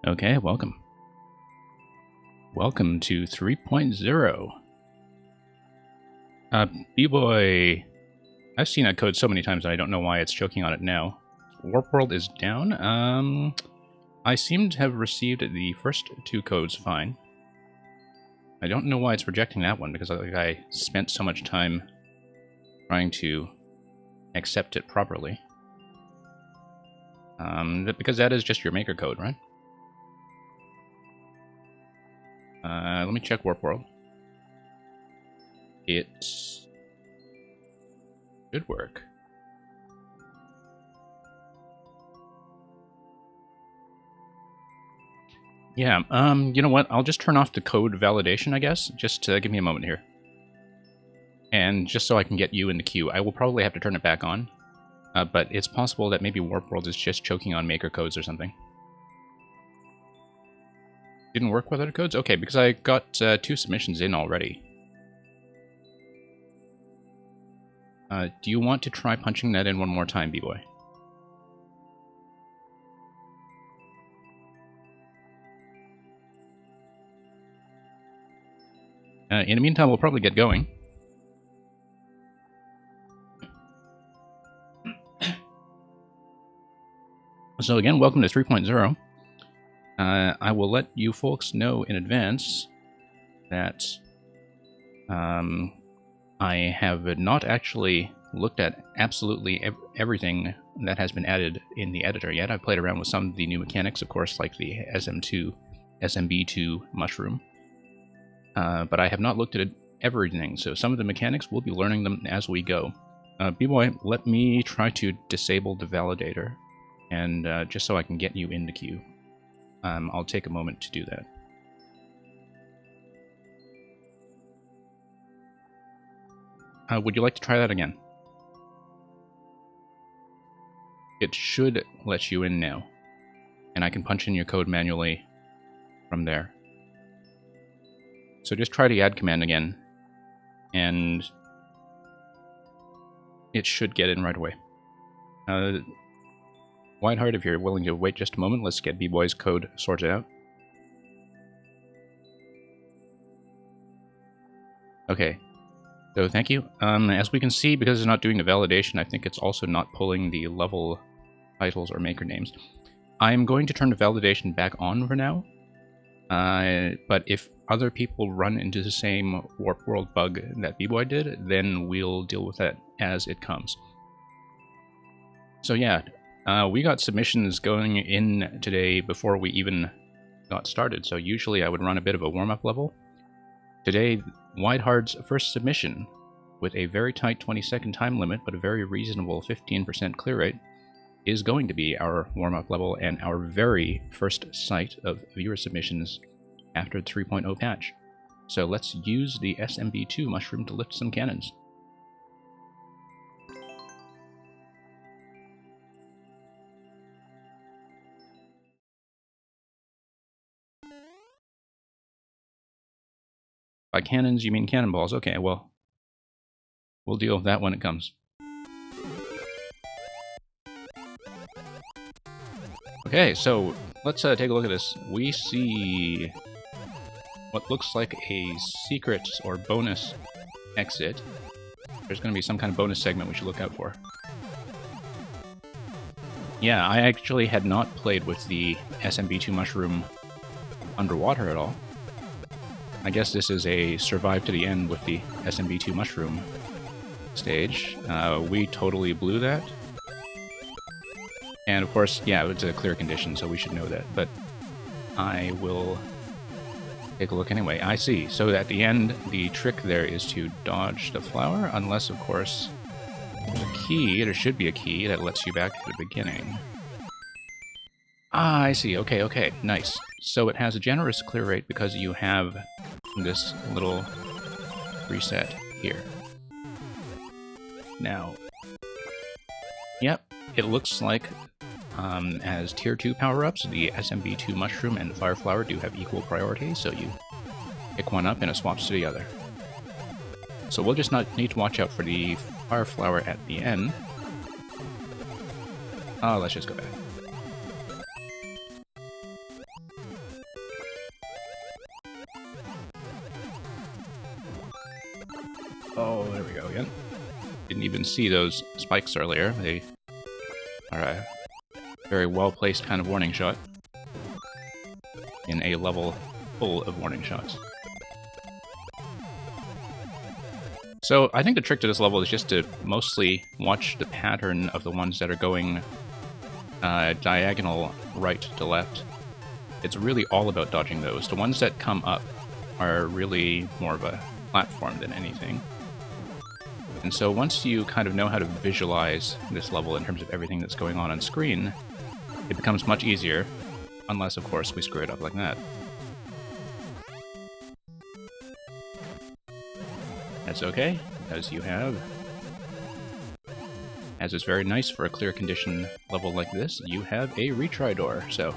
Okay, welcome. Welcome to 3.0. B-Boy, I've seen that code so many times and I don't know why it's choking on it now. Warp World is down. I seem to have received the first two codes fine. I don't know why it's rejecting that one because I spent so much time trying to accept it properly. Because that is just your maker code, right? Let me check Warp World. It should work. Yeah, you know what? I'll just turn off the code validation, I guess. Just give me a moment here. And just so I can get you in the queue, I will probably have to turn it back on. But it's possible that maybe Warp World is just choking on maker codes or something. Didn't work with other codes? Okay, because I got 2 submissions in already. Do you want to try punching that in one more time, B-Boy? In the meantime, we'll probably get going. So again, welcome to 3.0. I will let you folks know in advance that I have not actually looked at absolutely everything that has been added in the editor yet. I've played around with some of the new mechanics, of course, like the SMB2 mushroom. But I have not looked at everything, so some of the mechanics, we'll be learning them as we go. B-Boy, let me try to disable the validator, and just so I can get you in the queue. I'll take a moment to do that. Would you like to try that again? It should let you in now, and I can punch in your code manually from there. So just try the add command again, and it should get in right away. Whiteheart, if you're willing to wait just a moment, let's get B-Boy's code sorted out. Okay, so thank you. As we can see, because it's not doing the validation, I think it's also not pulling the level titles or maker names. I'm going to turn the validation back on for now, but if other people run into the same Warp World bug that B-Boy did, then we'll deal with that as it comes. So yeah, we got submissions going in today before we even got started, so usually I would run a bit of a warm-up level. Today, Whiteheart's first submission, with a very tight 20-second time limit but a very reasonable 15% clear rate, is going to be our warm-up level and our very first sight of viewer submissions after the 3.0 patch. So let's use the SMB2 mushroom to lift some cannons. By cannons, you mean cannonballs. Okay, well, we'll deal with that when it comes. Okay, so let's take a look at this. We see what looks like a secret or bonus exit. There's going to be some kind of bonus segment we should look out for. Yeah, I actually had not played with the SMB2 mushroom underwater at all. I guess this is a survive to the end with the SMB2 mushroom stage. We totally blew that. And of course, yeah, it's a clear condition, so we should know that. But I will take a look anyway. I see. So at the end, the trick there is to dodge the flower, unless, of course, there's a key. There should be a key that lets you back to the beginning. Ah, I see. Okay, okay. Nice. So it has a generous clear rate because you have this little reset here. Now, yep, it looks like as tier 2 power-ups, the SMB2 mushroom and the fire flower do have equal priority, so you pick one up and it swaps to the other. So we'll just not need to watch out for the fire flower at the end. Let's just go back. didn't even see those spikes earlier. They are a very well-placed kind of warning shot in a level full of warning shots. So I think the trick to this level is just to mostly watch the pattern of the ones that are going diagonal right to left. It's really all about dodging those. The ones that come up are really more of a platform than anything. And so once you kind of know how to visualize this level in terms of everything that's going on screen, it becomes much easier, unless, of course, we screw it up like that. That's okay, because you have, as is very nice for a clear condition level like this, you have a retry door. So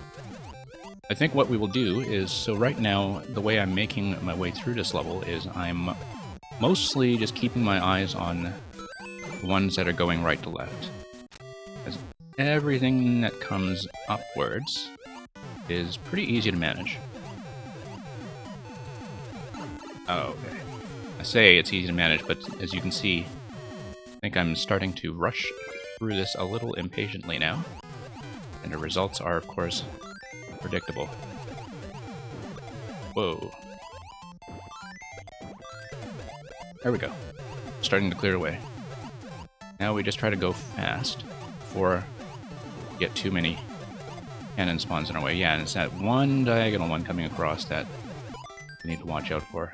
I think what we will do is, so right now, the way I'm making my way through this level is I'm mostly just keeping my eyes on the ones that are going right to left. As everything that comes upwards is pretty easy to manage. Oh, okay. I say it's easy to manage, but as you can see, I think I'm starting to rush through this a little impatiently now. And the results are, of course, predictable. Whoa. There we go. Starting to clear away. Now we just try to go fast before we get too many cannon spawns in our way. Yeah, and it's that one diagonal one coming across that we need to watch out for.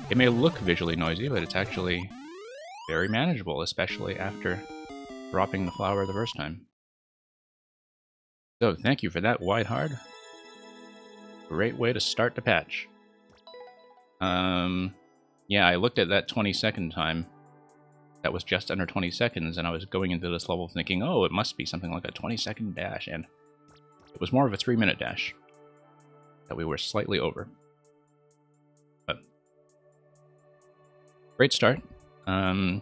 It may look visually noisy, but it's actually very manageable, especially after dropping the flower the first time. So, thank you for that, Whitehard. Great way to start the patch. Yeah, I looked at that 20-second time. That was just under 20 seconds, and I was going into this level thinking, oh, it must be something like a 20-second dash, and it was more of a 3-minute dash that we were slightly over. But great start. I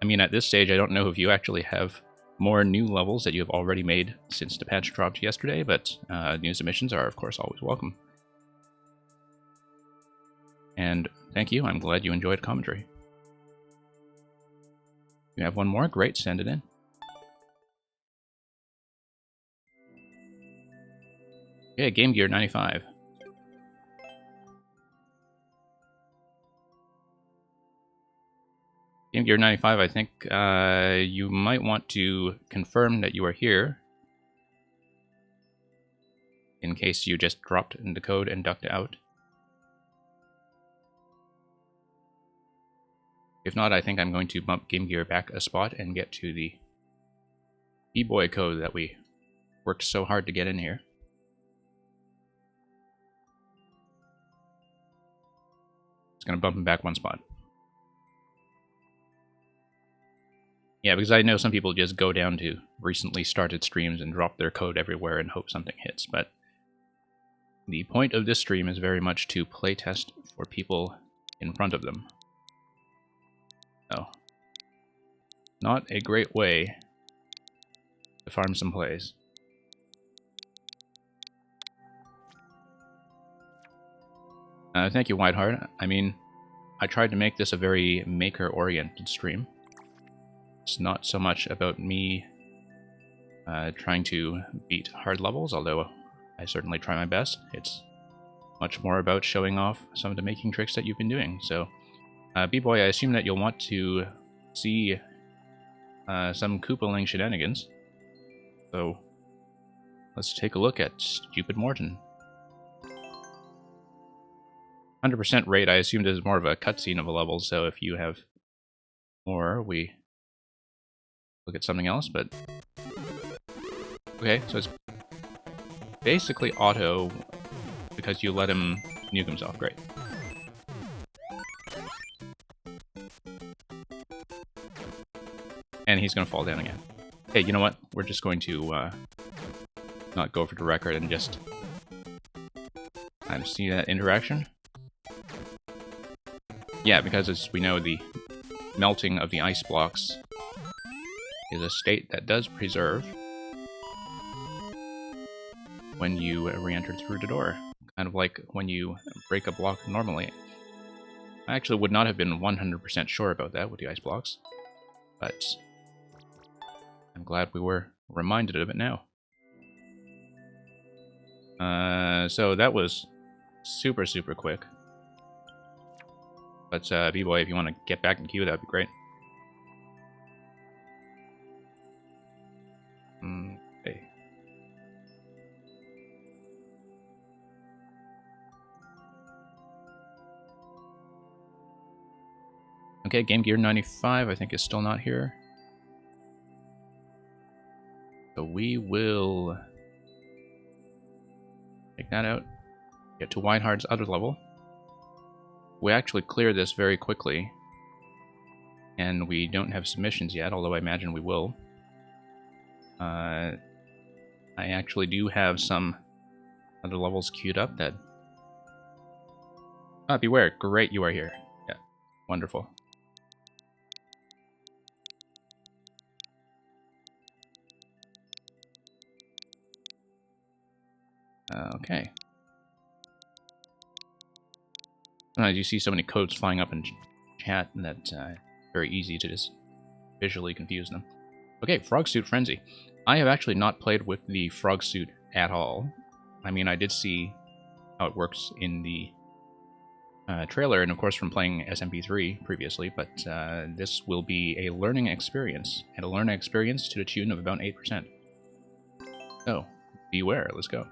mean, at this stage, I don't know if you actually have more new levels that you have already made since the patch dropped yesterday, but new submissions are, of course, always welcome. And thank you. I'm glad you enjoyed commentary. You have one more? Great. Send it in. Okay, Game Gear 95. Game Gear 95, I think you might want to confirm that you are here in case you just dropped in the code and ducked out. If not, I think I'm going to bump Game Gear back a spot and get to the B-Boy code that we worked so hard to get in here. It's going to bump him back one spot. Yeah, because I know some people just go down to recently started streams and drop their code everywhere and hope something hits, but the point of this stream is very much to playtest for people in front of them. So, not a great way to farm some plays. Thank you, Whiteheart. I mean, I tried to make this a very maker-oriented stream. It's not so much about me trying to beat hard levels, although I certainly try my best. It's much more about showing off some of the making tricks that you've been doing. So, B-Boy, I assume that you'll want to see some Koopaling shenanigans. So, let's take a look at Stupid Morton. 100% rate, I assumed is more of a cutscene of a level, so if you have more, we look at something else, but... Okay, so it's basically auto because you let him nuke himself. Great. And he's going to fall down again. Hey, you know what? We're just going to not go for the record and just kind of see that interaction. Yeah, because as we know, the melting of the ice blocks is a state that does preserve when you re-enter through the door. Kind of like when you break a block normally. I actually would not have been 100% sure about that with the ice blocks, but I'm glad we were reminded of it now. So that was super, super quick. But B-Boy, if you want to get back in queue, that would be great. Okay. Okay, Game Gear 95, I think, is still not here. So we will take that out. Get to Weinhard's other level. We actually clear this very quickly. And we don't have submissions yet, although I imagine we will. I actually do have some other levels queued up that... Ah, Beware, great you are here. Yeah, wonderful. Okay. Sometimes you see so many codes flying up in chat that it's very easy to just visually confuse them. Okay, Frog Suit Frenzy. I have actually not played with the Frog Suit at all. I mean, I did see how it works in the trailer, and of course from playing SMP3 previously, but this will be a learning experience, and a learning experience to the tune of about 8%. So, beware, let's go.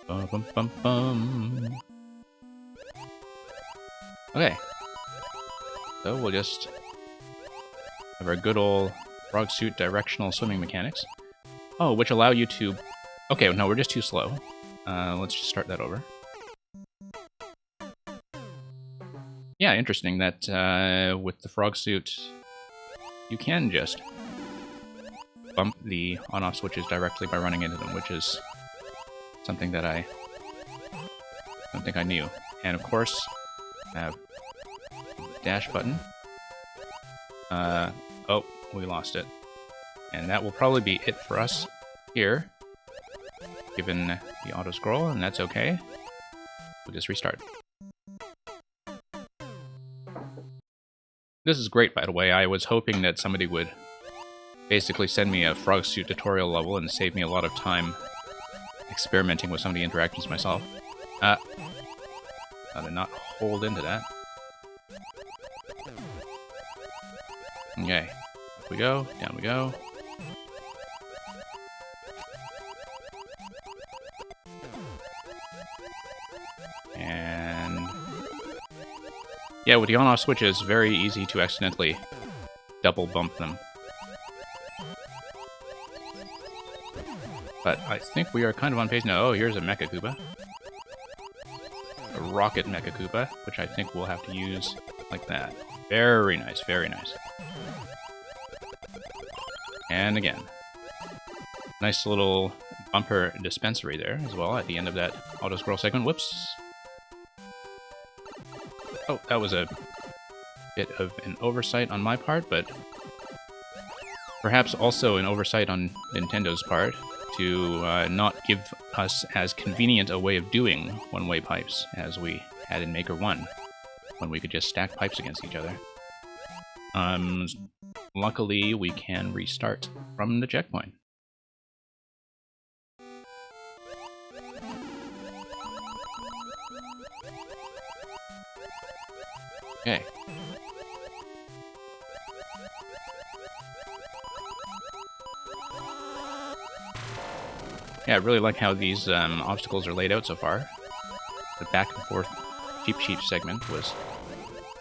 Bum, bum, bum, bum. Okay. So we'll just have our good old Frog Suit directional swimming mechanics. Oh, which allow you to... Okay, no, we're just too slow. Let's just start that over. Yeah, interesting that with the Frog Suit, you can just bump the on-off switches directly by running into them, which is something that I don't think I knew. And of course, I have dash button. Oh, we lost it. And that will probably be it for us here, given the auto scroll, and that's okay. We'll just restart. This is great, by the way. I was hoping that somebody would basically send me a Frog Suit tutorial level and save me a lot of time experimenting with some of the interactions myself. How to not hold into that. Okay, up we go, down we go. And yeah, with the on-off switches, very easy to accidentally double bump them. But I think we are kind of on pace now. Oh, here's a Mecha Koopa. A Rocket Mecha Koopa, which I think we'll have to use like that. Very nice, very nice. And again. Nice little bumper dispensary there as well at the end of that auto-scroll segment. Whoops. Oh, that was a bit of an oversight on my part, but perhaps also an oversight on Nintendo's part to not give us as convenient a way of doing one-way pipes as we had in Maker 1, when we could just stack pipes against each other. Luckily, we can restart from the checkpoint. Okay. Yeah, I really like how these obstacles are laid out so far. The back and forth Cheep Cheep segment was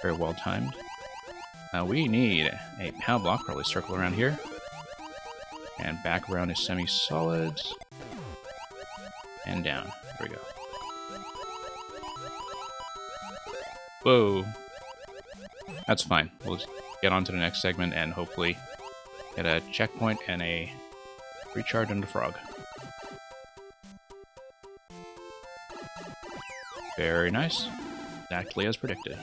very well timed. We need a POW block, probably circle around here. And back around is semi-solids. And down. There we go. Whoa. That's fine. We'll just get on to the next segment and hopefully get a checkpoint and a recharge on the frog. Very nice. Exactly as predicted.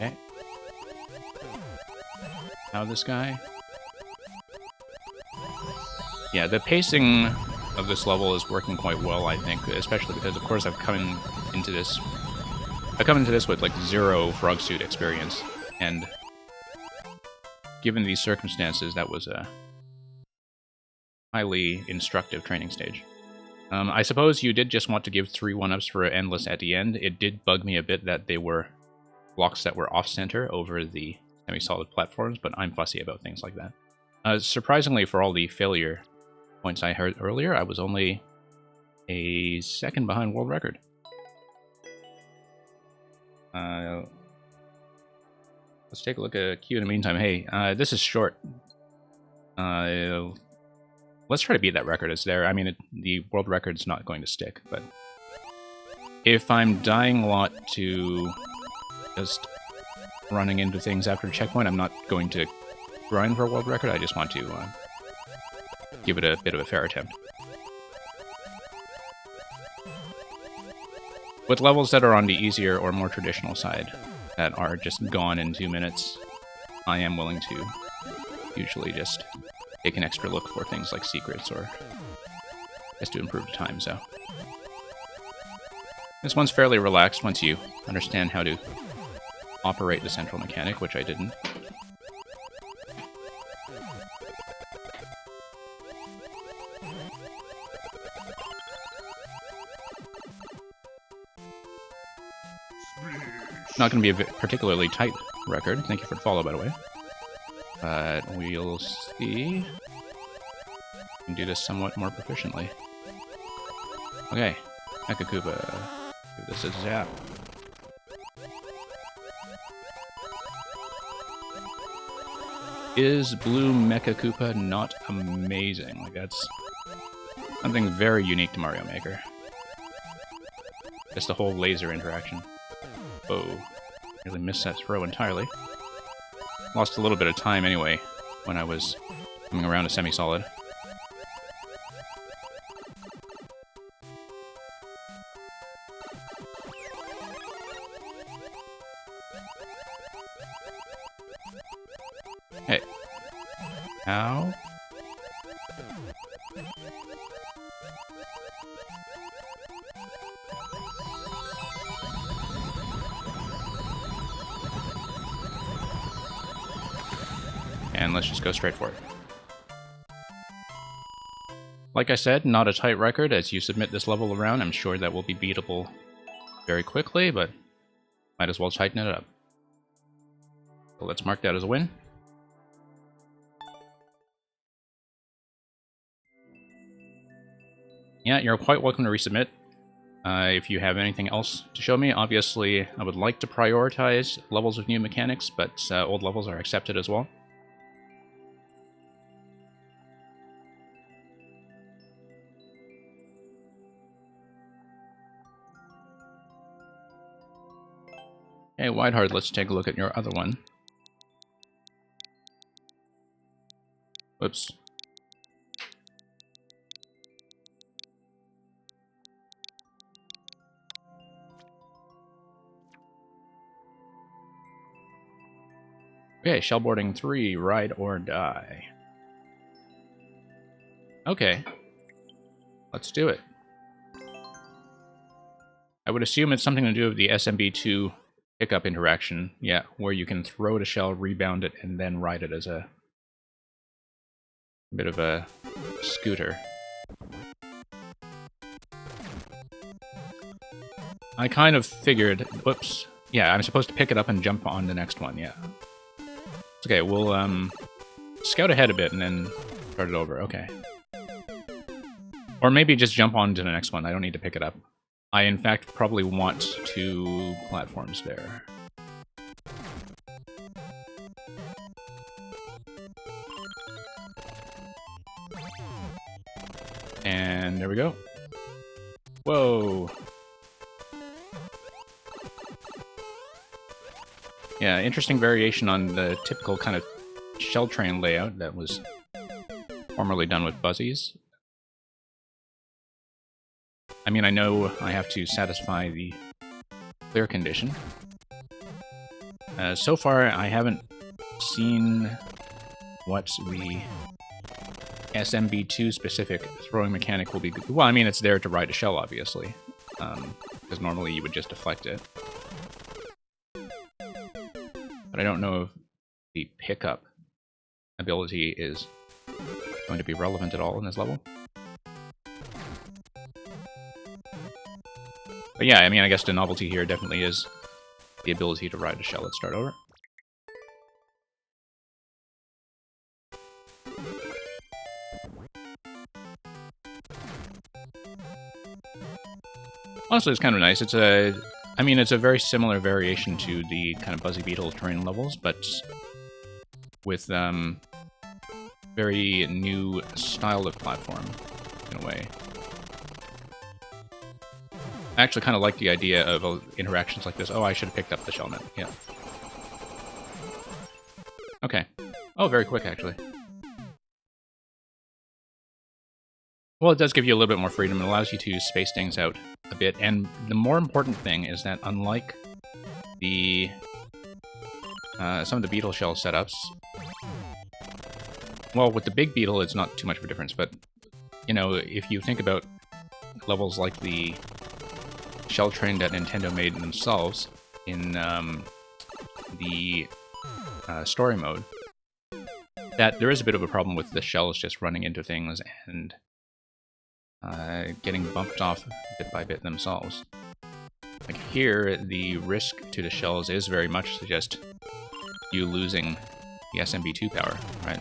Okay. Now this guy. Yeah, the pacing of this level is working quite well, I think, especially because, of course, I've come into this with, like, 0 frog suit experience, and given these circumstances, that was a highly instructive training stage. I suppose you did just want to give 3 1-ups for Endless at the end. It did bug me a bit that they were blocks that were off-center over the semi-solid platforms, but I'm fussy about things like that. Surprisingly, for all the failure points I heard earlier, I was only a second behind world record. Let's take a look at Q in the meantime. Hey, this is short. Let's try to beat that record. It's there. I mean, the world record's not going to stick, but if I'm dying a lot to just running into things after a checkpoint, I'm not going to grind for a world record. I just want to give it a bit of a fair attempt. With levels that are on the easier or more traditional side, that are just gone in 2 minutes, I am willing to usually just take an extra look for things like secrets or just to improve the time, so. This one's fairly relaxed once you understand how to operate the central mechanic, which I didn't. Not going to be a particularly tight record. Thank you for the follow, by the way. But we'll see. We can do this somewhat more proficiently. Okay, Mecha Koopa. Give this a zap. Is Blue Mecha Koopa not amazing? Like, that's something very unique to Mario Maker. Just the whole laser interaction. Oh, nearly missed that throw entirely. Lost a little bit of time anyway when I was coming around to semi-solid. Hey. Ow. And let's just go straight for it. Like I said, not a tight record. As you submit this level around, I'm sure that will be beatable very quickly, but might as well tighten it up. So let's mark that as a win. Yeah, you're quite welcome to resubmit. If you have anything else to show me, obviously I would like to prioritize levels with new mechanics, but old levels are accepted as well. Hey, Whiteheart, let's take a look at your other one. Whoops. Okay, Shellboarding 3, Ride or Die. Okay. Let's do it. I would assume it's something to do with the SMB2 pickup interaction, yeah, where you can throw the shell, rebound it, and then ride it as a bit of a scooter. I kind of figured, whoops, yeah, I'm supposed to pick it up and jump on the next one, yeah. Okay, we'll scout ahead a bit and then start it over, okay. Or maybe just jump on to the next one, I don't need to pick it up. I, in fact, probably want 2 platforms there. And there we go. Whoa! Yeah, interesting variation on the typical kind of shell train layout that was formerly done with Buzzies. I mean, I know I have to satisfy the clear condition. So far, I haven't seen what the SMB2 specific throwing mechanic will be. Well, I mean, it's there to ride a shell, obviously, because normally you would just deflect it. But I don't know if the pickup ability is going to be relevant at all in this level. But yeah, I mean, I guess the novelty here definitely is the ability to ride a shell. Let's start over. Honestly, it's kind of nice. It's I mean, it's a very similar variation to the kind of Buzzy Beetle terrain levels, but with very new style of platform, in a way. I actually kind of like the idea of interactions like this. Oh, I should have picked up the shell net. Yeah. Okay. Oh, very quick, actually. Well, it does give you a little bit more freedom. It allows you to space things out a bit. And the more important thing is that unlike the some of the Beetle shell setups, well, with the big Beetle, it's not too much of a difference. But, you know, if you think about levels like the shell train that Nintendo made themselves in the story mode, that there is a bit of a problem with the shells just running into things and getting bumped off bit by bit themselves. Like here, the risk to the shells is very much just you losing the SMB2 power, right?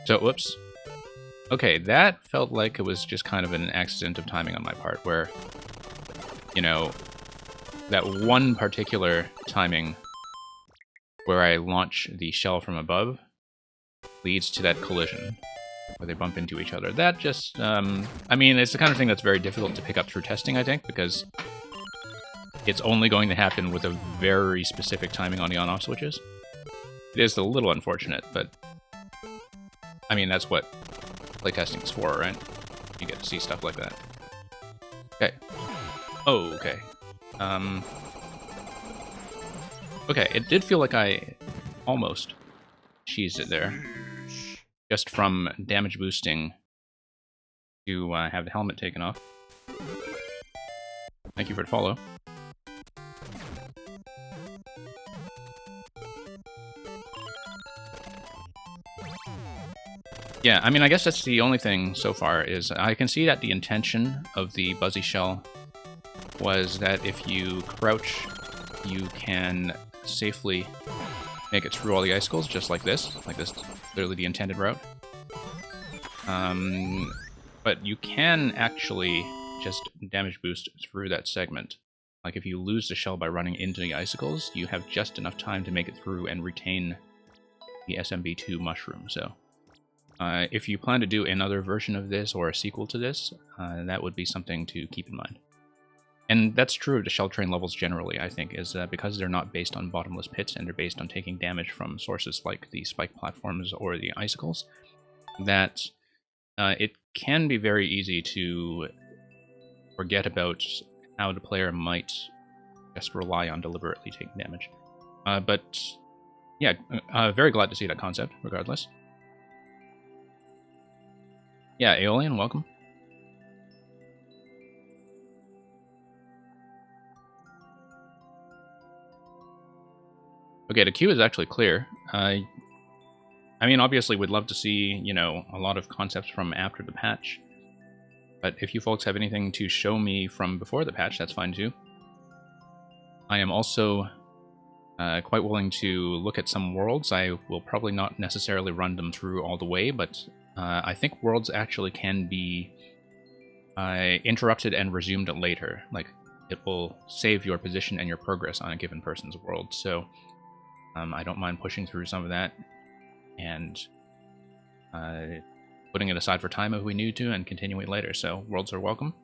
So, whoops. Okay, that felt like it was just kind of an accident of timing on my part, where, you know, that one particular timing where I launch the shell from above leads to that collision where they bump into each other. That just, I mean, it's the kind of thing that's very difficult to pick up through testing, I think, because it's only going to happen with a very specific timing on the on-off switches. It is a little unfortunate, but I mean, that's what playtesting is for, right? You get to see stuff like that. Okay. Oh, okay. Okay, it did feel like I almost cheesed it there. Just from damage boosting to have the helmet taken off. Thank you for the follow. Yeah, I mean, I guess that's the only thing so far, is I can see that the intention of the Buzzy Shell was that if you crouch, you can safely make it through all the icicles, just like this. Like this, clearly the intended route. But you can actually just damage boost through that segment. Like if you lose the shell by running into the icicles, you have just enough time to make it through and retain the SMB2 mushroom, so... if you plan to do another version of this or a sequel to this, that would be something to keep in mind. And that's true of the shell train levels generally, I think, is that because they're not based on bottomless pits and they're based on taking damage from sources like the spike platforms or the icicles, that it can be very easy to forget about how the player might just rely on deliberately taking damage. But yeah, very glad to see that concept, regardless. Yeah, Aeolian, welcome. Okay, the queue is actually clear. I mean, obviously, we'd love to see, you know, a lot of concepts from after the patch. But if you folks have anything to show me from before the patch, that's fine too. I am also quite willing to look at some worlds. I will probably not necessarily run them through all the way, but I think worlds actually can be interrupted and resumed later. Like, it will save your position and your progress on a given person's world. So I don't mind pushing through some of that and putting it aside for time if we need to and continuing later. So worlds are welcome.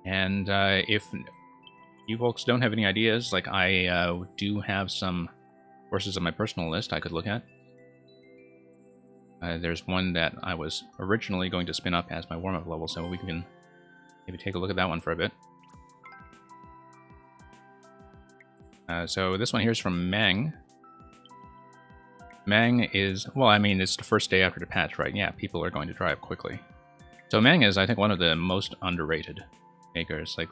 And if you folks don't have any ideas, like I do have some courses on my personal list I could look at. There's one that I was originally going to spin up as my warm-up level, so we can maybe take a look at that one for a bit. So this one here is from Mang. Mang is, well, I mean, it's the first day after the patch, right? Yeah, people are going to drive quickly. So Mang is, I think, one of the most underrated makers. Like,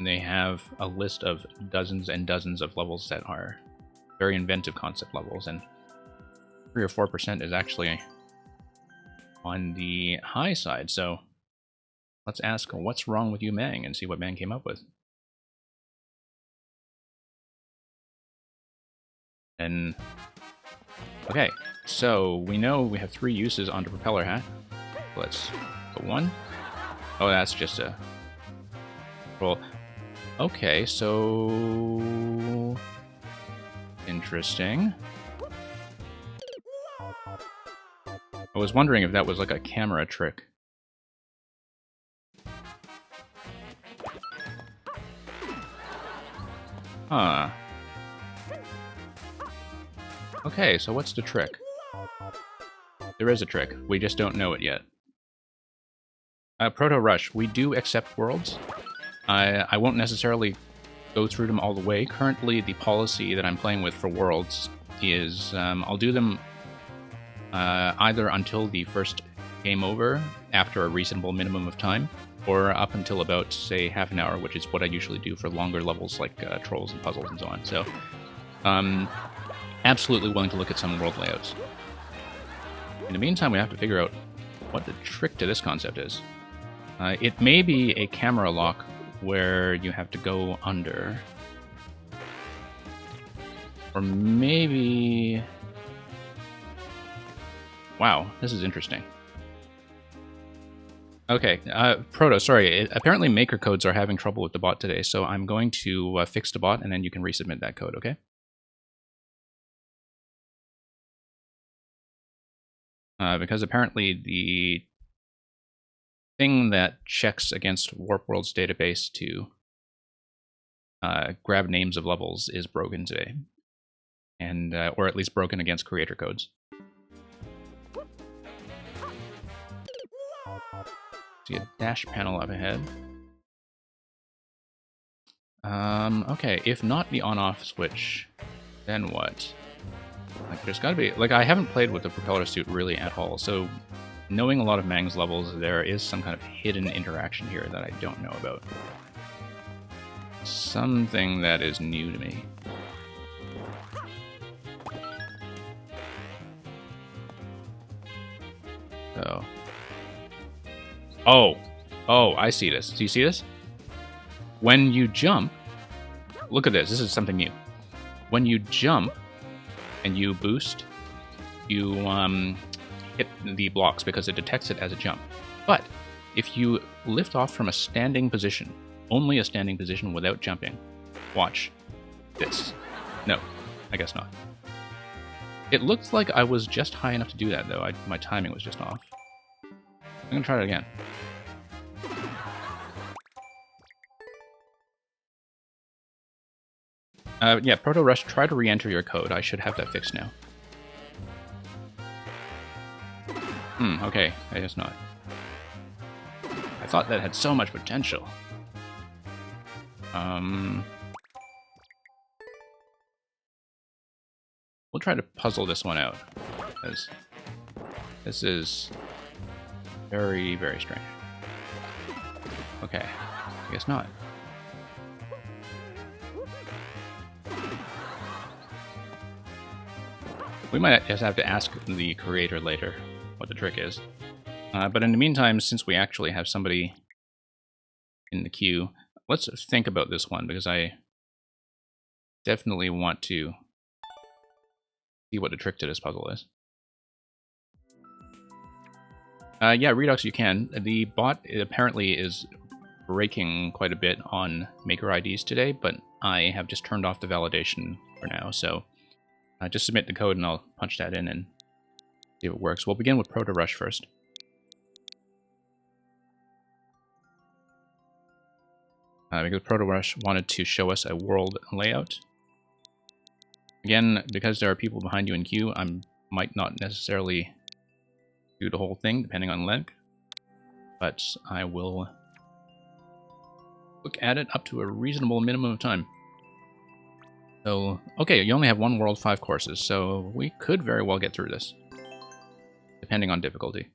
they have a list of dozens and dozens of levels that are very inventive concept levels, and 3 or 4% is actually on the high side. So let's ask what's wrong with you, Mang, and see what Mang came up with. And okay, so we know we have 3 uses on the propeller hat. Let's go 1. Oh, that's just a roll. Okay, so interesting. I was wondering if that was like a camera trick. Huh. Okay, so what's the trick? There is a trick. We just don't know it yet. Proto Rush. We do accept worlds. I won't necessarily go through them all the way. Currently, the policy that I'm playing with for worlds is I'll do them either until the first game over, after a reasonable minimum of time, or up until about, say, half an hour, which is what I usually do for longer levels like trolls and puzzles and so on. So, absolutely willing to look at some world layouts. In the meantime, we have to figure out what the trick to this concept is. It may be a camera lock where you have to go under. Or maybe... Wow, this is interesting. Okay, Proto, sorry. Apparently maker codes are having trouble with the bot today, so I'm going to fix the bot, and then you can resubmit that code, okay? Because apparently the thing that checks against Warp World's database to grab names of levels is broken today, and or at least broken against creator codes. See a dash panel up ahead. Okay, if not the on-off switch, then what? Like, there's gotta be... Like, I haven't played with the propeller suit really at all, so knowing a lot of Mang's levels, there is some kind of hidden interaction here that I don't know about. Something that is new to me. So... Oh, I see this. Do you see this? When you jump... Look at this, this is something new. When you jump and you boost, you hit the blocks because it detects it as a jump. But if you lift off from a standing position, only a standing position without jumping, watch this. No, I guess not. It looked like I was just high enough to do that, though. My timing was just off. I'm gonna try it again. Yeah, Proto Rush, try to re-enter your code. I should have that fixed now. Okay, I guess not. I thought that had so much potential. We'll try to puzzle this one out, because this is very, very strange. Okay, I guess not. We might just have to ask the creator later what the trick is. But in the meantime, since we actually have somebody in the queue, let's think about this one, because I definitely want to see what the trick to this puzzle is. Yeah, Redux, you can. The bot apparently is breaking quite a bit on maker IDs today, but I have just turned off the validation for now, so just submit the code and I'll punch that in and see if it works. We'll begin with Proto Rush first. Because Proto Rush wanted to show us a world layout. Again, because there are people behind you in queue, I might not necessarily do the whole thing, depending on length, but I will look at it up to a reasonable minimum of time. So, okay, you only have one world, 5 courses, so we could very well get through this. Depending on difficulty.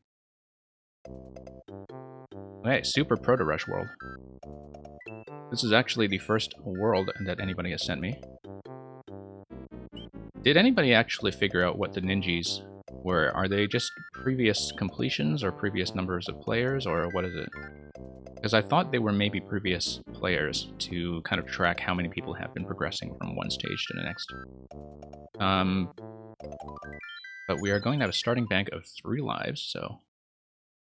Okay, Super Proto Rush World. This is actually the first world that anybody has sent me. Did anybody actually figure out what the Ninjas were? Are they just previous completions or previous numbers of players, or what is it? Because I thought they were maybe previous players to kind of track how many people have been progressing from one stage to the next. But we are going to have a starting bank of 3 lives, so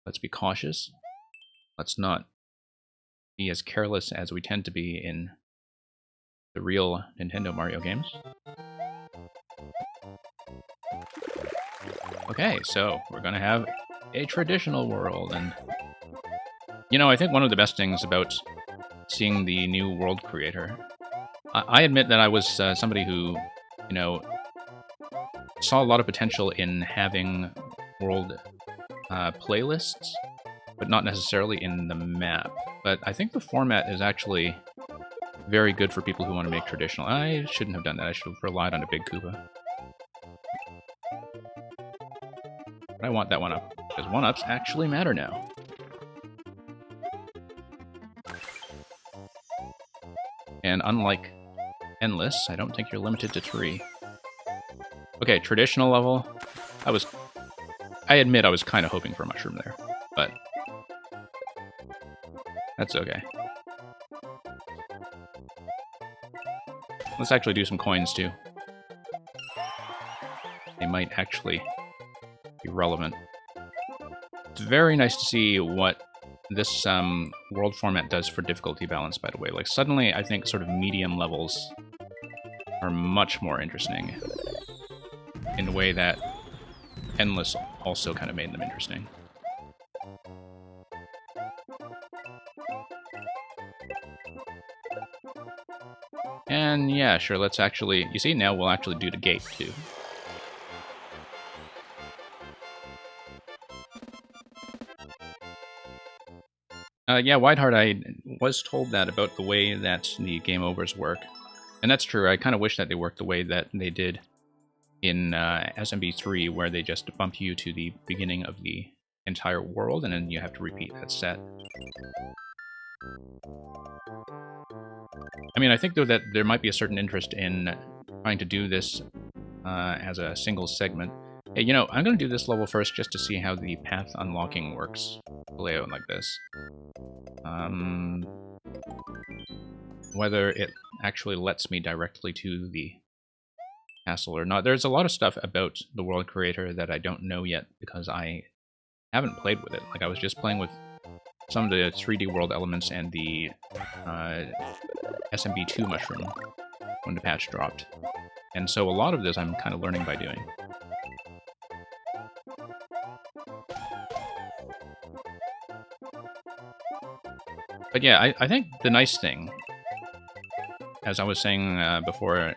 let's be cautious. Let's not be as careless as we tend to be in the real Nintendo Mario games. Okay, so we're going to have a traditional world, and you know, I think one of the best things about seeing the new world creator, I admit that I was somebody who, you know, saw a lot of potential in having world playlists, but not necessarily in the map. But I think the format is actually very good for people who want to make traditional. I shouldn't have done that. I should have relied on a big Koopa. But I want that 1-up, because 1-ups actually matter now. And unlike Endless, I don't think you're limited to 3. Okay, traditional level. I admit I was kind of hoping for a mushroom there, but that's okay. Let's actually do some coins too. They might actually be relevant. It's very nice to see what this world format does for difficulty balance, by the way. Like, suddenly, I think sort of medium levels are much more interesting in the way that Endless also kind of made them interesting. And yeah, sure, let's actually... You see, now we'll actually do the gate, too. Yeah, Whiteheart, I was told that about the way that the game overs work. And that's true, I kind of wish that they worked the way that they did in SMB3, where they just bump you to the beginning of the entire world, and then you have to repeat that set. I mean, I think, though, that there might be a certain interest in trying to do this as a single segment. Hey, you know, I'm going to do this level first just to see how the path unlocking works. Layout like this. Whether it actually lets me directly to the castle or not. There's a lot of stuff about the world creator that I don't know yet because I haven't played with it. Like, I was just playing with some of the 3D world elements and the SMB2 mushroom when the patch dropped. And so a lot of this I'm kind of learning by doing. But yeah, I think the nice thing, as I was saying before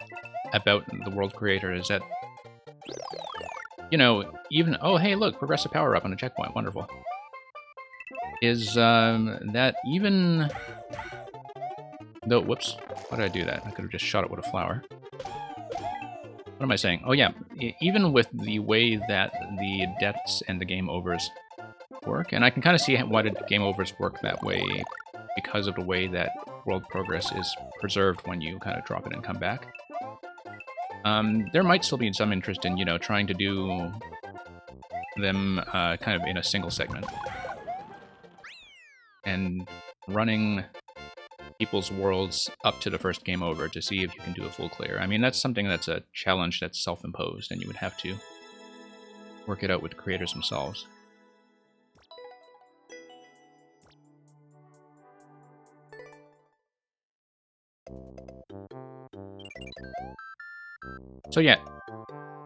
about the world creator, is that, you know, even... Oh, hey, look, progressive power-up on a checkpoint. Wonderful. Is that even though... Whoops. Why did I do that? I could have just shot it with a flower. What am I saying? Oh, yeah. Even with the way that the deaths and the game overs work, and I can kind of see why the game overs work that way because of the way that world progress is preserved when you kind of drop it and come back. There might still be some interest in, you know, trying to do them kind of in a single segment. And running people's worlds up to the first game over to see if you can do a full clear. I mean, that's something that's a challenge that's self-imposed, and you would have to work it out with the creators themselves. So yeah,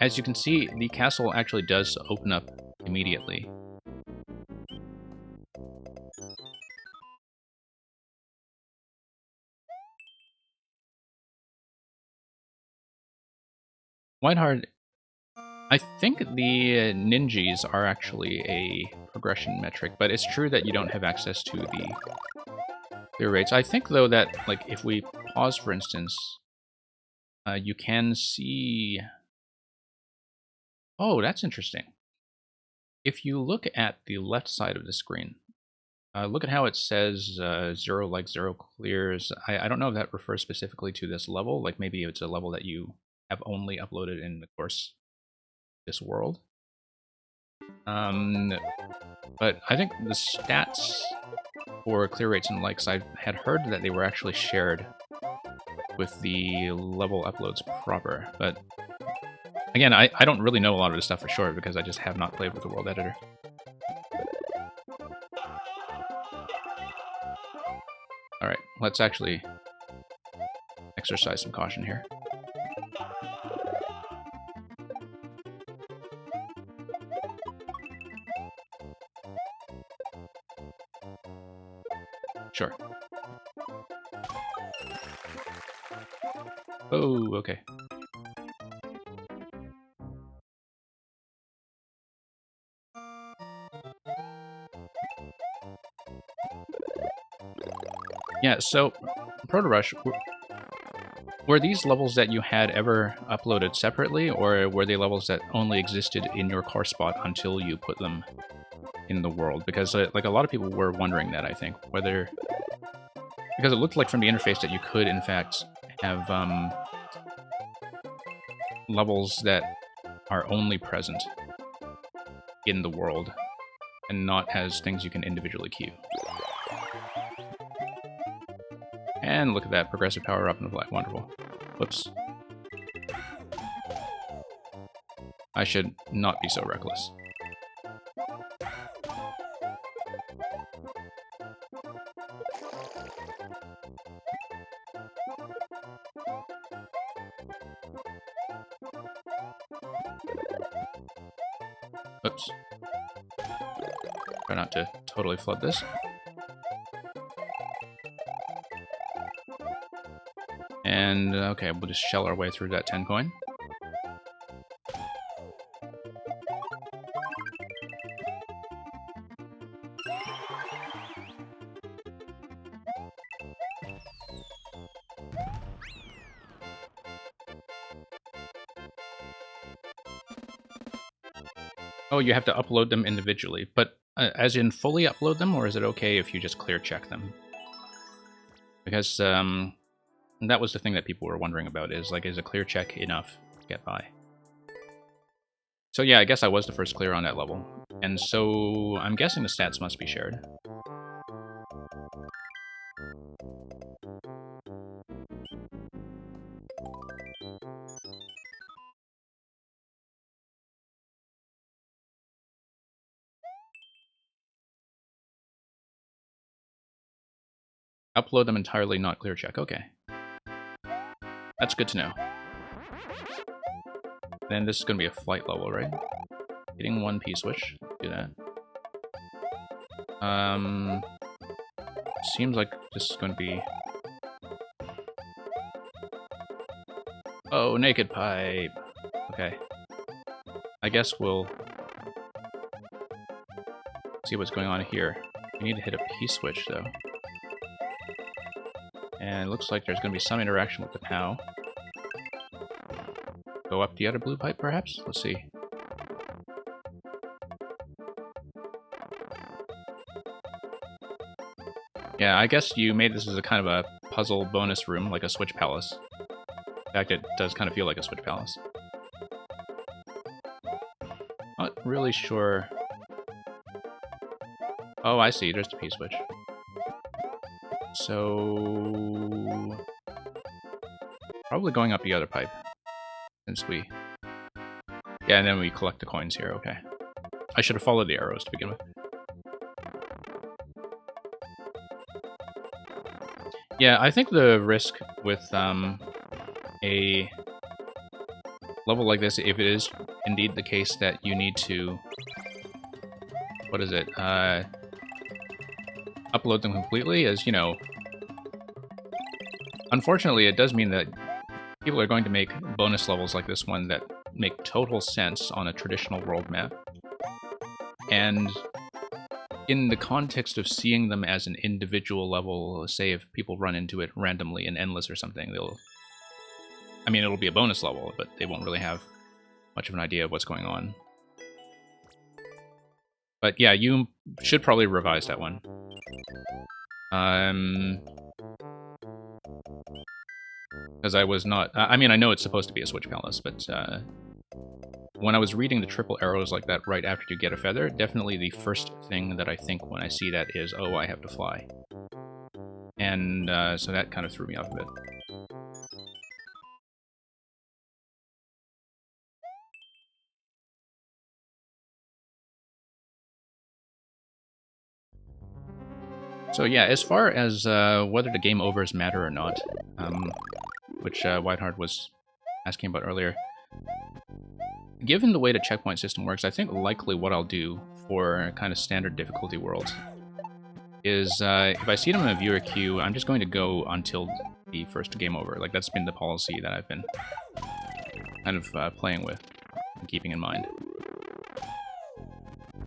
as you can see, the castle actually does open up immediately. Whiteheart, I think the ninjas are actually a progression metric, but it's true that you don't have access to the clear rates. I think, though, that, like, if we pause, for instance, you can see... Oh, that's interesting. If you look at the left side of the screen, look at how it says 0 like 0 clears. I don't know if that refers specifically to this level, like maybe it's a level that you have only uploaded in the course of this world. But I think the stats for clear rates and likes, I had heard that they were actually shared with the level uploads proper, but again, I don't really know a lot of this stuff for sure because I just have not played with the world editor. Alright, let's actually exercise some caution here. Sure. Oh, okay. Yeah, so, Proto-Rush, were these levels that you had ever uploaded separately, or were they levels that only existed in your core spot until you put them in the world? Because, like, a lot of people were wondering that, I think, whether... Because it looked like from the interface that you could, in fact, have levels that are only present in the world, and not as things you can individually queue. And look at that, progressive power up in the black, wonderful. Whoops. I should not be so reckless. Oops. Try not to totally flood this. And, okay, we'll just shell our way through that 10 coin. Oh, you have to upload them individually, but as in fully upload them, or is it okay if you just clear check them? Because that was the thing that people were wondering about, is like, is a clear check enough to get by? So yeah, I guess I was the first clear on that level, and so I'm guessing the stats must be shared. Upload them entirely, not clear check. Okay. That's good to know. Then this is going to be a flight level, right? Hitting one P-switch. Do that. Seems like this is going to be... Oh, naked pipe. Okay. I guess we'll see what's going on here. We need to hit a P-switch, though. And it looks like there's going to be some interaction with the POW. Go up the other blue pipe, perhaps? Let's see. Yeah, I guess you made this as a kind of a puzzle bonus room, like a Switch Palace. In fact, it does kind of feel like a Switch Palace. Not really sure... Oh, I see, there's the P-switch. So... probably going up the other pipe. Since we... Yeah, and then we collect the coins here, okay. I should have followed the arrows to begin with. Yeah, I think the risk with a level like this, if it is indeed the case that you need to... What is it? Upload them completely, is, you know... Unfortunately, it does mean that people are going to make bonus levels like this one that make total sense on a traditional world map. And in the context of seeing them as an individual level, say if people run into it randomly in Endless or something, they'll... I mean, it'll be a bonus level, but they won't really have much of an idea of what's going on. But yeah, you should probably revise that one. Because I was not... I mean, I know it's supposed to be a Switch Palace, but when I was reading the triple arrows like that right after you get a feather, definitely the first thing that I think when I see that is, oh, I have to fly. And so that kind of threw me off a bit. So yeah, as far as whether the game overs matter or not, which Whiteheart was asking about earlier, given the way the checkpoint system works, I think likely what I'll do for kind of standard difficulty worlds is if I see them in a viewer queue, I'm just going to go until the first game over. Like, that's been the policy that I've been kind of playing with and keeping in mind.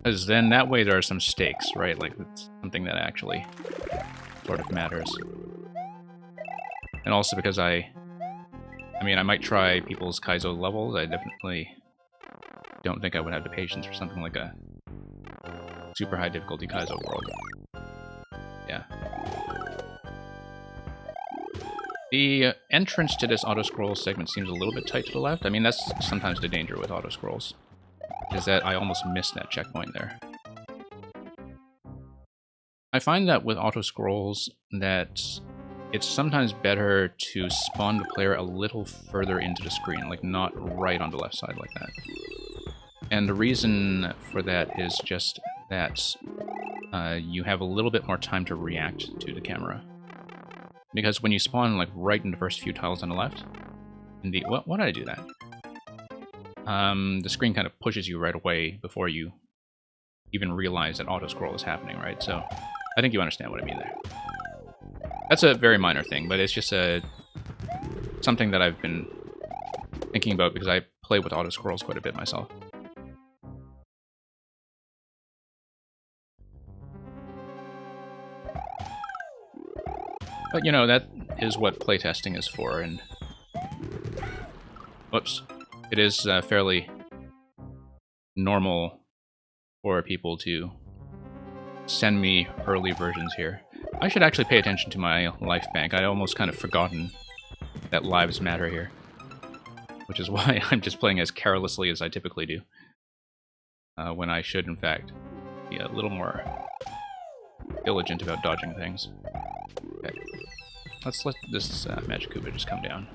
Because then that way there are some stakes, right? Like, it's something that actually sort of matters. And also because I mean, I might try people's Kaizo levels. I definitely don't think I would have the patience for something like a super high difficulty Kaizo world. Yeah. The entrance to this auto-scroll segment seems a little bit tight to the left. I mean, that's sometimes the danger with auto-scrolls, is that I almost missed that checkpoint there. I find that with auto-scrolls that it's sometimes better to spawn the player a little further into the screen, like not right on the left side like that. And the reason for that is just that you have a little bit more time to react to the camera. Because when you spawn like right in the first few tiles on the left, why did I do that? The screen kind of pushes you right away before you even realize that auto-scroll is happening, right? So I think you understand what I mean there. That's a very minor thing, but it's just something that I've been thinking about because I play with auto-scrolls quite a bit myself. But, you know, that is what playtesting is for, and... Whoops. It is fairly normal for people to send me early versions here. I should actually pay attention to my life bank. I'd almost kind of forgotten that lives matter here. Which is why I'm just playing as carelessly as I typically do. When I should, in fact, be a little more diligent about dodging things. Okay. Let's let this Magikoopa just come down.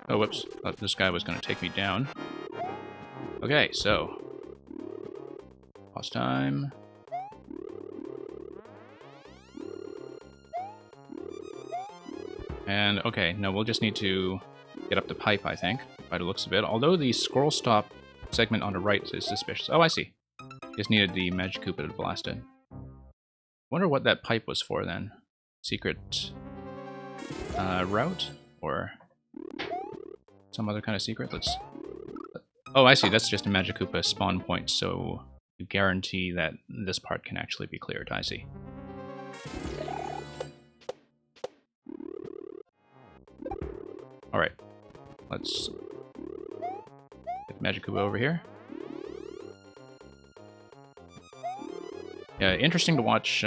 Oh, whoops. Thought this guy was going to take me down. Okay, so... Pause time. And, okay, no, we'll just need to get up the pipe, I think, by the looks of it. Although the scroll stop segment on the right is suspicious. Oh, I see. Just needed the Magikoopa to blast it. Wonder what that pipe was for, then. Secret... route? Or... some other kind of secret? Let's... Oh, I see. That's just a Magikoopa spawn point, so you guarantee that this part can actually be cleared. I see. Alright. Let's get Magikoopa over here. Yeah, interesting to watch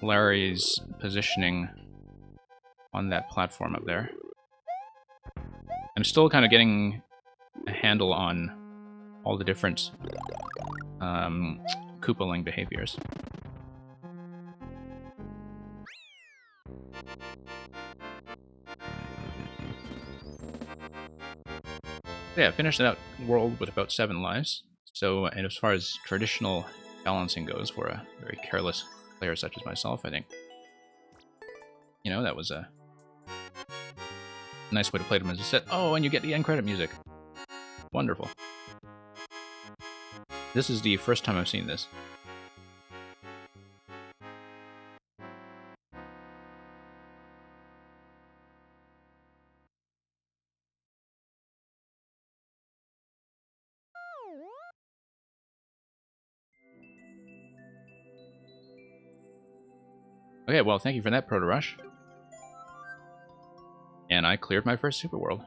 Larry's positioning on that platform up there. I'm still kind of getting a handle on all the different Koopaling behaviors. Yeah, finished that world with about 7 lives. So, and as far as traditional balancing goes for a very careless player such as myself, I think, you know, that was a nice way to play them as a set. Oh, and you get the end credit music. Wonderful. This is the first time I've seen this. Okay, well, thank you for that, Proto Rush. And I cleared my first super world.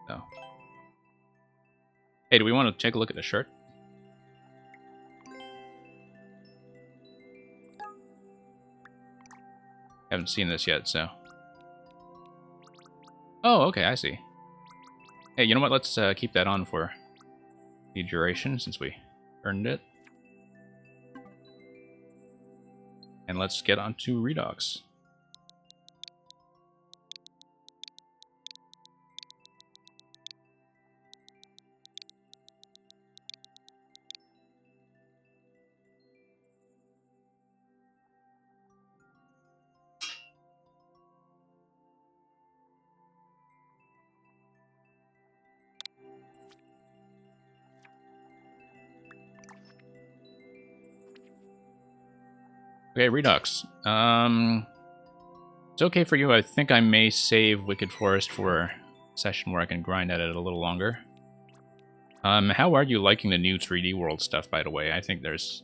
So. Hey, do we want to take a look at the shirt? Haven't seen this yet, so. Oh, okay, I see. Hey, you know what? Let's keep that on for the duration since we earned it. And let's get on to Redox. Okay, Redux. It's okay for you. I think I may save Wicked Forest for a session where I can grind at it a little longer. How are you liking the new 3D world stuff, by the way? I think there's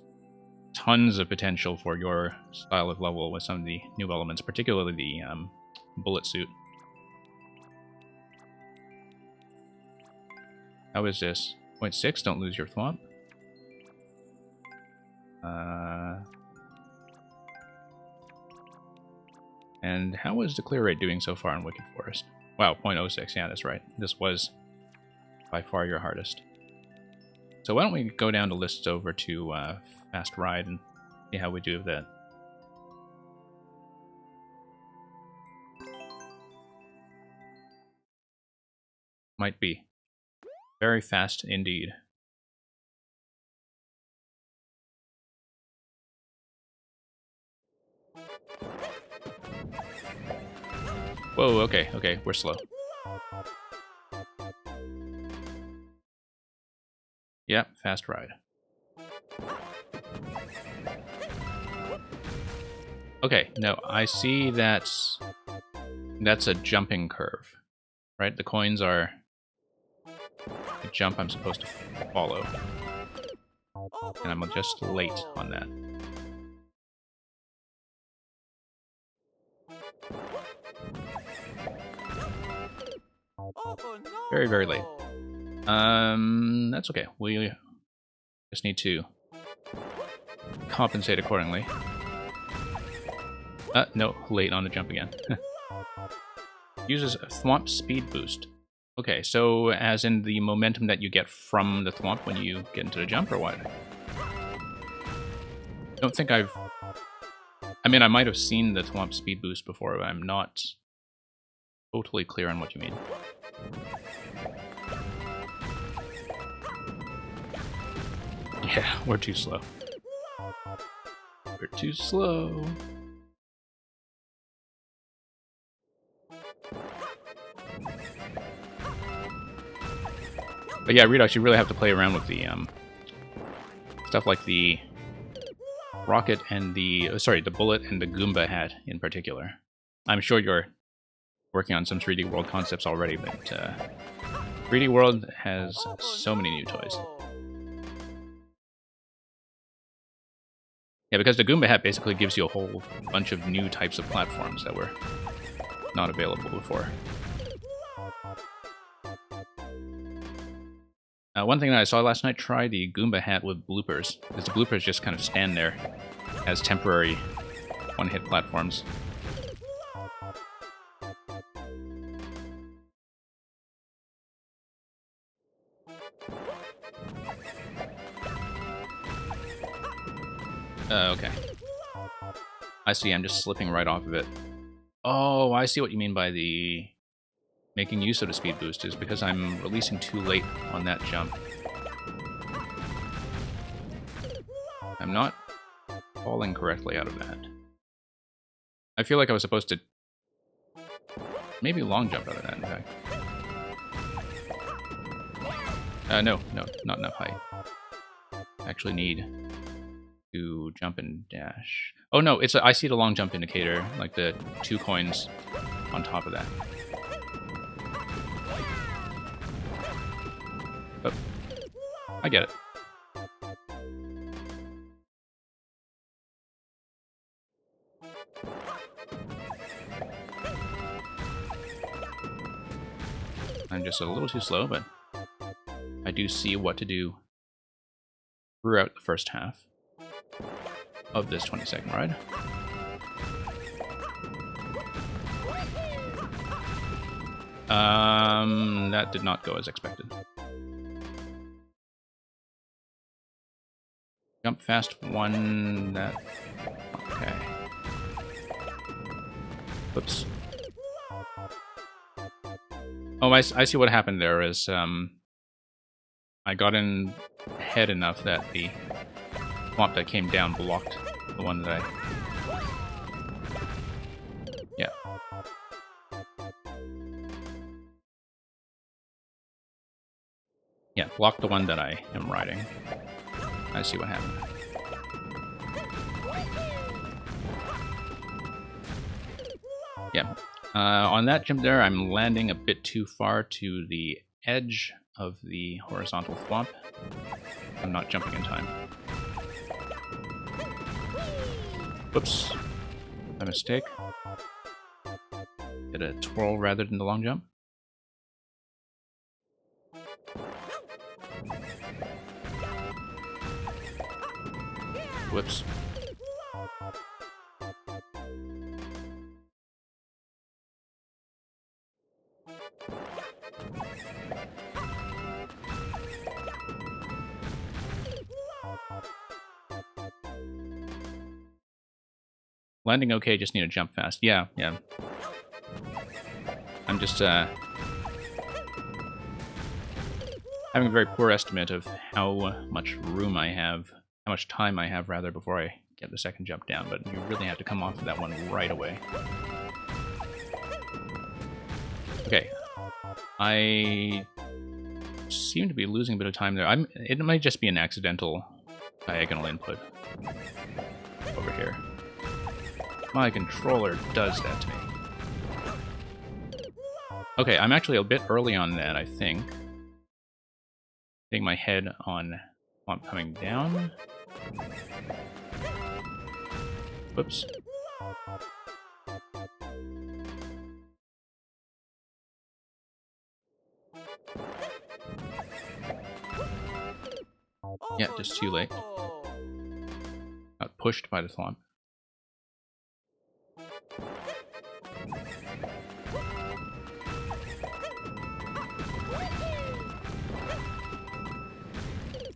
tons of potential for your style of level with some of the new elements, particularly the bullet suit. How is this? 0.6, don't lose your thwomp. And how is the clear rate doing so far in Wicked Forest? Wow, 0.06, yeah, that's right. This was by far your hardest. So why don't we go down the list over to Fast Ride and see how we do with that. Might be. Very fast indeed. Whoa, okay, okay, we're slow. Yep, Fast Ride. Okay, no, I see that's a jumping curve, right? The coins are the jump I'm supposed to follow. And I'm just late on that. Very, very late. That's okay. We just need to compensate accordingly. No, late on the jump again. Uses a Thwomp speed boost. Okay, so as in the momentum that you get from the Thwomp when you get into the jump, or what? Don't think I've... I mean, I might have seen the Thwomp speed boost before, but I'm not totally clear on what you mean. Yeah, we're too slow. We're too slow. But yeah, Redux, you really have to play around with the stuff like the rocket and the the bullet and the Goomba hat in particular. I'm sure you're working on some 3D World concepts already, but 3D World has so many new toys. Yeah, because the Goomba hat basically gives you a whole bunch of new types of platforms that were not available before. One thing that I saw last night, try the Goomba hat with bloopers, because the bloopers just kind of stand there as temporary one-hit platforms. Okay. I see, I'm just slipping right off of it. Oh, I see what you mean by the making use of the speed boost is because I'm releasing too late on that jump. I'm not falling correctly out of that. I feel like I was supposed to maybe long jump out of that, in fact. No, not enough height. I actually need to jump and dash. Oh no, I see the long jump indicator, like the 2 coins on top of that. Oh, I get it. I'm just a little too slow, but I do see what to do throughout the first half of this 20-second ride. That did not go as expected. Jump fast one, that... Okay. Whoops. Oh, I see what happened there is, I got in ahead enough that the swamp that came down blocked the one that I... Yeah. Yeah, blocked the one that I am riding. I see what happened. Yeah. On that jump there, I'm landing a bit too far to the edge of the horizontal thwomp. I'm not jumping in time. Whoops. My mistake. Did a twirl rather than the long jump. Whoops. Landing okay, just need to jump fast. Yeah. I'm just having a very poor estimate of how much room I have, how much time I have rather, before I get the second jump down, but you really have to come off of that one right away. Okay. I seem to be losing a bit of time there. It might just be an accidental diagonal input over here. My controller does that to me. Okay, I'm actually a bit early on that, I think. Hitting my head on swamp coming down. Whoops. Yeah, just too late. Got pushed by the thwomp.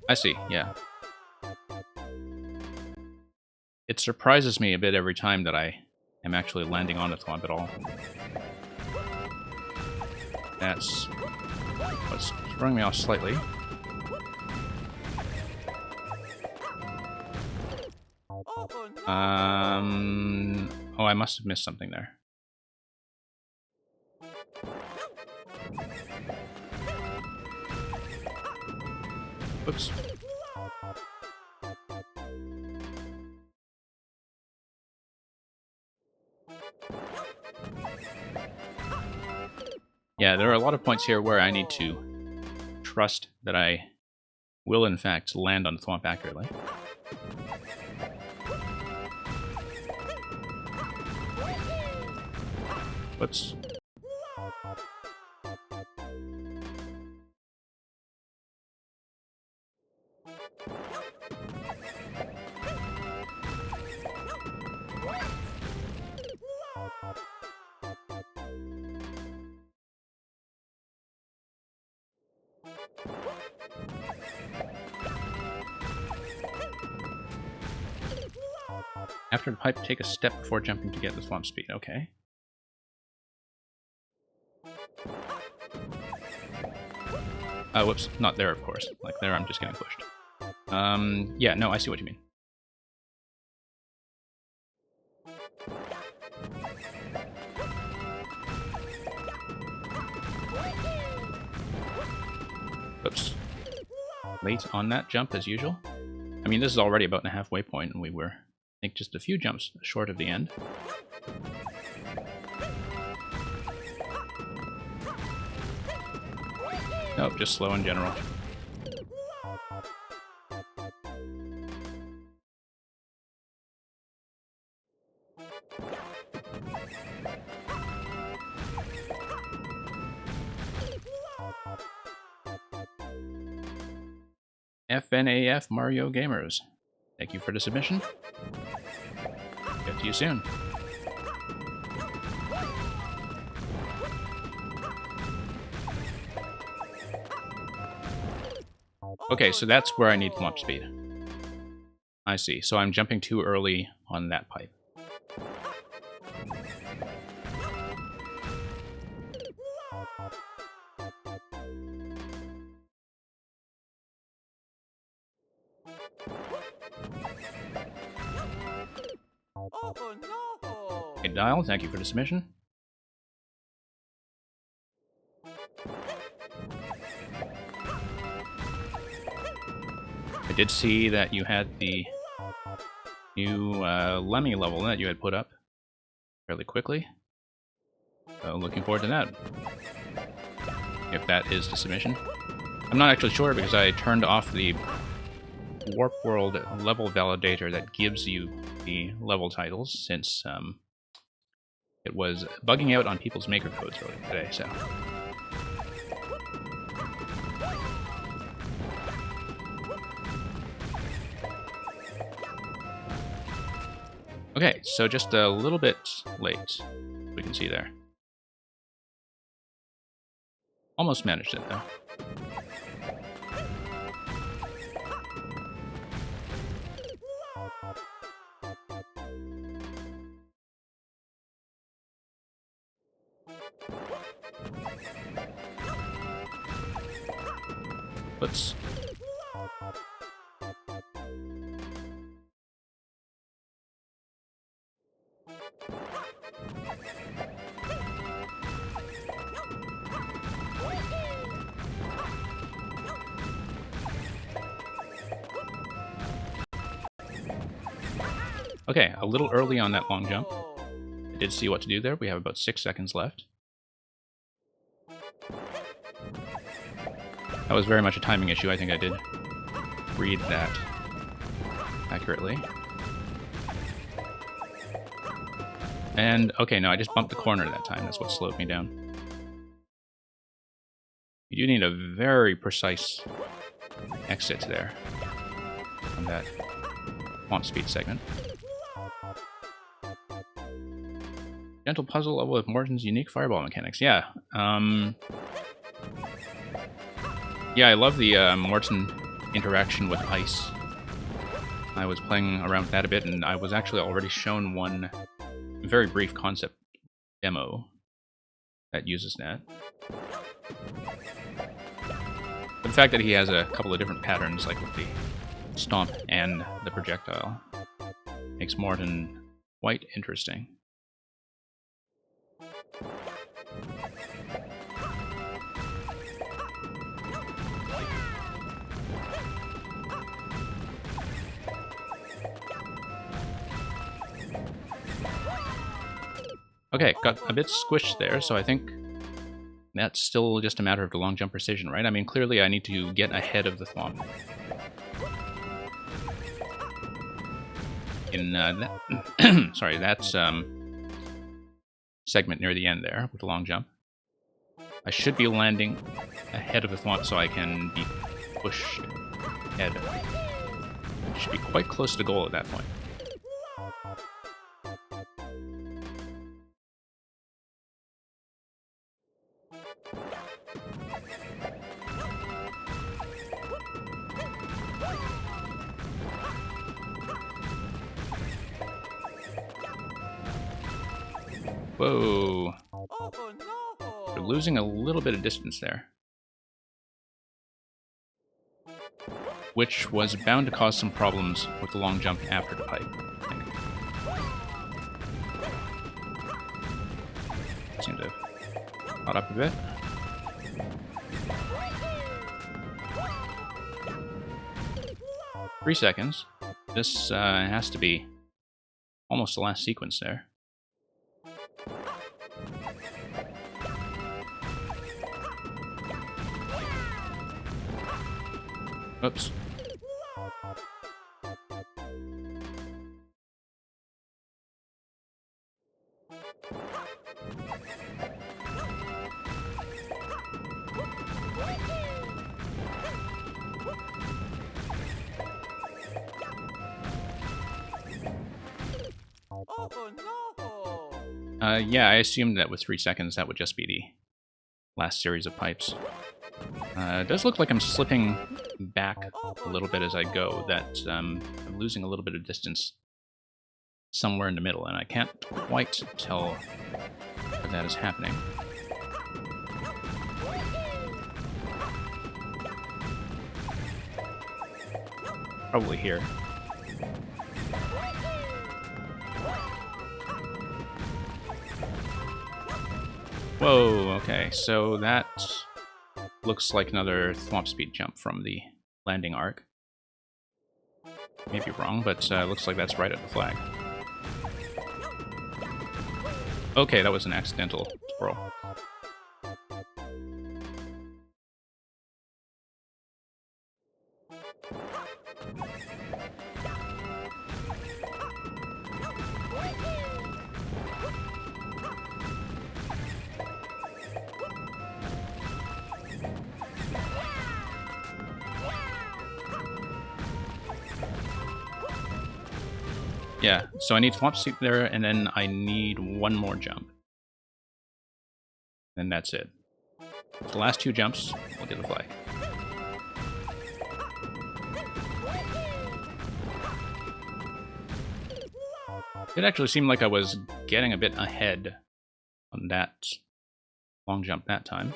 I see, yeah. It surprises me a bit every time that I am actually landing on the thwomp at all. That's what's throwing me off slightly. Oh, I must have missed something there. Whoops. Yeah, there are a lot of points here where I need to trust that I will, in fact, land on the thwomp accurately. Whoops. After the pipe, take a step before jumping to get the thwomp speed. Okay. Whoops. Not there, of course. Like there, I'm just getting pushed. Yeah, no, I see what you mean. Oops. Late on that jump, as usual. I mean, this is already about the halfway point, and we were, I think, just a few jumps short of the end. Nope, just slow in general. FNAF Mario Gamers. Thank you for the submission. Get to you soon. Okay, so that's where I need thwomp speed. I see. So I'm jumping too early on that pipe. Oh no! Hey, Dial, thank you for the submission. I did see that you had the new Lemmy level that you had put up fairly quickly. So looking forward to that. If that is the submission. I'm not actually sure because I turned off the Warp World level validator that gives you the level titles since it was bugging out on people's maker codes earlier today, so. Okay, so just a little bit late, we can see there. Almost managed it, though. Oops. Okay, a little early on that long jump. I did see what to do there. We have about 6 seconds left. That was very much a timing issue. I think I did read that accurately. And, okay, no, I just bumped the corner that time. That's what slowed me down. You do need a very precise exit there on that thwomp speed segment. Gentle puzzle level with Morton's unique fireball mechanics. Yeah. Yeah, I love the Morton interaction with ice. I was playing around with that a bit, and I was actually already shown one very brief concept demo that uses that. But the fact that he has a couple of different patterns, like with the stomp and the projectile, makes Morton quite interesting. Okay, got a bit squished there, so I think that's still just a matter of the long jump precision, right? I mean, clearly I need to get ahead of the thwomp. In that, sorry, that's segment near the end there with the long jump. I should be landing ahead of the thwomp so I can be pushed ahead. I should be quite close to the goal at that point. Whoa. Oh no! We're losing a little bit of distance there. Which was bound to cause some problems with the long jump after the pipe. Seem to have caught up a bit. Three seconds. This has to be almost the last sequence there. Oops. Yeah, I assumed that with 3 seconds that would just be the last series of pipes. It does look like I'm slipping back a little bit as I go, that I'm losing a little bit of distance somewhere in the middle, and I can't quite tell where that is happening. Probably here. Whoa, okay, so that looks like another Thwomp Speed jump from the landing arc. Maybe wrong, but looks like that's right at the flag. Okay, that was an accidental twirl. Yeah, so I need Thwomp Speed there, and then I need one more jump. And that's it. The last 2 jumps, we'll get the flag. It actually seemed like I was getting a bit ahead on that long jump that time.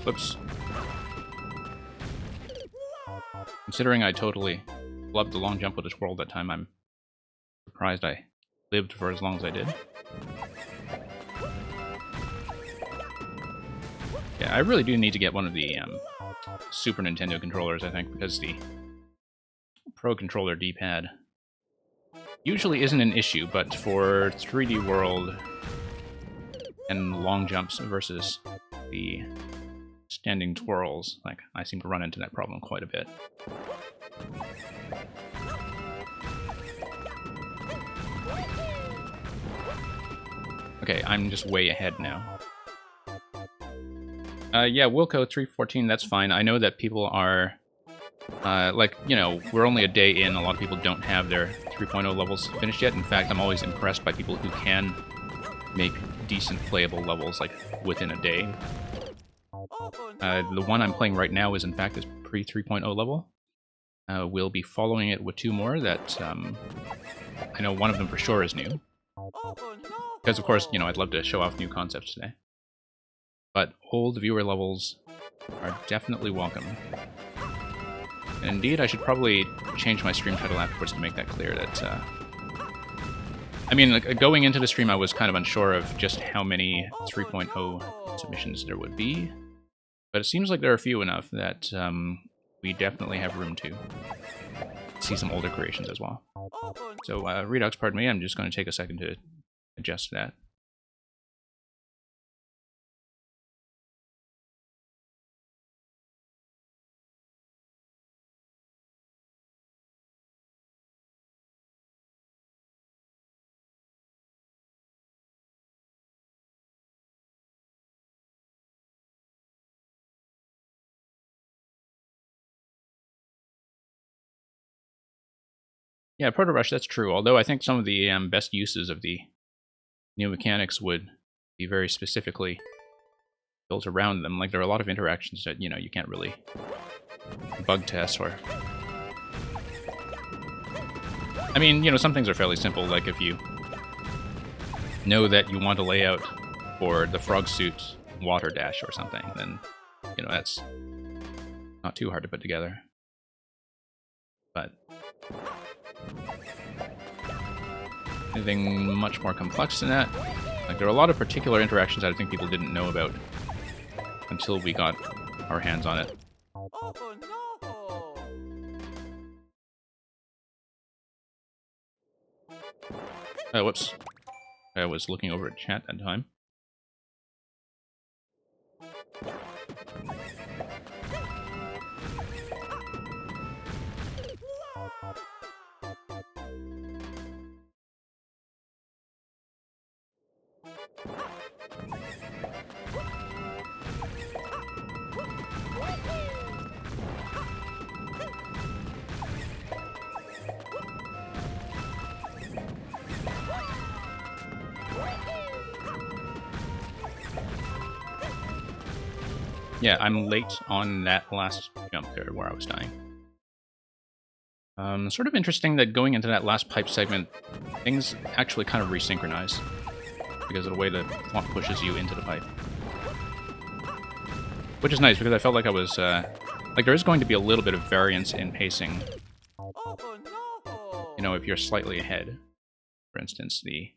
Whoops. Considering I totally loved the long jump with the twirl that time, I'm surprised I lived for as long as I did. Yeah, I really do need to get one of the Super Nintendo controllers, I think, because the Pro Controller D-pad usually isn't an issue, but for 3D World and long jumps versus the standing twirls, like, I seem to run into that problem quite a bit. Okay, I'm just way ahead now. Yeah, Wilco 314, that's fine. I know that people are, like, you know, we're only a day in. A lot of people don't have their 3.0 levels finished yet. In fact, I'm always impressed by people who can make decent playable levels, like, within a day. The one I'm playing right now is, in fact, this pre-3.0 level. We'll be following it with 2 more that, I know one of them for sure is new. Because, of course, you know, I'd love to show off new concepts today. But old viewer levels are definitely welcome. And indeed, I should probably change my stream title afterwards to make that clear that, I mean, like, going into the stream, I was kind of unsure of just how many 3.0 submissions there would be. But it seems like there are few enough that we definitely have room to see some older creations as well. So, Redux, pardon me, I'm just going to take a second to adjust that. Yeah, Proto Rush, that's true. Although I think some of the best uses of the new mechanics would be very specifically built around them. Like, there are a lot of interactions that, you know, you can't really bug test or... I mean, you know, some things are fairly simple, like if you know that you want a layout for the frog suit water dash or something, then, you know, that's not too hard to put together. But anything much more complex than that, like, there are a lot of particular interactions that I think people didn't know about until we got our hands on it. Oh, whoops. I was looking over at chat that time. Yeah, I'm late on that last jump there where I was dying. Sort of interesting that going into that last pipe segment, things actually kind of resynchronize because of the way the thwomp pushes you into the pipe. Which is nice, because I felt like I was, like there is going to be a little bit of variance in pacing. Oh no! You know, if you're slightly ahead. For instance, the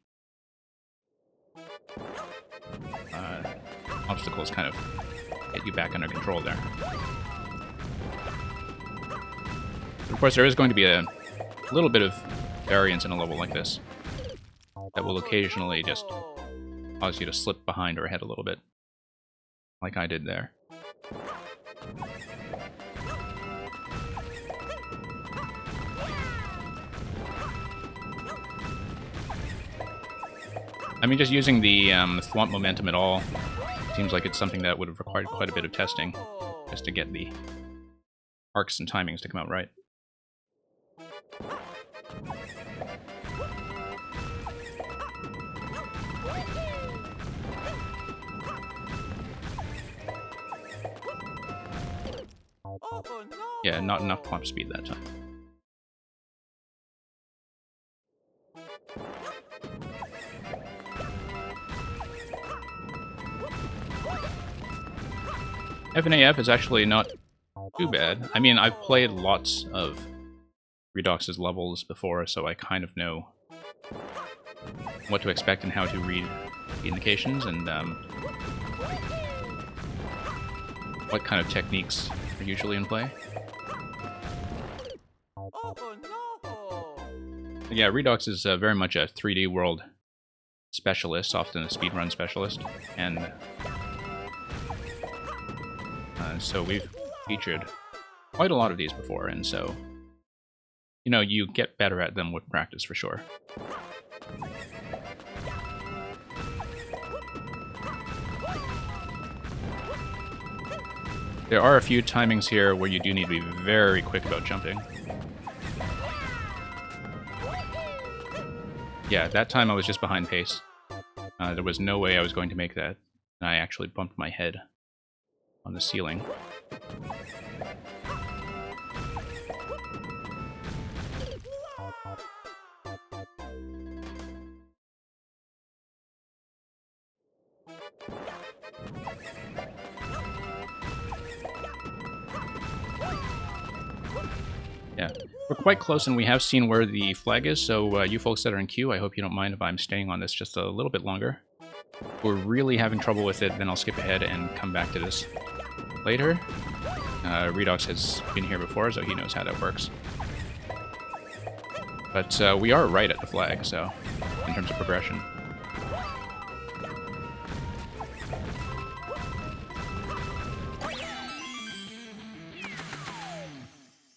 obstacles kind of get you back under control there. Of course, there is going to be a little bit of variance in a level like this that will occasionally just cause you to slip behind or ahead a little bit, like I did there. I mean, just using the thwomp momentum at all seems like it's something that would have required quite a bit of testing just to get the arcs and timings to come out right. Oh no! Yeah, not enough thwomp speed that time. FNAF is actually not too bad. I mean, I've played lots of Redox's levels before, so I kind of know what to expect and how to read the indications and what kind of techniques are usually in play. Oh no! Yeah, Redox is very much a 3D world specialist, often a speedrun specialist, and so we've featured quite a lot of these before, and so, you know, you get better at them with practice for sure. There are a few timings here where you do need to be very quick about jumping. Yeah, that time I was just behind pace. There was no way I was going to make that, and I actually bumped my head on the ceiling. Yeah, we're quite close, and we have seen where the flag is, so you folks that are in queue, I hope you don't mind if I'm staying on this just a little bit longer. If we're really having trouble with it, then I'll skip ahead and come back to this later. Redox has been here before, so he knows how that works. But we are right at the flag, so, in terms of progression.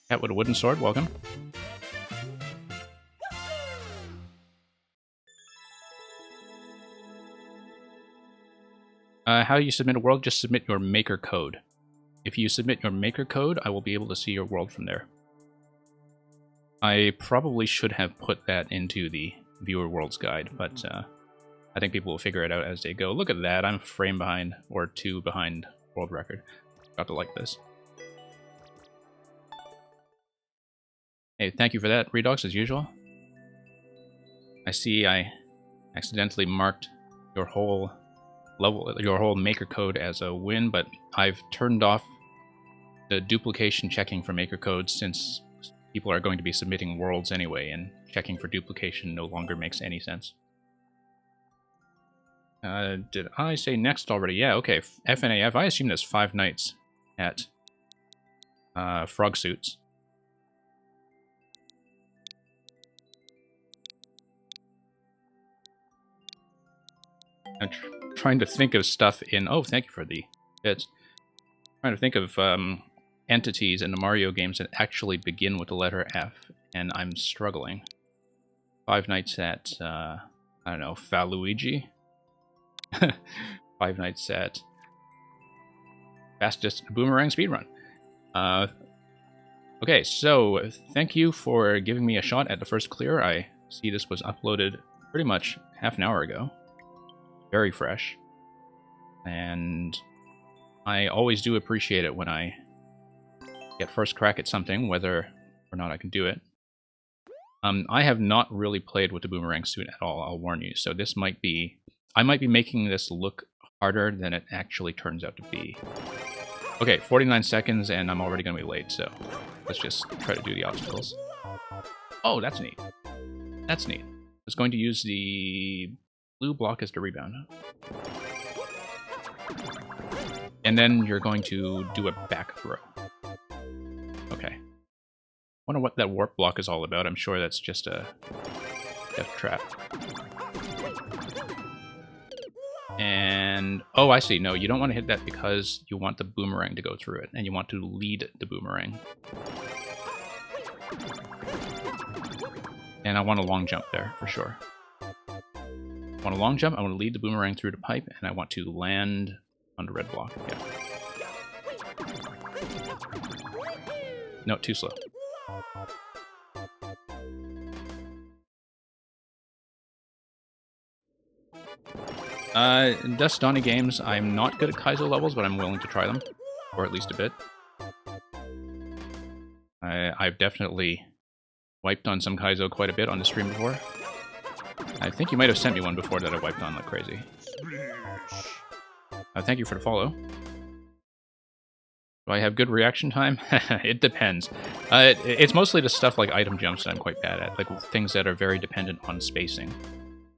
Cat with a wooden sword, welcome. How you submit a world? Just submit your maker code. If you submit your maker code, I will be able to see your world from there. I probably should have put that into the viewer worlds guide, but I think people will figure it out as they go. Look at that, I'm a frame behind, or 2 behind world record. Got to like this. Hey, thank you for that, Redox, as usual. I see I accidentally marked your whole level, your whole maker code as a win, but I've turned off the duplication checking for maker codes since people are going to be submitting worlds anyway, and checking for duplication no longer makes any sense. Did I say next already? Yeah, okay. FNAF, I assume there's 5 nights at Frog Suits. I'm trying to think of stuff in... Oh, thank you for the bits. Trying to think of entities in the Mario games that actually begin with the letter F, and I'm struggling. 5 nights at, I don't know, Faluigi? 5 nights at Fastest Boomerang Speedrun. Okay, so thank you for giving me a shot at the first clear. I see this was uploaded pretty much half an hour ago. Very fresh. And I always do appreciate it when I get first crack at something, whether or not I can do it. I have not really played with the boomerang suit at all, I'll warn you, so this might be... I might be making this look harder than it actually turns out to be. Okay, 49 seconds and I'm already going to be late, so let's just try to do the obstacles. Oh, that's neat. That's neat. I was going to use the blue block as the rebound. And then you're going to do a back throw. Okay. Wonder what that warp block is all about. I'm sure that's just a death trap. And... oh, I see. No, you don't want to hit that because you want the boomerang to go through it, and you want to lead the boomerang. And I want a long jump there, for sure. I want a long jump, I want to lead the boomerang through the pipe, and I want to land on the red block. Yeah. No, too slow. In Dustani games, I'm not good at Kaizo levels, but I'm willing to try them. Or at least a bit. I've definitely wiped on some Kaizo quite a bit on the stream before. I think you might have sent me one before that I wiped on like crazy. Thank you for the follow. Do I have good reaction time? It depends. It's mostly the stuff like item jumps that I'm quite bad at, like things that are very dependent on spacing.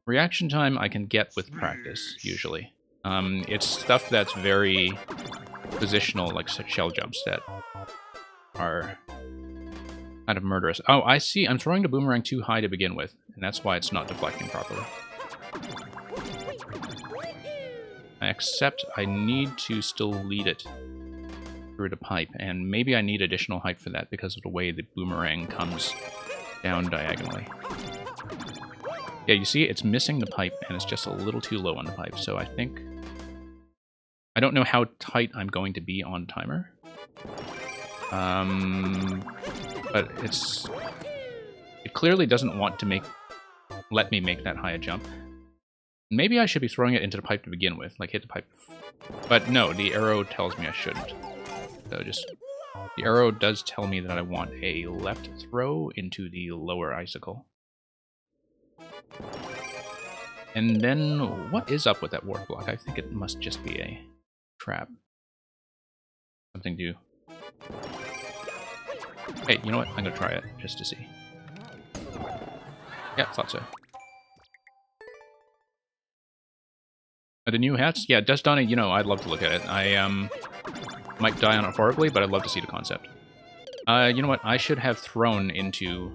Reaction time I can get with practice, usually. It's stuff that's very positional, like shell jumps that are kind of murderous. Oh, I see. I'm throwing the boomerang too high to begin with, and that's why it's not deflecting properly. Except I need to still lead it through the pipe, and maybe I need additional height for that because of the way the boomerang comes down diagonally. Yeah, you see, it's missing the pipe, and it's just a little too low on the pipe, so I think... I don't know how tight I'm going to be on timer. But it clearly doesn't want to let me make that high a jump. Maybe I should be throwing it into the pipe to begin with, like hit the pipe. But no, the arrow tells me I shouldn't. So the arrow does tell me that I want a left throw into the lower icicle. And then, what is up with that warp block? I think it must just be a trap. Something to... Hey, you know what? I'm gonna try it, just to see. Yeah, thought so. The new hats? Yeah, Dustani, you know, I'd love to look at it. I might die on it horribly, but I'd love to see the concept. You know what? I should have thrown into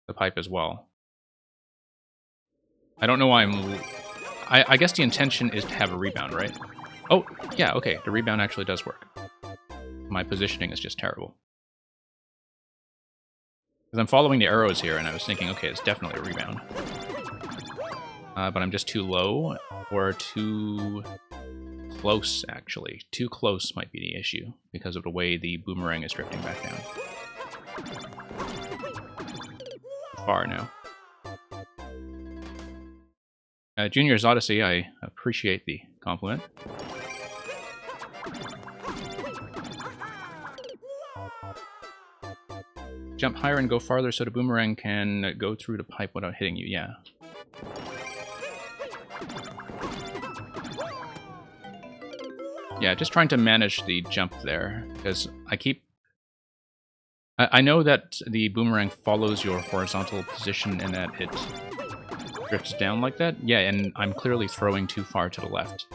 the pipe as well. I don't know why I guess the intention is to have a rebound, right? Oh, yeah, okay. The rebound actually does work. My positioning is just terrible. Because I'm following the arrows here, and I was thinking, okay, it's definitely a rebound. But I'm just too low, or too close, actually. Too close might be the issue, because of the way the boomerang is drifting back down. Too far now. Junior's Odyssey, I appreciate the compliment. Jump higher and go farther so the boomerang can go through the pipe without hitting you, yeah. Yeah, just trying to manage the jump there, because I know that the boomerang follows your horizontal position and that it drifts down like that. Yeah, and I'm clearly throwing too far to the left.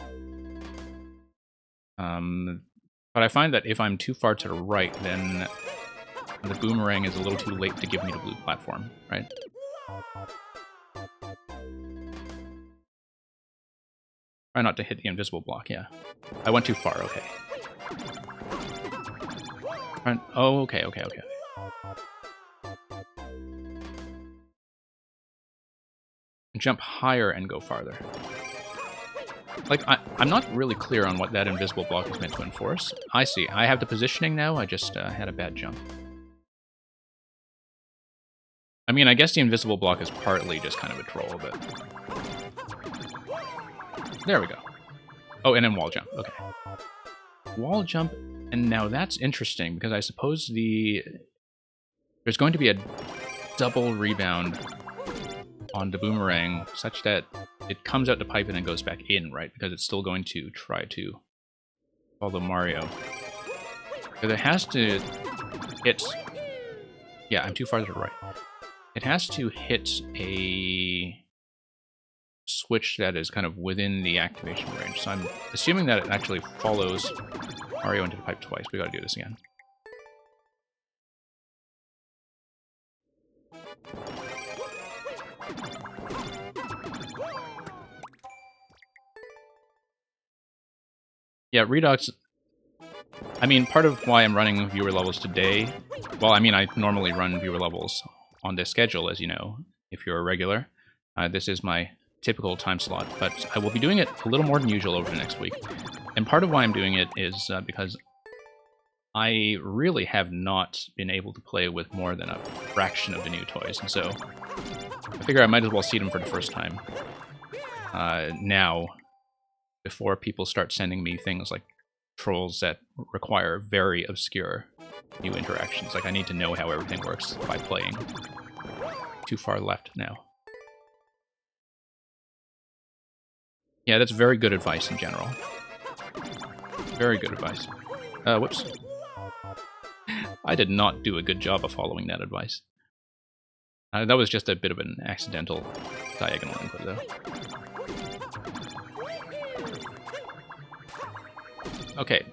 But I find that if I'm too far to the right, then the boomerang is a little too late to give me the blue platform, right? Try not to hit the invisible block, yeah. I went too far, okay. Oh, okay. Jump higher and go farther. Like, I'm not really clear on what that invisible block is meant to enforce. I see. I have the positioning now, I just had a bad jump. I mean, I guess the invisible block is partly just kind of a troll, but... There we go. Oh, and then wall jump. Okay. wall jump, and now that's interesting because I suppose there's going to be a double rebound on the boomerang such that it comes out the pipe and then goes back in, right? Because it's still going to try to follow Mario. But it has to hit... Yeah, I'm too far to the right. It has to hit a switch that is kind of within the activation range. So I'm assuming that it actually follows Mario into the pipe twice. We gotta do this again. Yeah, Redux... I mean, part of why I'm running viewer levels today... Well, I mean, I normally run viewer levels on this schedule, as you know, if you're a regular. This is my typical time slot, but I will be doing it a little more than usual over the next week. And part of why I'm doing it is because I really have not been able to play with more than a fraction of the new toys, and so I figure I might as well see them for the first time now, before people start sending me things like trolls that require very obscure new interactions. Like, I need to know how everything works by playing. Too far left now. Yeah, that's very good advice in general. Very good advice. Whoops. I did not do a good job of following that advice. That was just a bit of an accidental diagonal input, though. Okay.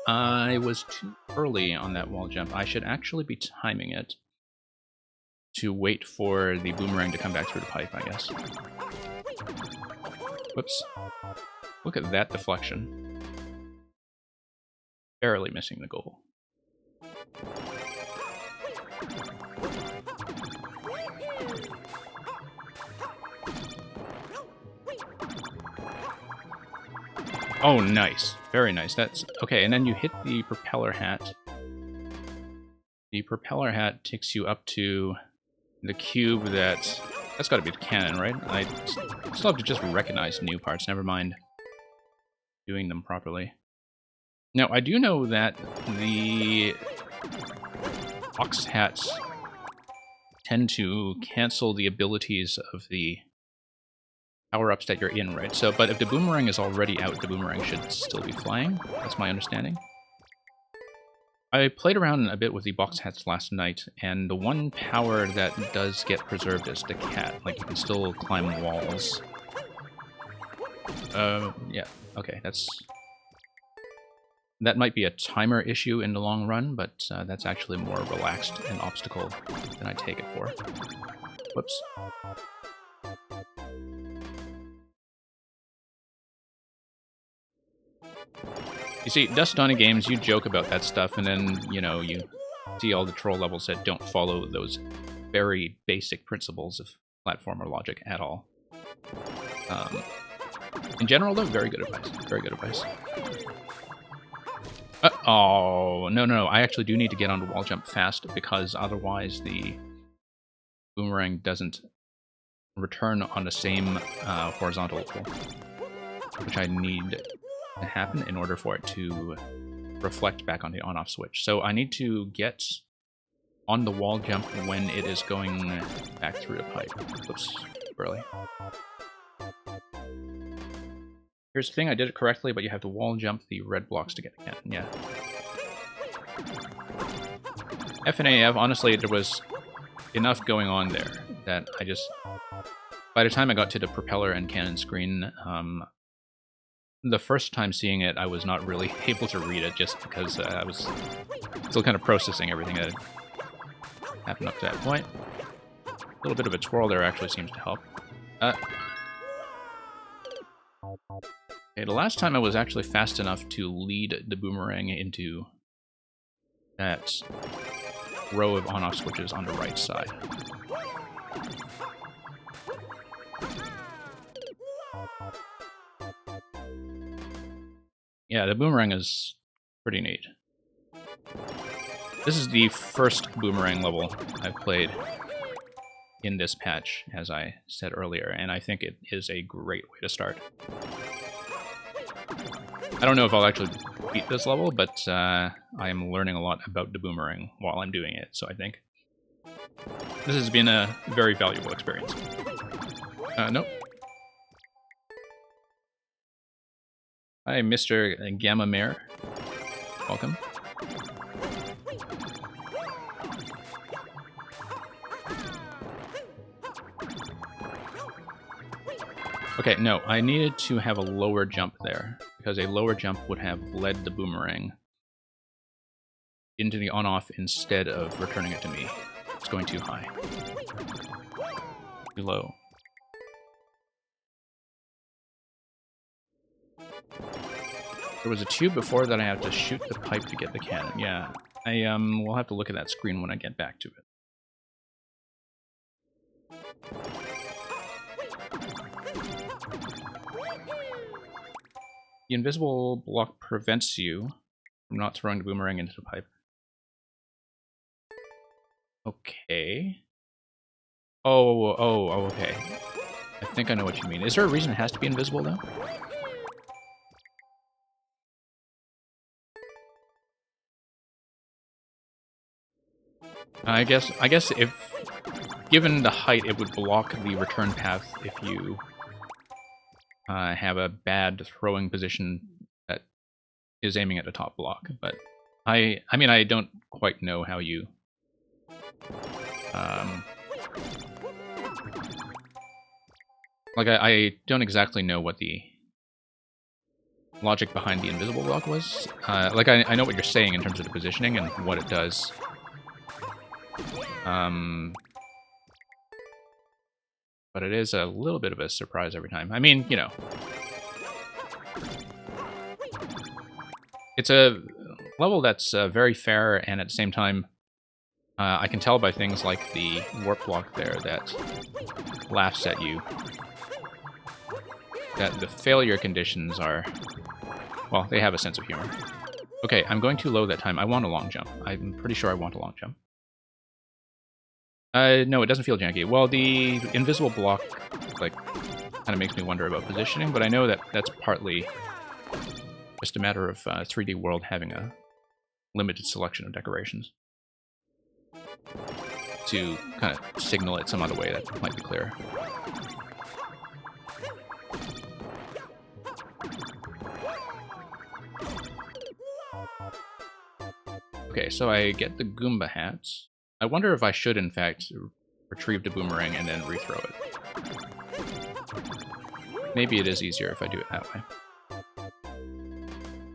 I was too early on that wall jump. I should actually be timing it to wait for the boomerang to come back through the pipe, I guess. Whoops. Look at that deflection. Barely missing the goal. Oh, nice. Very nice. That's okay, and then you hit the propeller hat. The propeller hat takes you up to the cube that's got to be the cannon, right? I still have to just recognize new parts, never mind doing them properly. Now, I do know that the box hats tend to cancel the abilities of the power-ups that you're in, right? So, but if the boomerang is already out, the boomerang should still be flying. That's my understanding. I played around a bit with the box hats last night, and the one power that does get preserved is the cat. Like, you can still climb walls. Yeah, okay, that might be a timer issue in the long run, but that's actually more relaxed an obstacle than I take it for. Whoops. You see, Dust Donny Games, you joke about that stuff, and then, you know, you see all the troll levels that don't follow those very basic principles of platformer logic at all. In general, though, very good advice. Very good advice. Oh, no. I actually do need to get onto wall jump fast, because otherwise the boomerang doesn't return on the same horizontal level, which I need to happen in order for it to reflect back on the on-off switch. So I need to get on the wall jump when it is going back through the pipe. Oops, early. Here's the thing, I did it correctly, but you have to wall jump the red blocks to get the cannon, yeah. FNAF, honestly, there was enough going on there that I just... By the time I got to the propeller and cannon screen, the first time seeing it, I was not really able to read it just because I was still kind of processing everything that had happened up to that point. A little bit of a twirl there actually seems to help. Okay, the last time I was actually fast enough to lead the boomerang into that row of on-off switches on the right side. Yeah, the boomerang is pretty neat. This is the first boomerang level I've played in this patch, as I said earlier, and I think it is a great way to start. I don't know if I'll actually beat this level, but I am learning a lot about the boomerang while I'm doing it, so I think this has been a very valuable experience. Nope. Hi, Mr. Gamma Mare. Welcome. Okay, no, I needed to have a lower jump there, because a lower jump would have led the boomerang into the on-off instead of returning it to me. It's going too high. Too low. There was a tube before that I have to shoot the pipe to get the cannon. Yeah, I will have to look at that screen when I get back to it. The invisible block prevents you from not throwing the boomerang into the pipe. Okay. Oh, okay. I think I know what you mean. Is there a reason it has to be invisible, though? I guess if given the height, it would block the return path if you have a bad throwing position that is aiming at the top block. But I mean, I don't quite know how you like I don't exactly know what the logic behind the invisible block was. Like I know what you're saying in terms of the positioning and what it does. But it is a little bit of a surprise every time. I mean, you know, it's a level that's very fair, and at the same time, I can tell by things like the warp block there that laughs at you that the failure conditions are, well, they have a sense of humor. Okay, I'm going too low that time. I want a long jump. I'm pretty sure I want a long jump. No, it doesn't feel janky. Well, the invisible block, like, kind of makes me wonder about positioning, but I know that that's partly just a matter of 3D World having a limited selection of decorations to kind of signal it some other way that might be clearer. Okay, so I get the Goomba hats. I wonder if I should, in fact, retrieve the boomerang and then rethrow it. Maybe it is easier if I do it that way.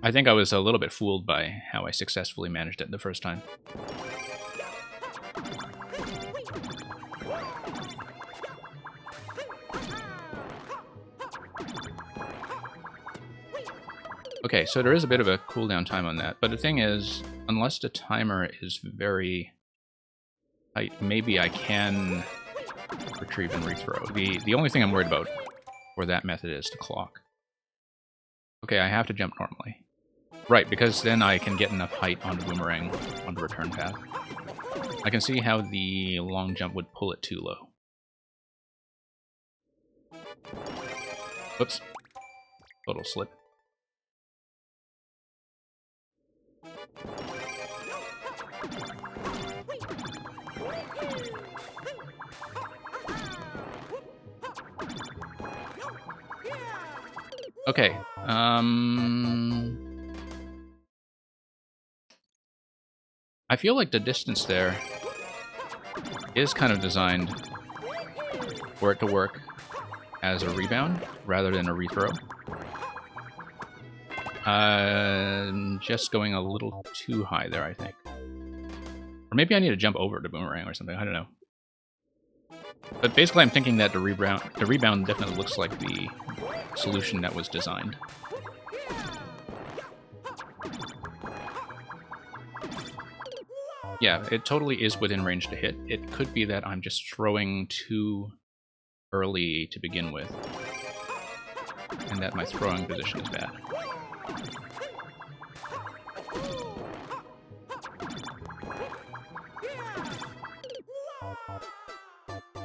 I think I was a little bit fooled by how I successfully managed it the first time. Okay, so there is a bit of a cooldown time on that, but the thing is, unless the timer is very tight, maybe I can retrieve and rethrow. The only thing I'm worried about for that method is the clock. Okay, I have to jump normally. Right, because then I can get enough height on the boomerang on the return path. I can see how the long jump would pull it too low. Whoops. Total slip. Okay, I feel like the distance there is kind of designed for it to work as a rebound rather than a rethrow. Just going a little too high there, I think. Or maybe I need to jump over the boomerang or something, I don't know. But basically I'm thinking that the rebound definitely looks like the solution that was designed. Yeah, it totally is within range to hit. It could be that I'm just throwing too early to begin with, and that my throwing position is bad.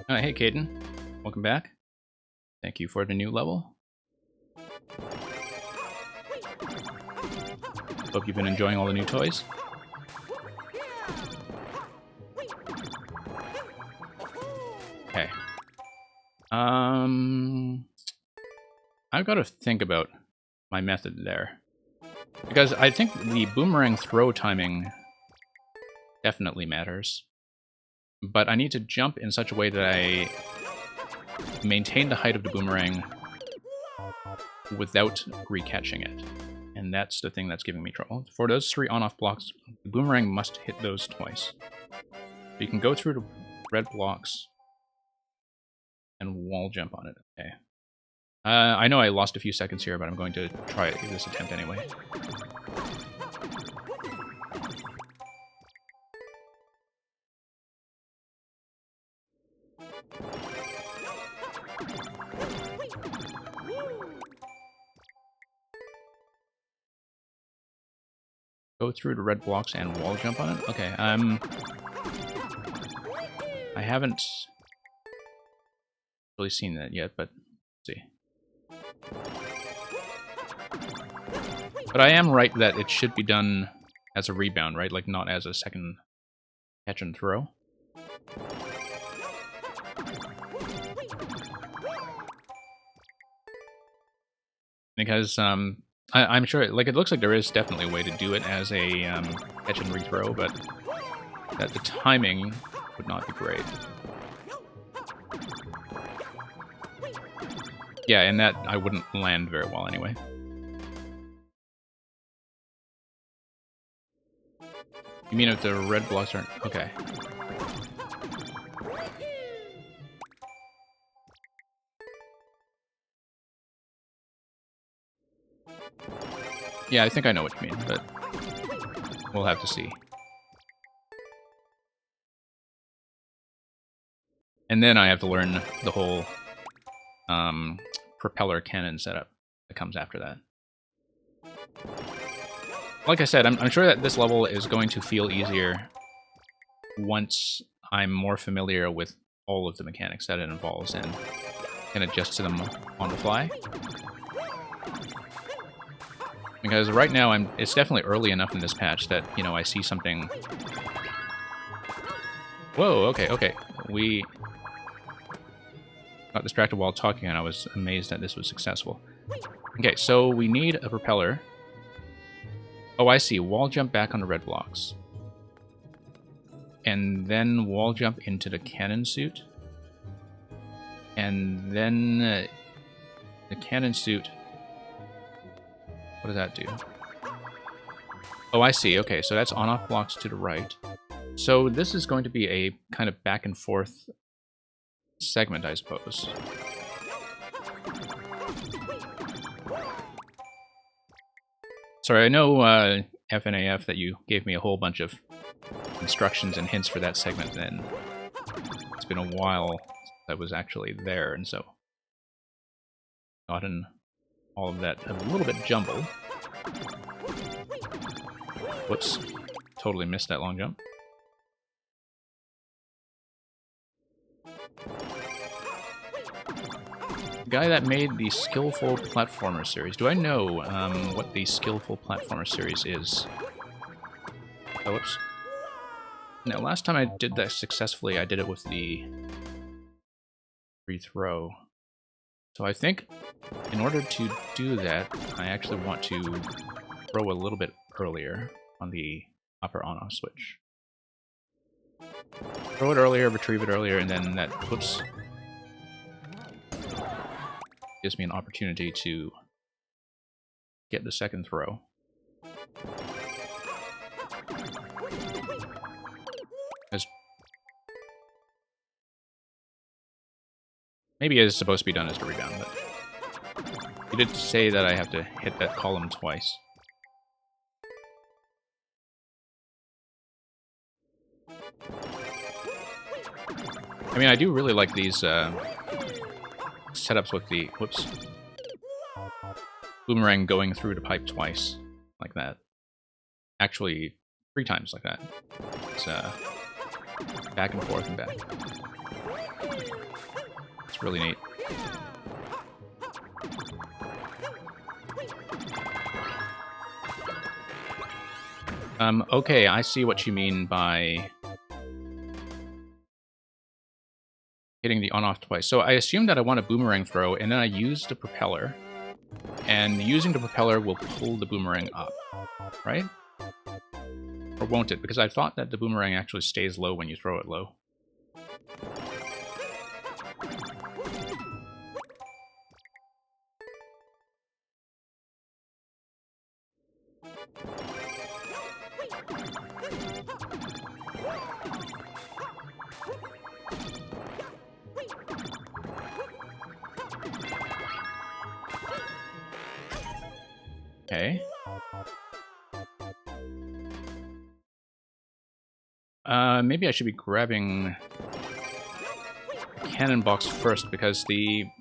Hey, Caden. Welcome back. Thank you for the new level. Hope you've been enjoying all the new toys. Okay. I've got to think about my method there. Because I think the boomerang throw timing definitely matters. But I need to jump in such a way that I maintain the height of the boomerang without recatching it. And that's the thing that's giving me trouble. For those 3 on-off blocks, the boomerang must hit those twice. You can go through the red blocks and wall jump on it. Okay. I know I lost a few seconds here, but I'm going to try this attempt anyway. Go through the red blocks and wall jump on it? Okay, I haven't really seen that yet, but let's see. But I am right that it should be done as a rebound, right? Like, not as a second catch and throw. Because, I'm sure, like, it looks like there is definitely a way to do it as a catch and rethrow, but that the timing would not be great. Yeah, and that I wouldn't land very well anyway. You mean if the red blocks aren't... Okay. Yeah, I think I know what you mean, but we'll have to see. And then I have to learn the whole propeller cannon setup that comes after that. Like I said, I'm sure that this level is going to feel easier once I'm more familiar with all of the mechanics that it involves and can adjust to them on the fly. Because right now, it's definitely early enough in this patch that, you know, I see something... Whoa, okay. We got distracted while talking, and I was amazed that this was successful. Okay, so we need a propeller. Oh, I see. Wall jump back on the red blocks. And then wall jump into the cannon suit. And then the cannon suit... What does that do? Oh, I see. Okay, so that's on-off blocks to the right. So this is going to be a kind of back and forth segment, I suppose. Sorry, I know FNAF that you gave me a whole bunch of instructions and hints for that segment, and it's been a while since I was actually there, and so gotten all of that a little bit jumbled. Whoops. Totally missed that long jump. The guy that made the Skillful Platformer series. Do I know what the Skillful Platformer series is? Oh, whoops. Now, last time I did that successfully, I did it with the rethrow. So I think in order to do that, I actually want to throw a little bit earlier on the upper on-off switch. Throw it earlier, retrieve it earlier, and then that, whoops, gives me an opportunity to get the second throw. Maybe it is supposed to be done as a rebound, but you did say that I have to hit that column twice. I mean, I do really like these setups with the, whoops, boomerang going through the pipe twice, like that. Actually, 3 times like that. It's back and forth and back. It's really neat. Okay, I see what you mean by hitting the on-off twice. So I assume that I want a boomerang throw, and then I use the propeller. And using the propeller will pull the boomerang up, right? Or won't it? Because I thought that the boomerang actually stays low when you throw it low. Okay. Maybe I should be grabbing the cannon box first, because I'm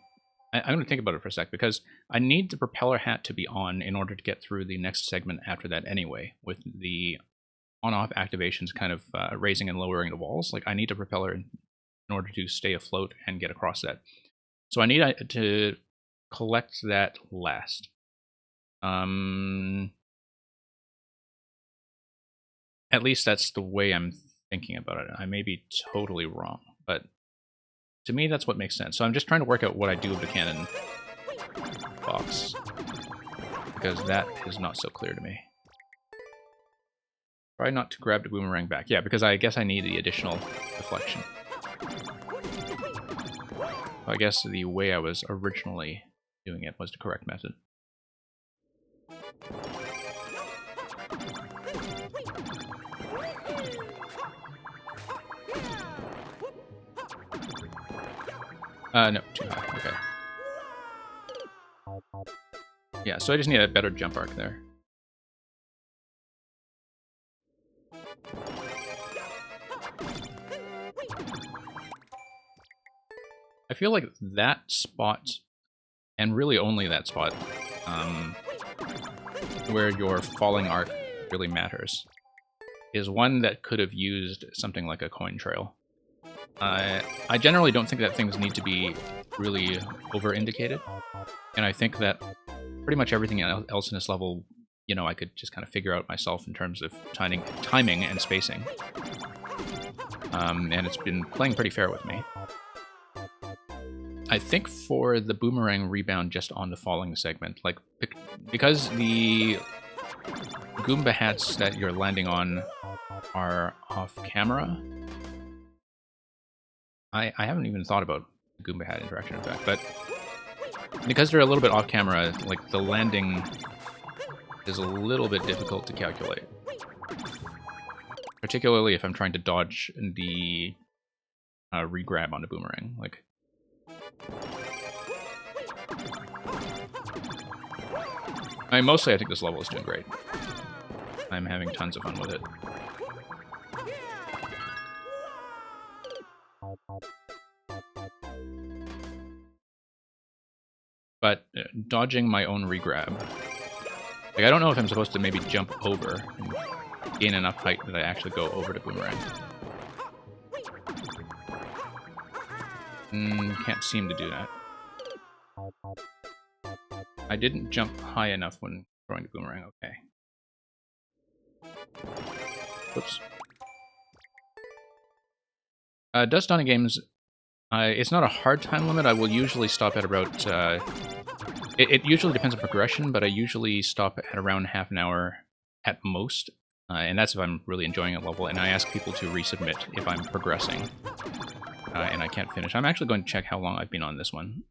going to think about it for a sec, because I need the propeller hat to be on in order to get through the next segment after that anyway, with the on-off activations kind of raising and lowering the walls. Like, I need a propeller in order to stay afloat and get across that. So I need to collect that last. At least that's the way I'm thinking about it. I may be totally wrong, but to me that's what makes sense. So I'm just trying to work out what I do with the cannon box, because that is not so clear to me. Try not to grab the boomerang back. Yeah, because I guess I need the additional deflection. I guess the way I was originally doing it was the correct method. No, too high. Okay. Yeah, so I just need a better jump arc there. I feel like that spot, and really only that spot, where your falling arc really matters, is one that could have used something like a coin trail. I generally don't think that things need to be really over-indicated, and I think that pretty much everything else in this level, you know, I could just kind of figure out myself in terms of timing and spacing. And it's been playing pretty fair with me. I think for the boomerang rebound just on the falling segment, like, because the Goomba hats that you're landing on are off camera, I haven't even thought about the Goomba hat interaction, in fact, but because they're a little bit off camera, like, the landing is a little bit difficult to calculate. Particularly if I'm trying to dodge the re-grab on the boomerang. Like, mostly I think this level is doing great. I'm having tons of fun with it. But dodging my own re-grab. Like, I don't know if I'm supposed to maybe jump over and gain enough height that I actually go over the boomerang. Can't seem to do that. I didn't jump high enough when throwing the boomerang, okay. Oops. Dust Dawning games, it's not a hard time limit. I will usually stop at about... It usually depends on progression, but I usually stop at around half an hour at most. And that's if I'm really enjoying a level, and I ask people to resubmit if I'm progressing. And I can't finish. I'm actually going to check how long I've been on this one.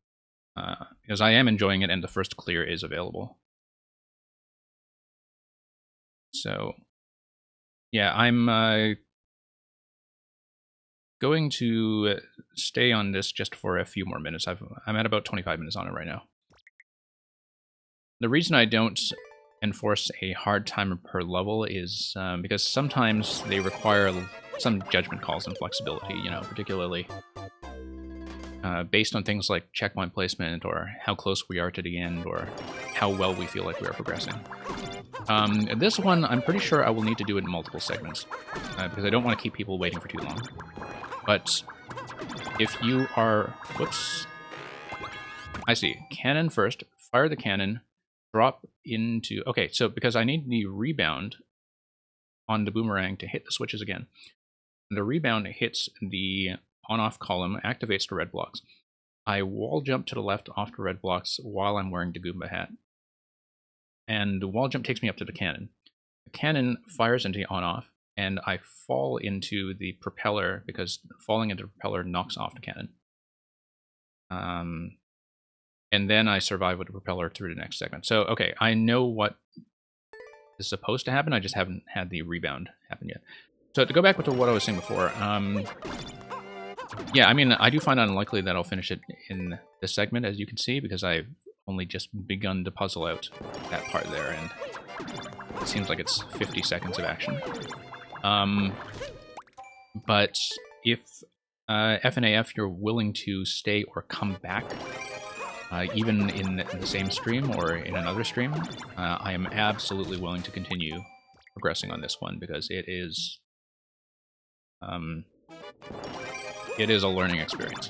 Because I am enjoying it, and the first clear is available. So, yeah, I'm going to stay on this just for a few more minutes. I'm at about 25 minutes on it right now. The reason I don't enforce a hard timer per level is because sometimes they require some judgment calls and flexibility, you know, particularly based on things like checkpoint placement, or how close we are to the end, or how well we feel like we are progressing. This one, I'm pretty sure I will need to do it in multiple segments, because I don't want to keep people waiting for too long. But if you are... Whoops. I see. Cannon first. Fire the cannon. Drop into... Okay, so because I need the rebound on the boomerang to hit the switches again. The rebound hits the on-off column, activates the red blocks. I wall jump to the left off the red blocks while I'm wearing the Goomba hat. And the wall jump takes me up to the cannon. The cannon fires into the on-off, and I fall into the propeller because falling into the propeller knocks off the cannon. And then I survive with the propeller through the next segment. So, okay, I know what is supposed to happen, I just haven't had the rebound happen yet. So to go back to what I was saying before, yeah, I mean, I do find it unlikely that I'll finish it in this segment, as you can see, because I've only just begun to puzzle out that part there, and it seems like it's 50 seconds of action. But if FNAF, you're willing to stay or come back, even in the same stream or in another stream, I am absolutely willing to continue progressing on this one, because it is a learning experience.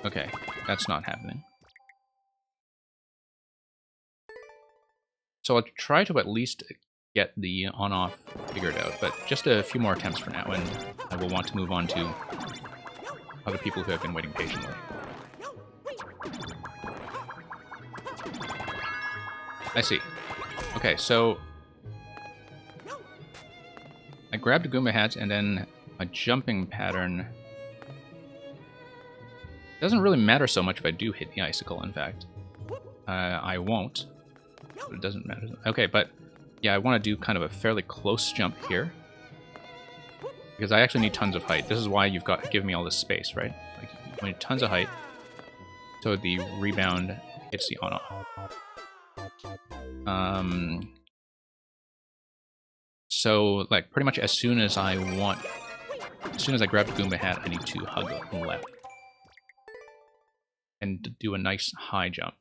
Okay, that's not happening. So I'll try to at least get the on-off figured out, but just a few more attempts for now, and I will want to move on to other people who have been waiting patiently. I see. Okay, so I grabbed the Goomba hat, and then a jumping pattern. Doesn't really matter so much if I do hit the icicle, in fact. I won't. But it doesn't matter. Okay, but yeah, I want to do kind of a fairly close jump here, because I actually need tons of height. This is why you've got given me all this space, right? Like, you need tons of height, so the rebound hits the on-off. So, like, pretty much as soon as I grab the Goomba hat, I need to hug left and do a nice high jump.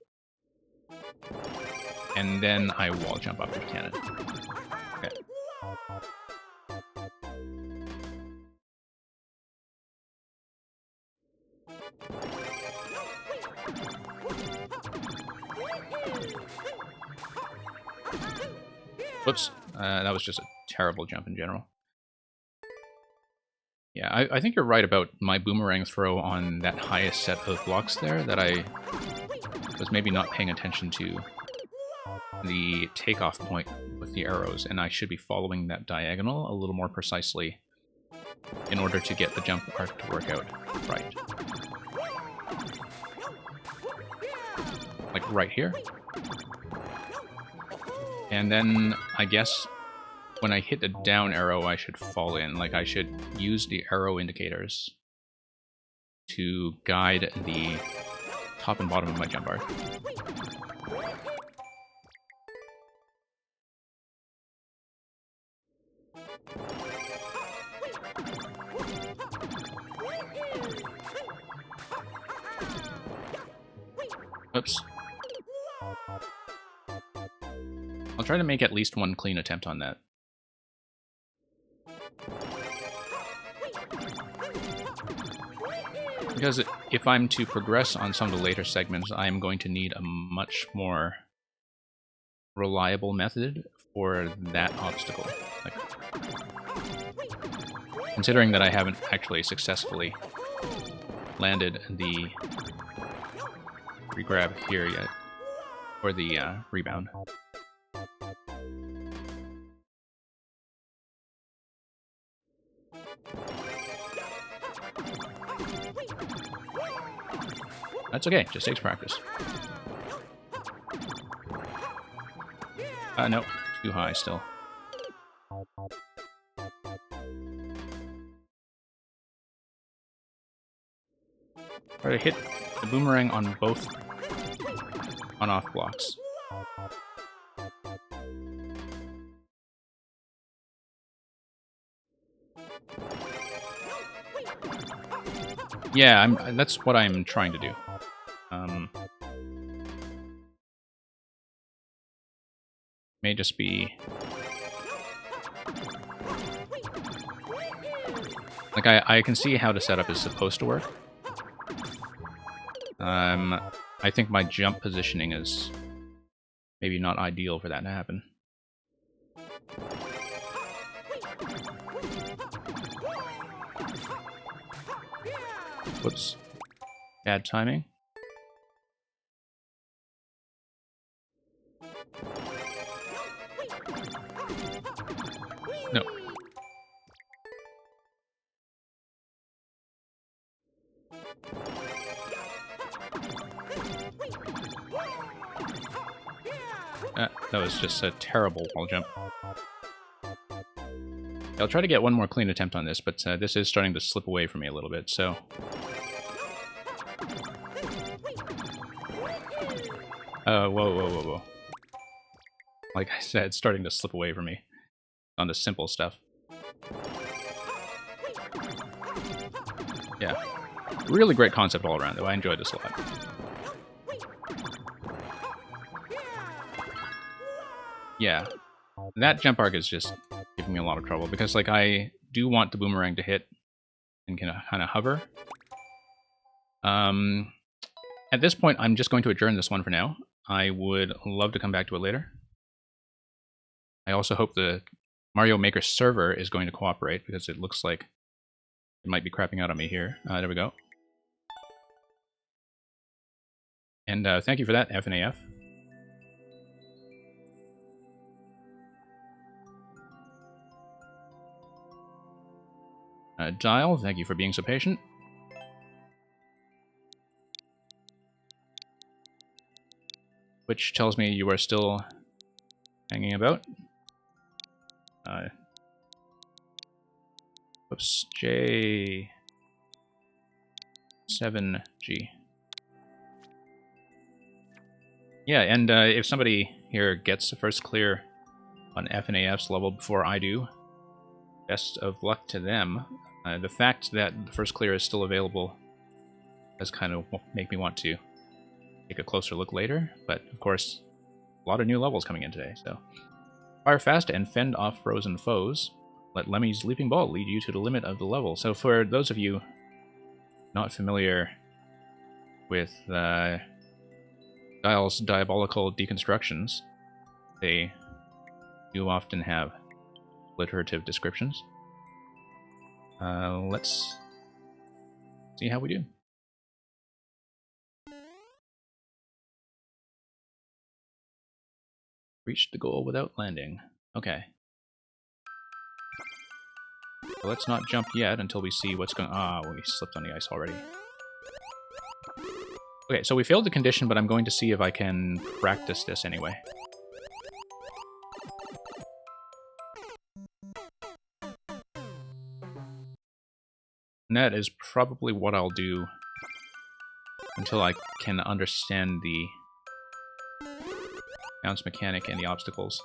And then I wall jump up the cannon. Okay. Whoops. That was just a terrible jump in general. Yeah, I think you're right about my boomerang throw on that highest set of blocks there, that I was maybe not paying attention to the takeoff point with the arrows, and I should be following that diagonal a little more precisely in order to get the jump arc to work out right. Like right here. And then, I guess, when I hit the down arrow, I should fall in. Like, I should use the arrow indicators to guide the top and bottom of my jump arc. Oops. I'll try to make at least one clean attempt on that. Because if I'm to progress on some of the later segments, I'm going to need a much more reliable method for that obstacle. Like, considering that I haven't actually successfully landed the regrab here yet, or the rebound. That's okay, just takes practice. No, too high still. Try to hit the boomerang on both on-off blocks. Yeah, that's what I'm trying to do. May just be... Like, I can see how the setup is supposed to work. I think my jump positioning is maybe not ideal for that to happen. Whoops. Bad timing. No. That was just a terrible wall jump. I'll try to get one more clean attempt on this, but this is starting to slip away from me a little bit, so... Whoa. Like I said, it's starting to slip away from me on the simple stuff. Yeah. Really great concept all around, though. I enjoyed this a lot. Yeah. That jump arc is just giving me a lot of trouble, because, like, I do want the boomerang to hit and kind of hover. At this point, I'm just going to adjourn this one for now. I would love to come back to it later. I also hope the Mario Maker server is going to cooperate, because it looks like it might be crapping out on me here. There we go. And thank you for that, FNAF. Dial, thank you for being so patient. Which tells me you are still hanging about. Whoops, J7G. Yeah, and if somebody here gets the first clear on FNAF's level before I do, best of luck to them. The fact that the first clear is still available does kind of make me want to take a closer look later, but of course, a lot of new levels coming in today, so. Fire fast and fend off frozen foes. Let Lemmy's leaping ball lead you to the limit of the level. So for those of you not familiar with Dial's diabolical deconstructions, they do often have alliterative descriptions. Let's see how we do. Reached the goal without landing. Okay. So let's not jump yet until we see what's going on. Ah, we slipped on the ice already. Okay, so we failed the condition, but I'm going to see if I can practice this anyway. And that is probably what I'll do until I can understand the bounce mechanic and the obstacles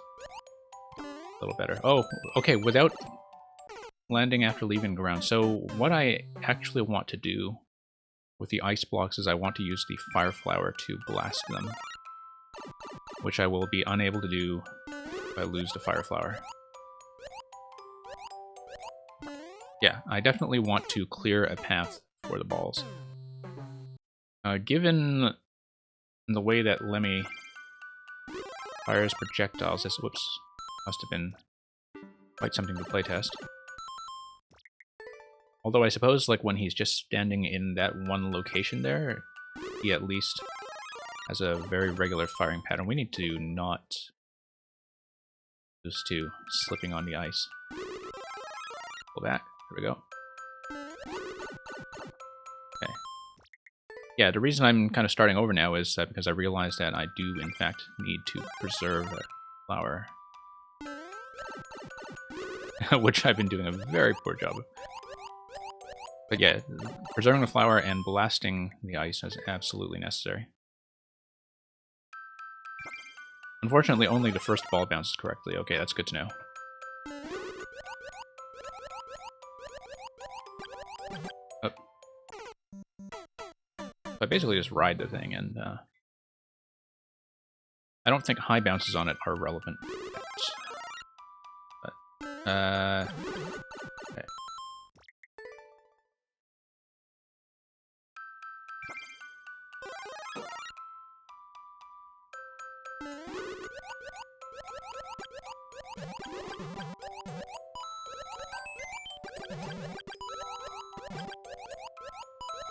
a little better. Oh, okay, without landing after leaving the ground. So what I actually want to do with the ice blocks is I want to use the fire flower to blast them, which I will be unable to do if I lose the fire flower. Yeah, I definitely want to clear a path for the balls. Given the way that Lemmy fires projectiles, this, whoops, must have been quite something to playtest. Although I suppose, like, when he's just standing in that one location there, he at least has a very regular firing pattern. We need to not lose to slipping on the ice. Go back. There we go. Okay. Yeah, the reason I'm kind of starting over now is because I realized that I do, in fact, need to preserve a flower. Which I've been doing a very poor job of. But yeah, preserving the flower and blasting the ice is absolutely necessary. Unfortunately, only the first ball bounces correctly. Okay, that's good to know. Oh. So I basically just ride the thing, and I don't think high bounces on it are relevant. But, okay.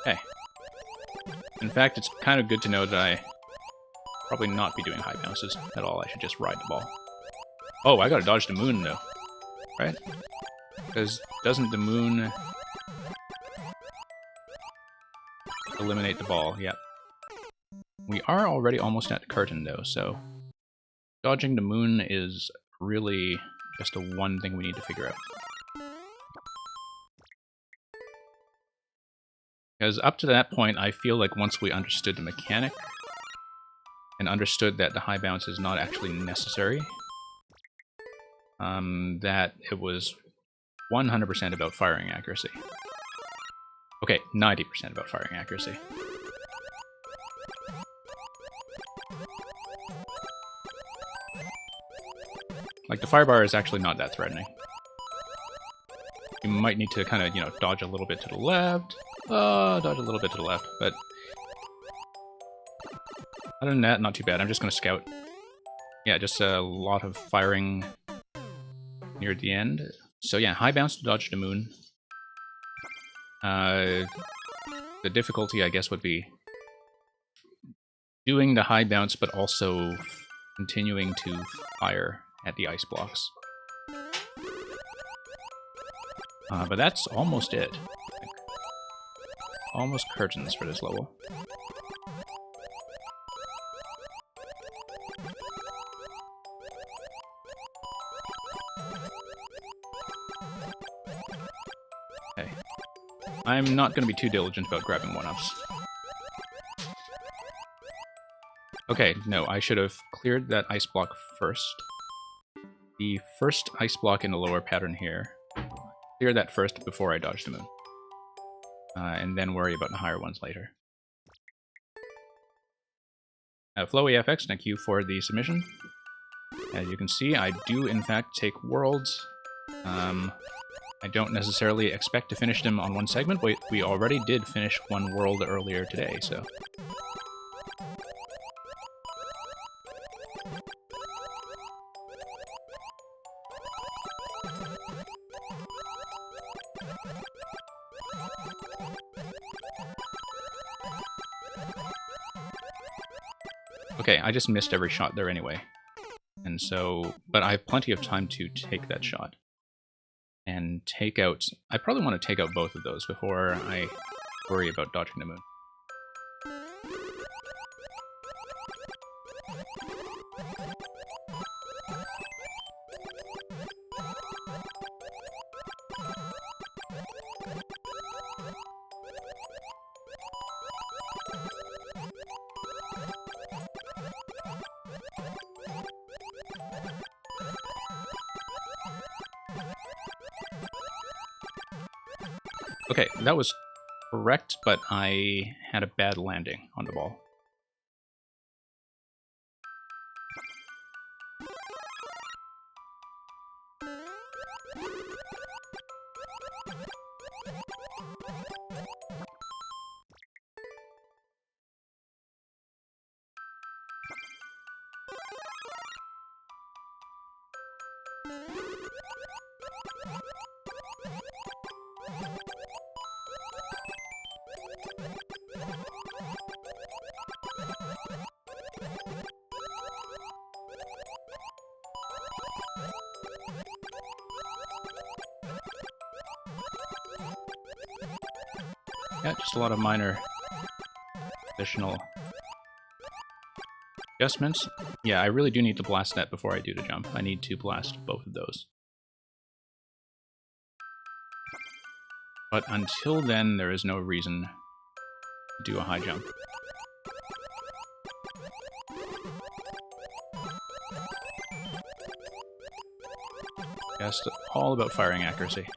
Okay. In fact, it's kind of good to know that I probably not be doing high bounces at all. I should just ride the ball. Oh, I gotta dodge the moon, though. Right? Because doesn't the moon eliminate the ball? Yep. We are already almost at the curtain, though, so dodging the moon is really just the one thing we need to figure out. Because up to that point, I feel like once we understood the mechanic, and understood that the high bounce is not actually necessary, that it was 100% about firing accuracy. Okay, 90% about firing accuracy. Like, the fire bar is actually not that threatening. You might need to kind of, you know, dodge a little bit to the left. Dodge a little bit to the left, but other than that, not too bad. I'm just going to scout. Yeah, just a lot of firing near the end. So yeah, high bounce to dodge the moon. The difficulty, I guess, would be doing the high bounce, but also continuing to fire at the ice blocks. But that's almost it. Like, almost curtains for this level. Okay. I'm not going to be too diligent about grabbing one-ups. Okay, no, I should have cleared that ice block first. The first ice block in the lower pattern here. Clear that first before I dodge the moon. And then worry about the higher ones later. FlowEFX, thank you for the submission. As you can see, I do in fact take worlds. I don't necessarily expect to finish them on one segment, but we already did finish one world earlier today, so... Okay, I just missed every shot there anyway. And so, but I have plenty of time to take that shot. And take out, I probably want to take out both of those before I worry about dodging the moon. Okay, that was correct, but I had a bad landing on the ball. Yeah, just a lot of minor additional adjustments. Yeah, I really do need to blast that before I do the jump. I need to blast both of those. But until then, there is no reason to do a high jump. Just all about firing accuracy.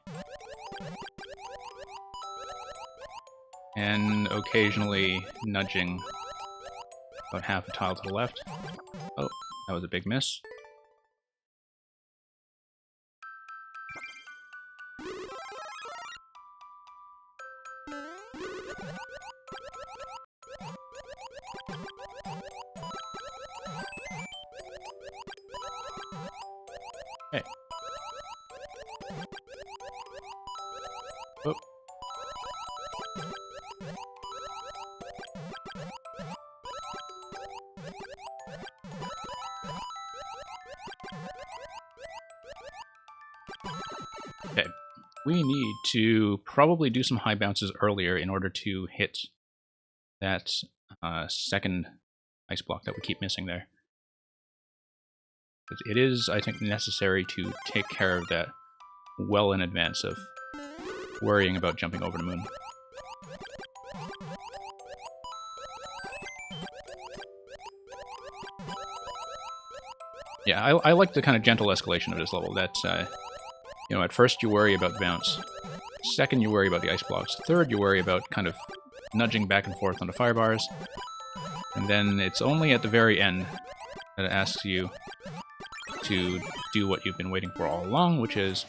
And occasionally nudging about half a tile to the left. Oh, that was a big miss. Okay. Okay, we need to probably do some high bounces earlier in order to hit that second ice block that we keep missing there. It is, I think, necessary to take care of that well in advance of worrying about jumping over the moon. Yeah, I like the kind of gentle escalation of this level. That, you know, at first you worry about the bounce. Second, you worry about the ice blocks. Third, you worry about kind of nudging back and forth on the fire bars. And then it's only at the very end that it asks you to do what you've been waiting for all along, which is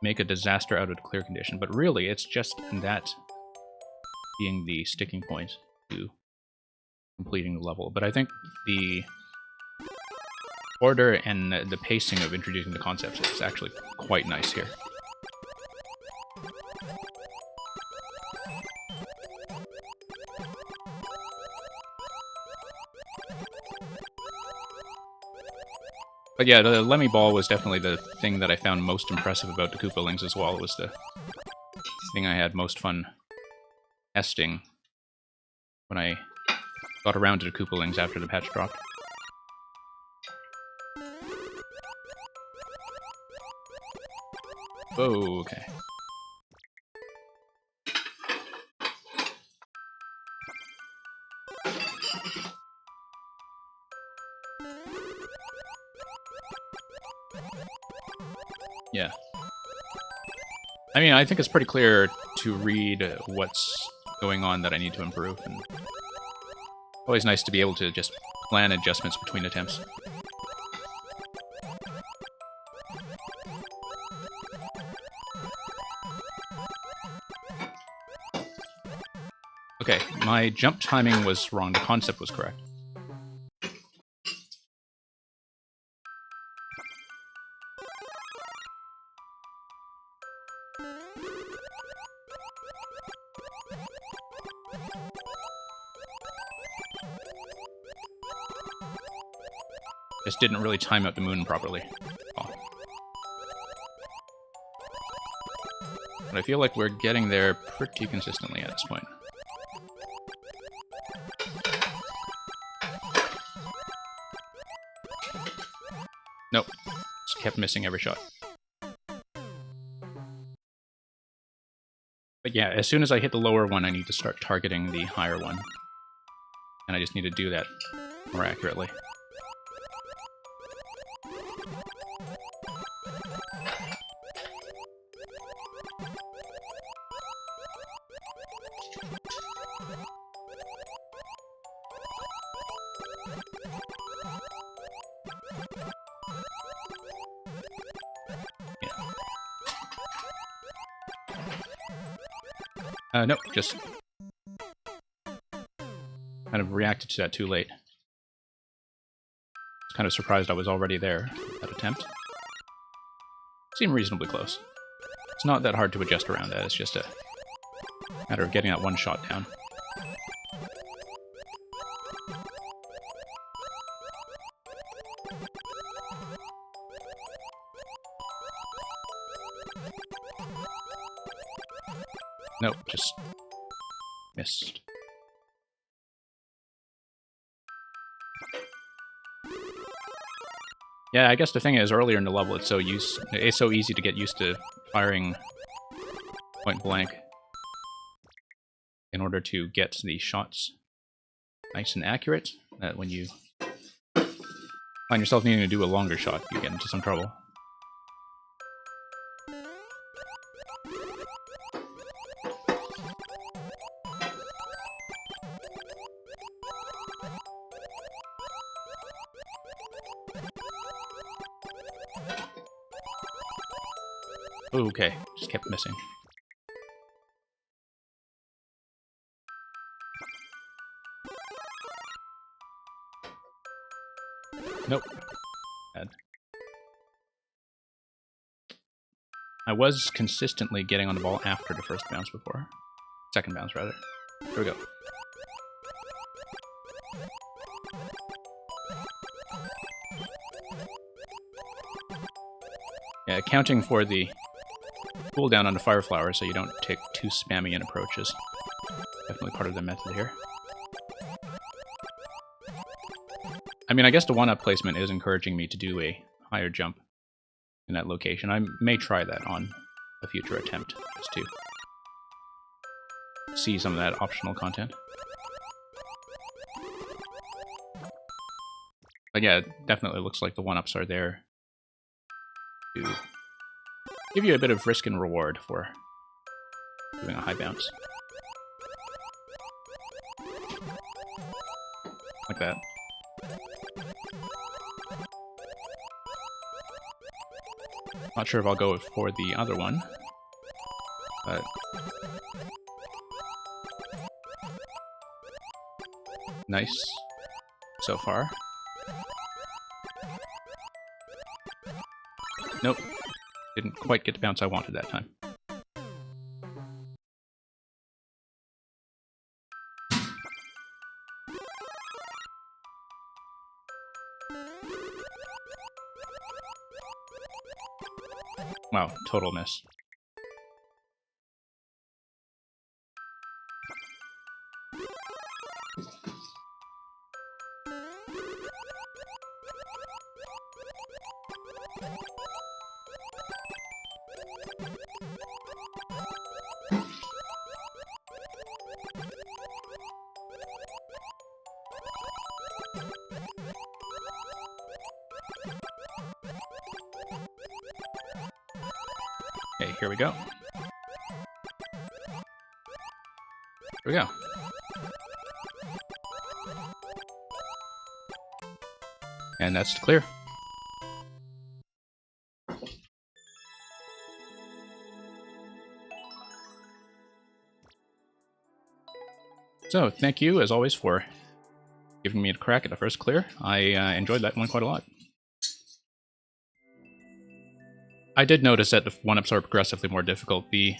make a disaster out of the clear condition. But really, it's just that being the sticking point to completing the level. But I think the order and the pacing of introducing the concepts is actually quite nice here. But yeah, the Lemmy Ball was definitely the thing that I found most impressive about the Koopalings as well. It was the thing I had most fun testing when I got around to the Koopalings after the patch dropped. Oh, okay. Yeah. I mean, I think it's pretty clear to read what's going on that I need to improve, and always nice to be able to just plan adjustments between attempts. Okay, my jump timing was wrong. The concept was correct. Just didn't really time out the moon properly. Oh. But I feel like we're getting there pretty consistently at this point. Nope. Just kept missing every shot. But yeah, as soon as I hit the lower one, I need to start targeting the higher one. And I just need to do that more accurately. Nope, just kind of reacted to that too late. I was kind of surprised I was already there, that attempt. Seemed reasonably close. It's not that hard to adjust around that, it's just a matter of getting that one shot down. Nope, just missed. Yeah, I guess the thing is, earlier in the level, it's so easy to get used to firing point blank in order to get the shots nice and accurate, that when you find yourself needing to do a longer shot, you get into some trouble. Okay, just kept missing. Nope. Bad. I was consistently getting on the ball after the first bounce before. Second bounce, rather. Here we go. Yeah, accounting for the cooldown on the fire flower so you don't take too spammy an approach is definitely part of the method here. I mean, I guess the one-up placement is encouraging me to do a higher jump in that location. I may try that on a future attempt, just to see some of that optional content. But yeah, it definitely looks like the one-ups are there to give you a bit of risk and reward for doing a high bounce. Like that. Not sure if I'll go for the other one, but nice so far. Nope, didn't quite get the bounce I wanted that time. Wow, total miss. Okay, here we go. Here we go. And that's clear. So, thank you, as always, for giving me a crack at the first clear. I enjoyed that one quite a lot. I did notice that the one-ups are progressively more difficult. The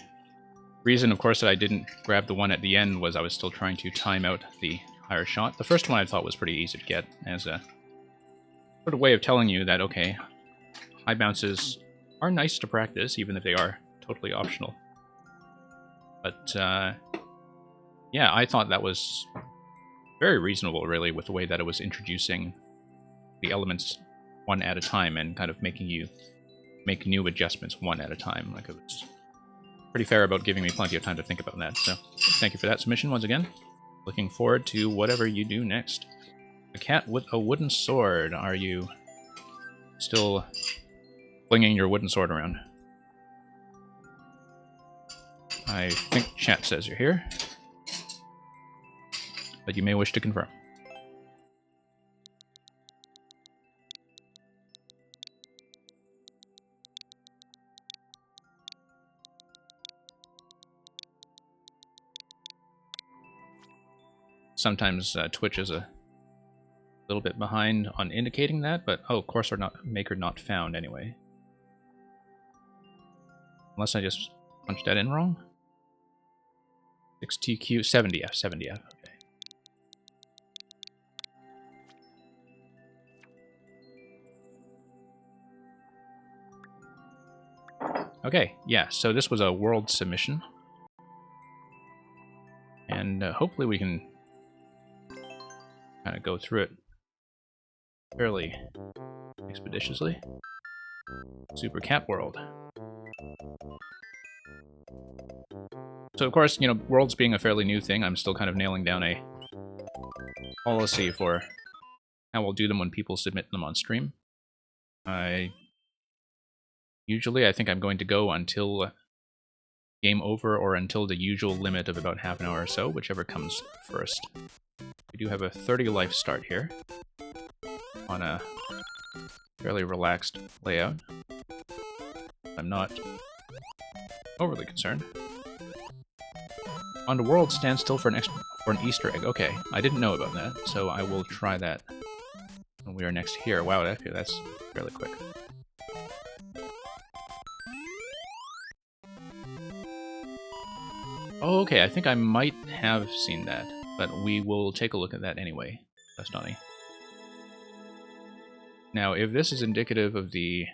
reason, of course, that I didn't grab the one at the end was I was still trying to time out the higher shot. The first one I thought was pretty easy to get as a sort of way of telling you that, okay, high bounces are nice to practice, even if they are totally optional. But, yeah, I thought that was very reasonable, really, with the way that it was introducing the elements one at a time and kind of making you make new adjustments one at a time. Like, it was pretty fair about giving me plenty of time to think about that. So, thank you for that submission once again. Looking forward to whatever you do next. A cat with a wooden sword. Are you still flinging your wooden sword around? I think chat says you're here, but you may wish to confirm. Sometimes Twitch is a little bit behind on indicating that, but oh, course or not maker not found anyway. Unless I just punched that in wrong. 6TQ 70F 70F. Okay. Okay, yeah, so this was a world submission. And hopefully we can kind of go through it fairly expeditiously. Super Cat World. So of course, you know, worlds being a fairly new thing, I'm still kind of nailing down a policy for how we'll do them when people submit them on stream. Usually I think I'm going to go until game over or until the usual limit of about half an hour or so, whichever comes first. We do have a 30 life start here on a fairly relaxed layout. I'm not overly concerned. On the world, stand still for an Easter egg. Okay, I didn't know about that, so I will try that when we are next here. Wow, that's fairly quick. Oh, okay, I think I might have seen that, but we will take a look at that anyway, Bastani. Now, if this is indicative of the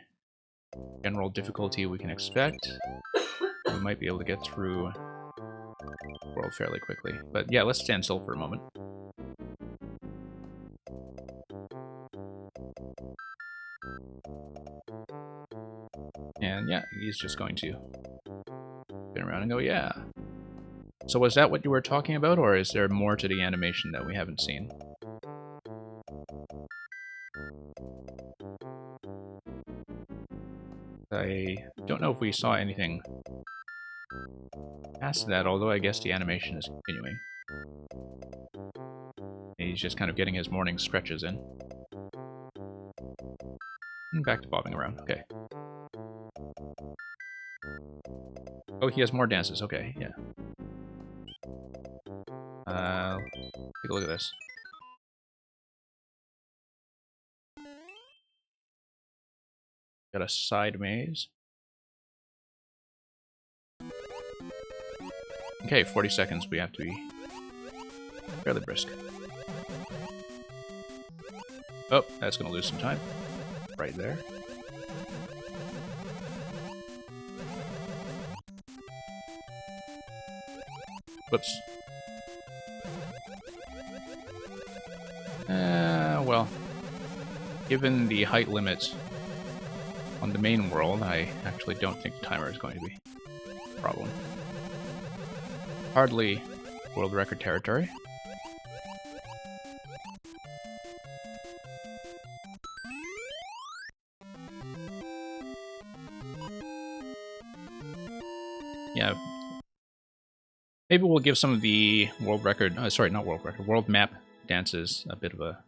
general difficulty we can expect, we might be able to get through the world fairly quickly. But yeah, let's stand still for a moment. And yeah, he's just going to spin around and go, yeah. So was that what you were talking about, or is there more to the animation that we haven't seen? I don't know if we saw anything past that, although I guess the animation is continuing. And he's just kind of getting his morning stretches in. And back to bobbing around, okay. Oh, he has more dances, okay, yeah. Take a look at this. Got a side maze. Okay, 40 seconds, we have to be fairly brisk. Oh, that's gonna lose some time. Right there. Whoops. Well, given the height limits on the main world, I actually don't think the timer is going to be a problem. Hardly world record territory. Yeah. Maybe we'll give some of the world record, sorry, not world record, world map dances a bit of a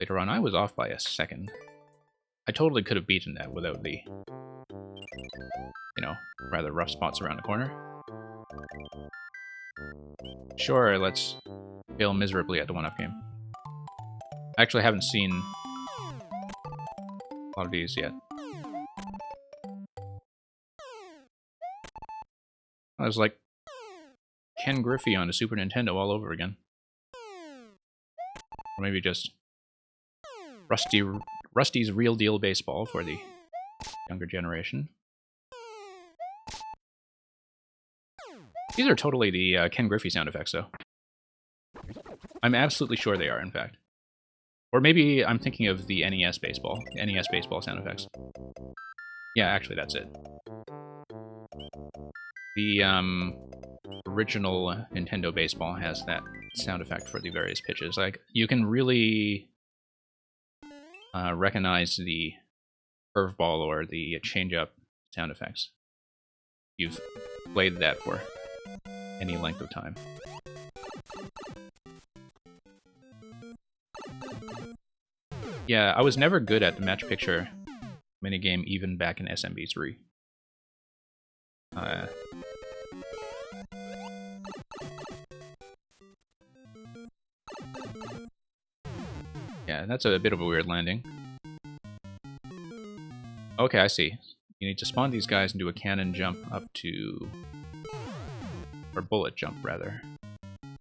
later on. I was off by a second. I totally could have beaten that without the, you know, rather rough spots around the corner. Sure, let's fail miserably at the one-up game. I actually haven't seen a lot of these yet. I was like Ken Griffey on a Super Nintendo all over again. Or maybe just Rusty's Real Deal Baseball for the younger generation. These are totally the Ken Griffey sound effects, though. I'm absolutely sure they are, in fact. Or maybe I'm thinking of the NES Baseball sound effects. Yeah, actually, that's it. The original Nintendo Baseball has that sound effect for the various pitches. Like, you can really recognize the curveball or the changeup sound effects. You've played that for any length of time. Yeah, I was never good at the match picture minigame even back in SMB3. Yeah, that's a bit of a weird landing. Okay, I see. You need to spawn these guys and do a cannon jump up to... or bullet jump, rather.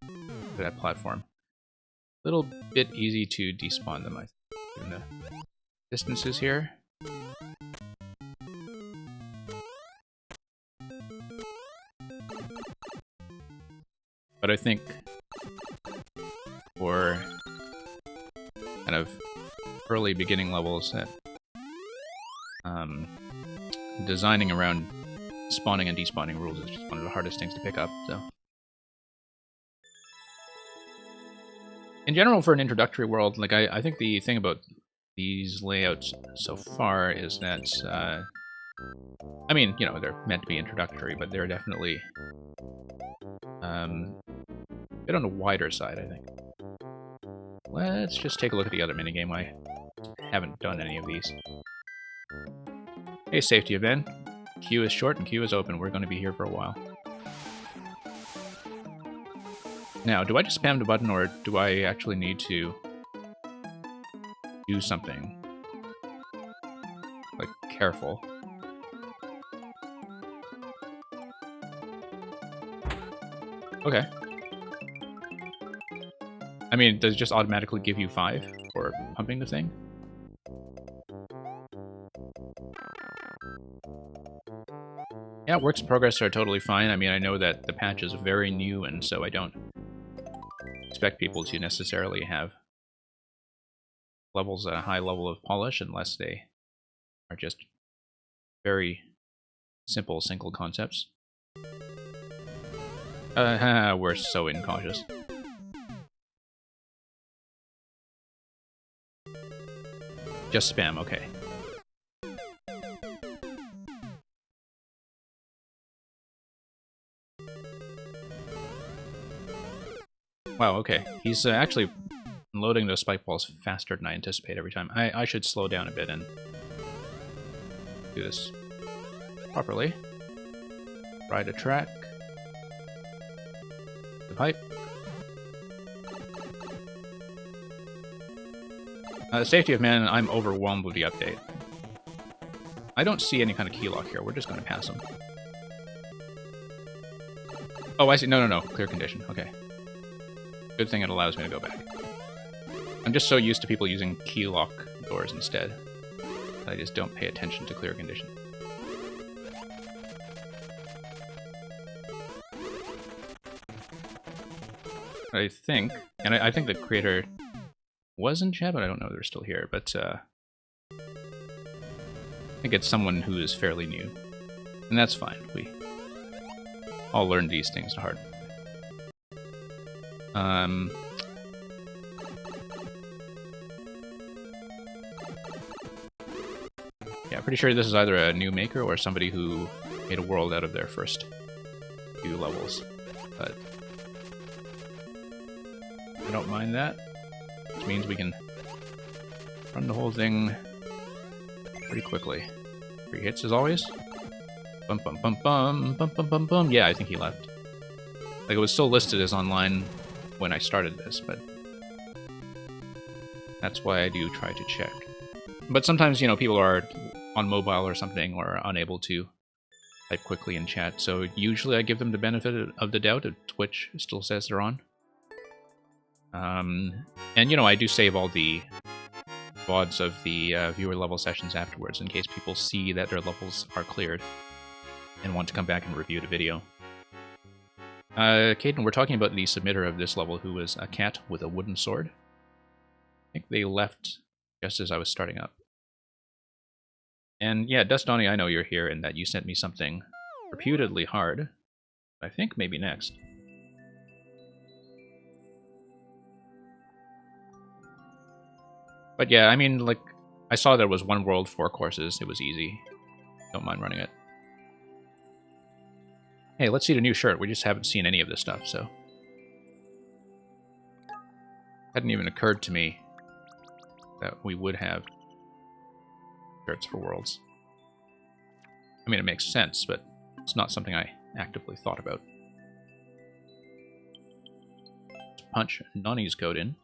To that platform. Little bit easy to despawn them, I think, given the distances here. But I think for kind of early beginning levels that designing around spawning and despawning rules is just one of the hardest things to pick up, so. In general, for an introductory world, like I think the thing about these layouts so far is that, I mean, you know, they're meant to be introductory, but they're definitely a bit on the wider side, I think. Let's just take a look at the other minigame. I haven't done any of these. Hey, safety event. Queue is short and queue is open. We're going to be here for a while. Now, do I just spam the button, or do I actually need to do something? Like, careful. Okay. I mean, does it just automatically give you 5 for pumping the thing? Yeah, works in progress are totally fine. I mean, I know that the patch is very new, and so I don't expect people to necessarily have levels at a high level of polish unless they are just very simple single concepts. We're so incautious. Just spam, okay. Wow, okay. He's actually loading those spike balls faster than I anticipate every time. I should slow down a bit and do this properly. Ride a track. The pipe. Safety of man, I'm overwhelmed with the update. I don't see any kind of key lock here. We're just going to pass him. Oh, I see. No. Clear condition. Okay. Good thing it allows me to go back. I'm just so used to people using key lock doors instead. I just don't pay attention to clear condition. I think, and I think the creator was in chat, but I don't know if they're still here, but I think it's someone who is fairly new. And that's fine. We all learn these things to heart. Yeah, pretty sure this is either a new maker or somebody who made a world out of their first few levels. But I don't mind that, which means we can run the whole thing pretty quickly. 3 hits as always. Bum bum bum bum bum bum bum bum. Yeah, I think he left. Like, it was still listed as online when I started this, but that's why I do try to check. But sometimes, you know, people are on mobile or something or unable to type quickly in chat, so usually I give them the benefit of the doubt if Twitch still says they're on. And, you know, I do save all the VODs of the viewer level sessions afterwards in case people see that their levels are cleared and want to come back and review the video. Caden, we're talking about the submitter of this level who was a cat with a wooden sword. I think they left just as I was starting up. And yeah, Dust Donnie, I know you're here and that you sent me something reputedly hard. I think maybe next. But yeah, I mean, like, I saw there was 1 world, 4 courses. It was easy. Don't mind running it. Hey, let's see the new shirt. We just haven't seen any of this stuff, so. Hadn't even occurred to me that we would have shirts for worlds. I mean, it makes sense, but it's not something I actively thought about. Let's punch Nani's code in.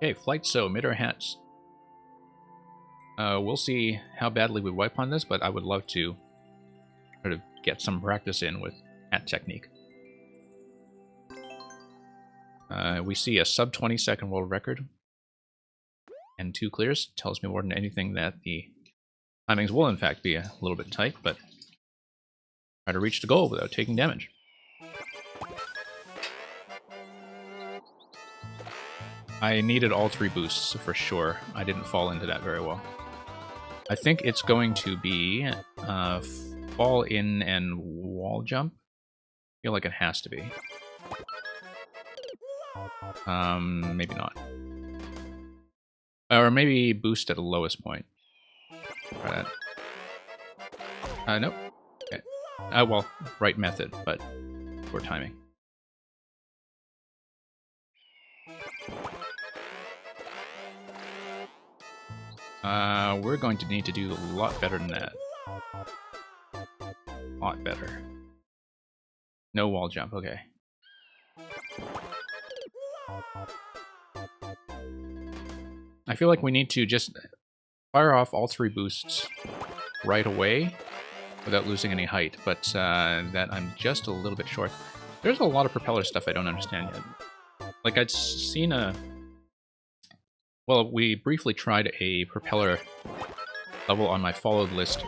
Okay, flight so, mid or hats. We'll see how badly we wipe on this, but I would love to sort of get some practice in with hat technique. We see a sub 20-second world record and 2 clears. Tells me more than anything that the timings will in fact be a little bit tight, but try to reach the goal without taking damage. I needed all 3 boosts for sure. I didn't fall into that very well. I think it's going to be fall in and wall jump. I feel like it has to be. Maybe not. Or maybe boost at the lowest point. Try that. Nope. Okay. Well, right method, but poor timing. We're going to need to do a lot better than that. A lot better. No wall jump, okay. I feel like we need to just fire off all 3 boosts right away without losing any height, but that I'm just a little bit short. There's a lot of propeller stuff I don't understand yet. Like, I'd seen a... Well, we briefly tried a propeller level on my followed list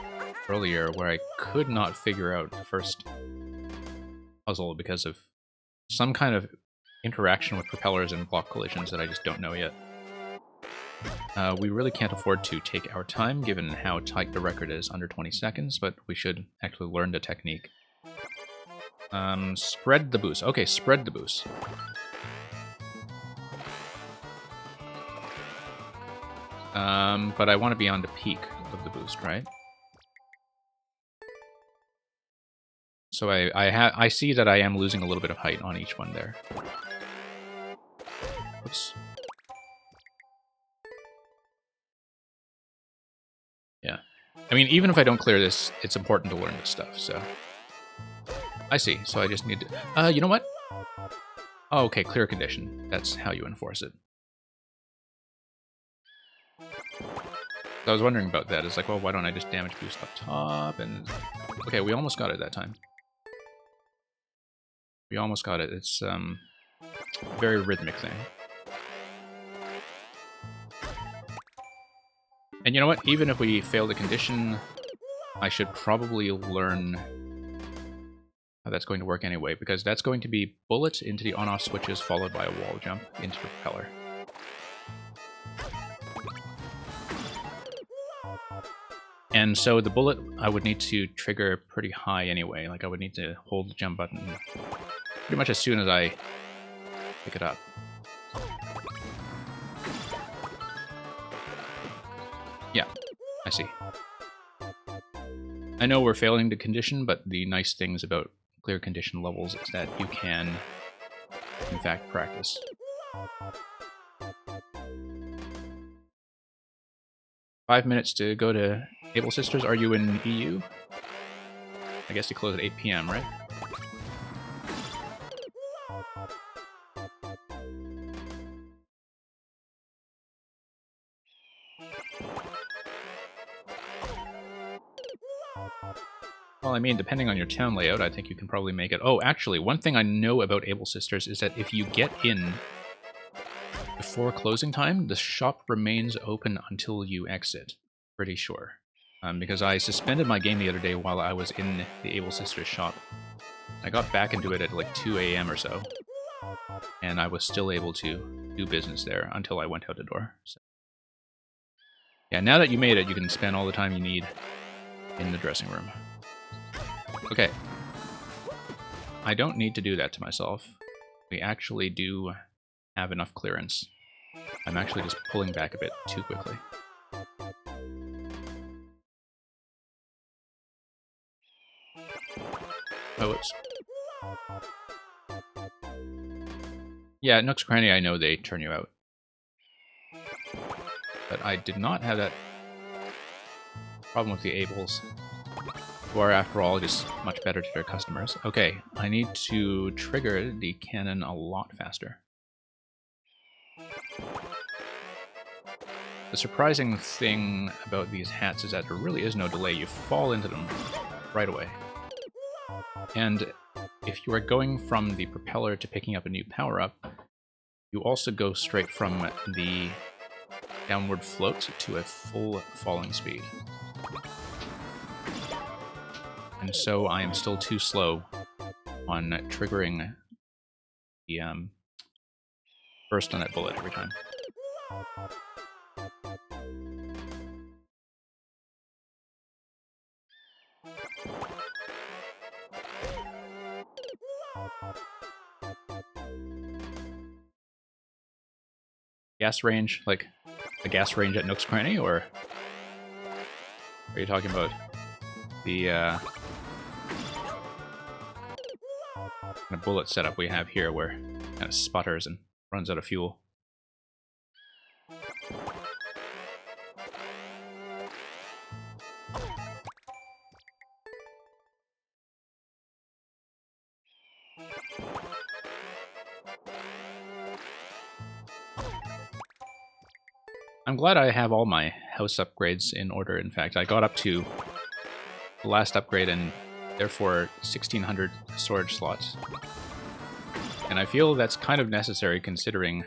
earlier where I could not figure out the first puzzle because of some kind of interaction with propellers and block collisions that I just don't know yet. We really can't afford to take our time given how tight the record is, under 20 seconds, but we should actually learn the technique. Spread the boost. Okay, spread the boost. But I want to be on the peak of the boost, right? So I see that I am losing a little bit of height on each one there. Oops. Yeah. I mean, even if I don't clear this, it's important to learn this stuff, so... I see, so I just need to... you know what? Oh, okay, clear condition. That's how you enforce it. So I was wondering about that. It's like, well, why don't I just damage boost up top? And okay, we almost got it that time. We almost got it. It's a very rhythmic thing. And you know what? Even if we fail the condition, I should probably learn how that's going to work anyway, because that's going to be bullet into the on-off switches followed by a wall jump into the propeller. And so the bullet, I would need to trigger pretty high anyway. Like, I would need to hold the jump button pretty much as soon as I pick it up. Yeah, I see. I know we're failing the condition, but the nice things about clear condition levels is that you can, in fact, practice. Five minutes to go to Able Sisters. Are you in EU? I guess you close at 8 PM, right? Well, I mean, depending on your town layout, I think you can probably make it. Oh, actually, one thing I know about Able Sisters is that if you get in before closing time, the shop remains open until you exit. Pretty sure. Because I suspended my game the other day while I was in the Able Sisters shop. I got back into it at like 2 AM or so. And I was still able to do business there until I went out the door. So. Yeah, now that you made it, you can spend all the time you need in the dressing room. Okay. I don't need to do that to myself. We actually do have enough clearance. I'm actually just pulling back a bit too quickly. Oh, whoops. Yeah, at Nook's Cranny, I know they turn you out. But I did not have that problem with the Ables, who are, after all, just much better to their customers. Okay, I need to trigger the cannon a lot faster. The surprising thing about these hats is that there really is no delay. You fall into them right away. And if you are going from the propeller to picking up a new power-up, you also go straight from the downward float to a full falling speed. And so I am still too slow on triggering the burst on that bullet every time. Gas range, like a gas range at Nook's Cranny, or are you talking about the kind of bullet setup we have here where it kind of sputters and runs out of fuel? I'm glad I have all my house upgrades in order. In fact, I got up to the last upgrade and therefore 1600 storage slots. And I feel that's kind of necessary considering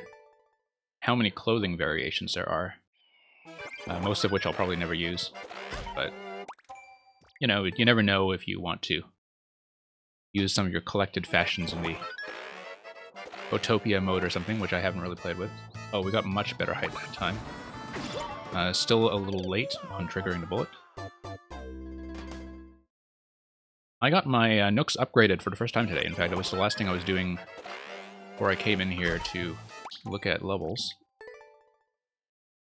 how many clothing variations there are. Most of which I'll probably never use. But, you know, you never know if you want to use some of your collected fashions in the Utopia mode or something, which I haven't really played with. Oh, we got much better height that time. Still a little late on triggering the bullet. I got my Nooks upgraded for the first time today. In fact, it was the last thing I was doing before I came in here to look at levels.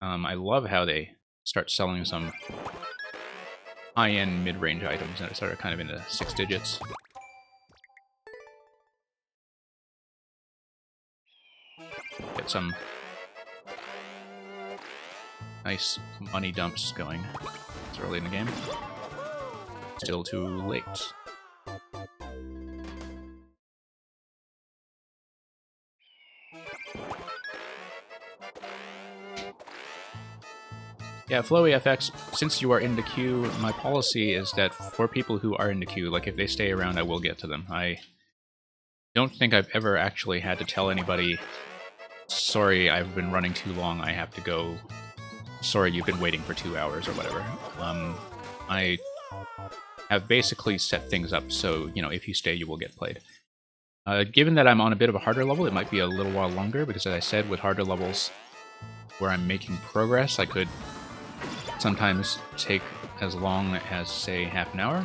I love how they start selling some high-end mid-range items that are kind of in the 6 digits. Get some nice money dumps going. It's early in the game. Still too late. Yeah, Flowy FX, since you are in the queue, my policy is that for people who are in the queue, like if they stay around, I will get to them. I don't think I've ever actually had to tell anybody, sorry, I've been running too long, I have to go. Sorry, you've been waiting for 2 hours or whatever. I have basically set things up so, you know, if you stay, you will get played. Given that I'm on a bit of a harder level, it might be a little while longer, because as I said, with harder levels where I'm making progress, I could sometimes take as long as, say, half an hour.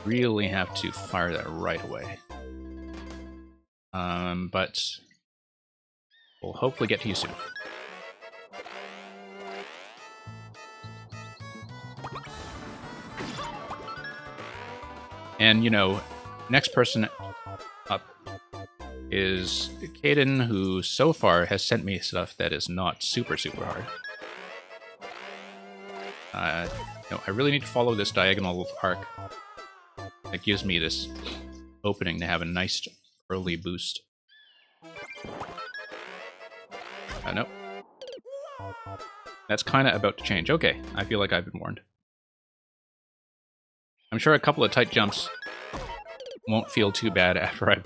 Really have to fire that right away. But we'll hopefully get to you soon. And, you know, next person up is Caden, who so far has sent me stuff that is not super hard. No, I really need to follow this diagonal arc. It gives me this opening to have a nice early boost. Nope. That's kind of about to change. Okay, I feel like I've been warned. I'm sure a couple of tight jumps won't feel too bad after I've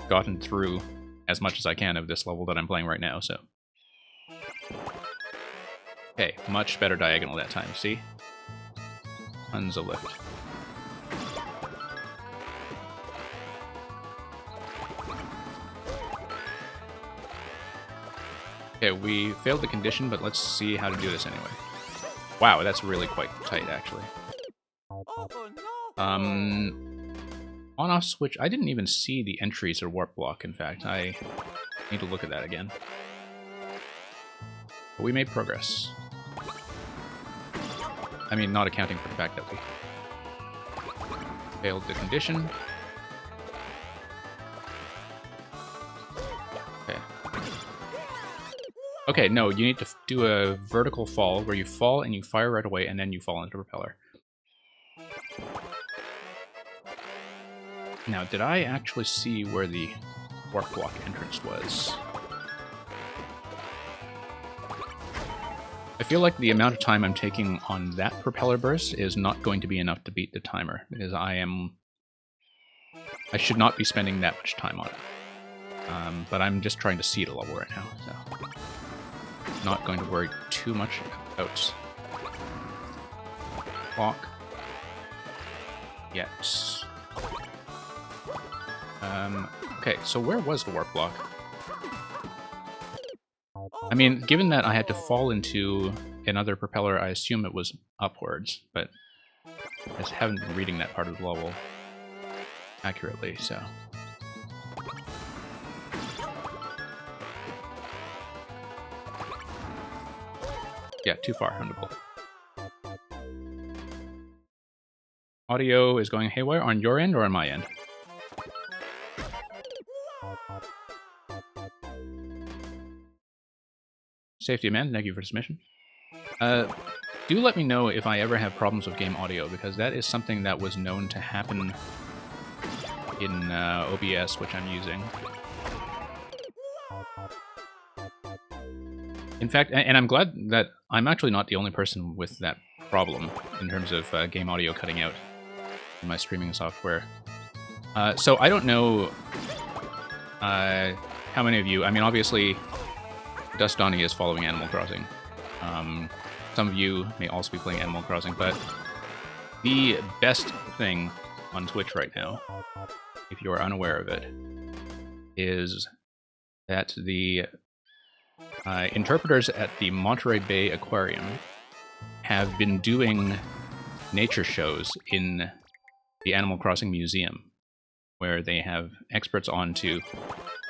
gotten through as much as I can of this level that I'm playing right now, so. Okay, much better diagonal that time, see? Tons of lift. Okay, we failed the condition, but let's see how to do this anyway. Wow, that's really quite tight, actually. On-off switch, I didn't even see the entries or warp block, in fact. I need to look at that again. But we made progress. I mean, not accounting for the fact that we failed the condition. Okay. Okay, no, you need to do a vertical fall where you fall and you fire right away and then you fall into the propeller. Now, did I actually see where the warp block entrance was? I feel like the amount of time I'm taking on that propeller burst is not going to be enough to beat the timer, because I should not be spending that much time on it. But I'm just trying to see the level right now, so not going to worry too much about clock yet. Okay, so where was the warp block? I mean, given that I had to fall into another propeller, I assume it was upwards, but I just haven't been reading that part of the level accurately, so. Yeah, too far on the bullet. Audio is going haywire on your end or on my end? Safety man, thank you for the submission. Do let me know if I ever have problems with game audio, because that is something that was known to happen in OBS, which I'm using. In fact, and I'm glad that I'm actually not the only person with that problem in terms of game audio cutting out in my streaming software. So I don't know how many of you... I mean, obviously, Dust Donnie is following Animal Crossing. Some of you may also be playing Animal Crossing, but the best thing on Twitch right now, if you are unaware of it, is that the interpreters at the Monterey Bay Aquarium have been doing nature shows in the Animal Crossing Museum, where they have experts on to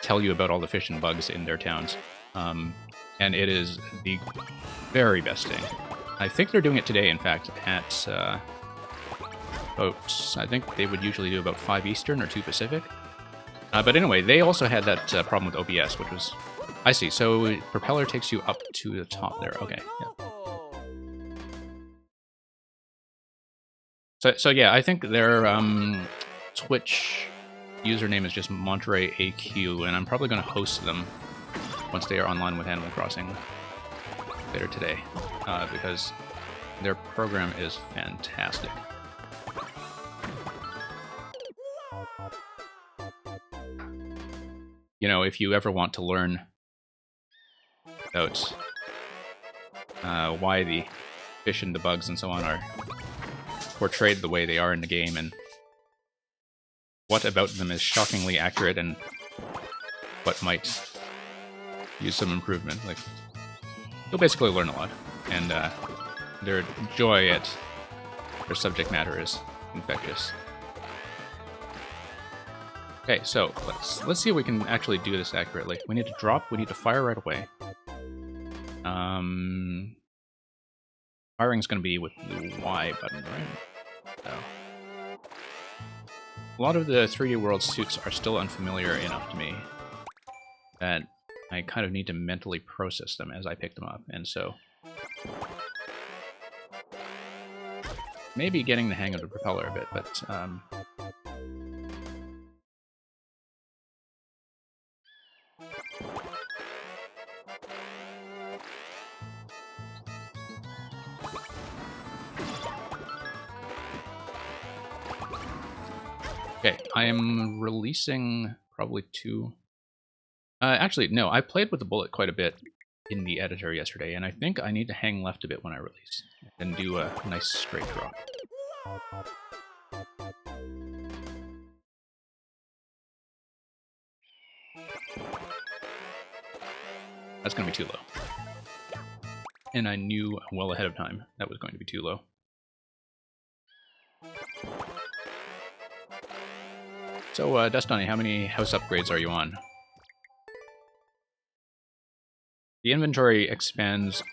tell you about all the fish and bugs in their towns. And it is the very best thing. I think they're doing it today, in fact, at about... I think they would usually do about 5 Eastern or 2 Pacific. But anyway, they also had that problem with OBS, which was... I see, so Propeller takes you up to the top there. Okay, yeah. So yeah, I think their Twitch username is just Monterey AQ, and I'm probably going to host them once they are online with Animal Crossing later today, because their program is fantastic. You know, if you ever want to learn about why the fish and the bugs and so on are portrayed the way they are in the game, and what about them is shockingly accurate and what might use some improvement, like, you'll basically learn a lot, and their joy at their subject matter is infectious. Okay, so let's see if we can actually do this accurately. We need to drop, we need to fire right away. Firing's going to be with the Y button, right? So. A lot of the 3D World suits are still unfamiliar enough to me that I kind of need to mentally process them as I pick them up, and so maybe getting the hang of the Propeller a bit, but okay, I am releasing probably 2... actually, no, I played with the bullet quite a bit in the editor yesterday, and I think I need to hang left a bit when I release, and do a nice straight drop. That's going to be too low. And I knew well ahead of time that was going to be too low. So, Dust Donnie, how many house upgrades are you on? The inventory expands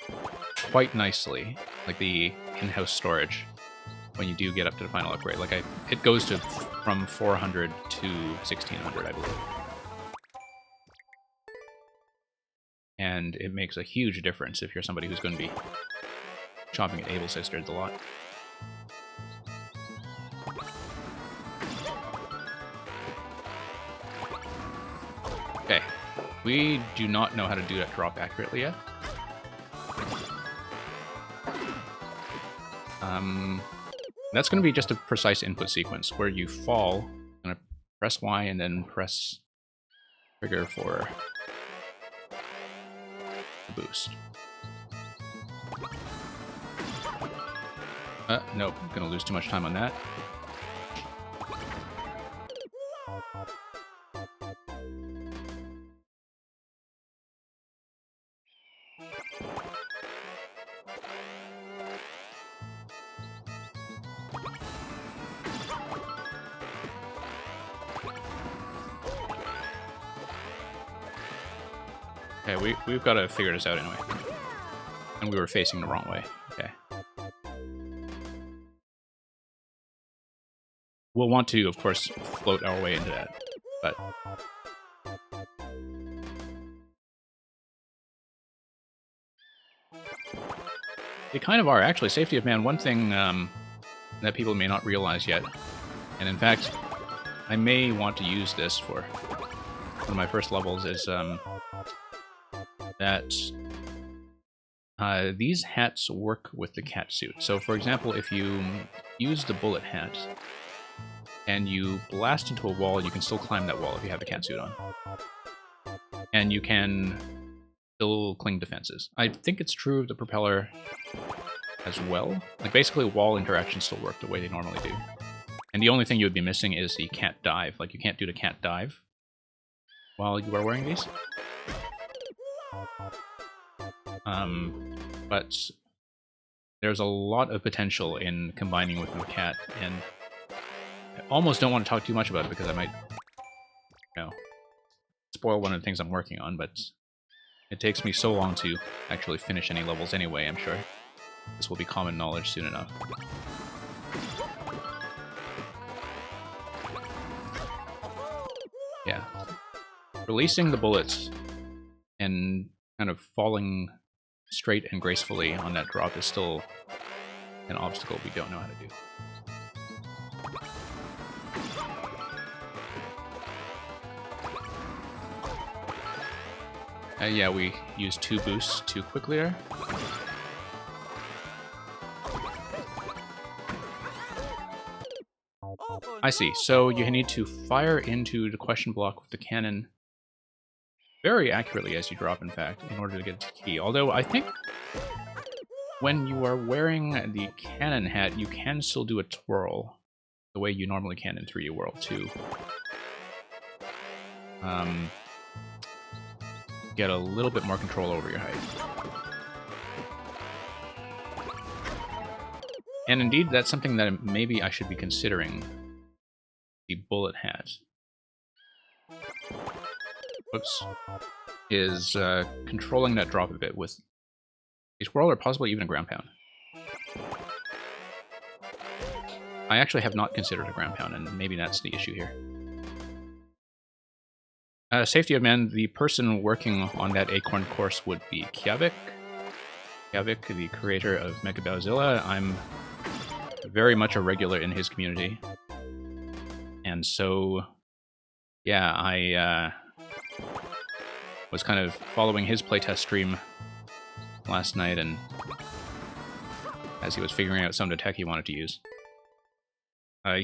quite nicely, like the in-house storage, when you do get up to the final upgrade. Like, it goes to from 400 to 1600, I believe. And it makes a huge difference if you're somebody who's going to be shopping at Able Sisters a lot. Okay, we do not know how to do that drop accurately yet. That's going to be just a precise input sequence where you fall, going to press Y and then press trigger for the boost. Nope, going to lose too much time on that. Okay, we've got to figure this out anyway. And we were facing the wrong way. Okay. We'll want to, of course, float our way into that, but... They kind of are, actually. Safety of Man, one thing that people may not realize yet, and in fact, I may want to use this for one of my first levels, is that these hats work with the cat suit. So for example, if you use the bullet hat and you blast into a wall, you can still climb that wall if you have the cat suit on. And you can still cling defenses. I think it's true of the propeller as well. Like basically wall interactions still work the way they normally do. And the only thing you would be missing is the cat dive. Like you can't do the cat dive while you are wearing these. But there's a lot of potential in combining with the cat, and I almost don't want to talk too much about it because I might, you know, spoil one of the things I'm working on, but it takes me so long to actually finish any levels anyway, I'm sure. This will be common knowledge soon enough. Yeah. Releasing the bullets and kind of falling straight and gracefully on that drop is still an obstacle we don't know how to do. Yeah, we used 2 boosts too quickly there. I see. So you need to fire into the question block with the cannon very accurately as you drop, in fact, in order to get the key. Although I think when you are wearing the cannon hat, you can still do a twirl the way you normally can in 3D World 2. Get a little bit more control over your height. And indeed, that's something that maybe I should be considering. The bullet hat. Whoops. Is controlling that drop a bit with a twirl or possibly even a ground pound. I actually have not considered a ground pound, and maybe that's the issue here. Safety of men, the person working on that Acorn course would be Kiavik. Kiavik, the creator of Mechabauzilla. I'm very much a regular in his community. And so, yeah, I was kind of following his playtest stream last night, and as he was figuring out some of the tech he wanted to use.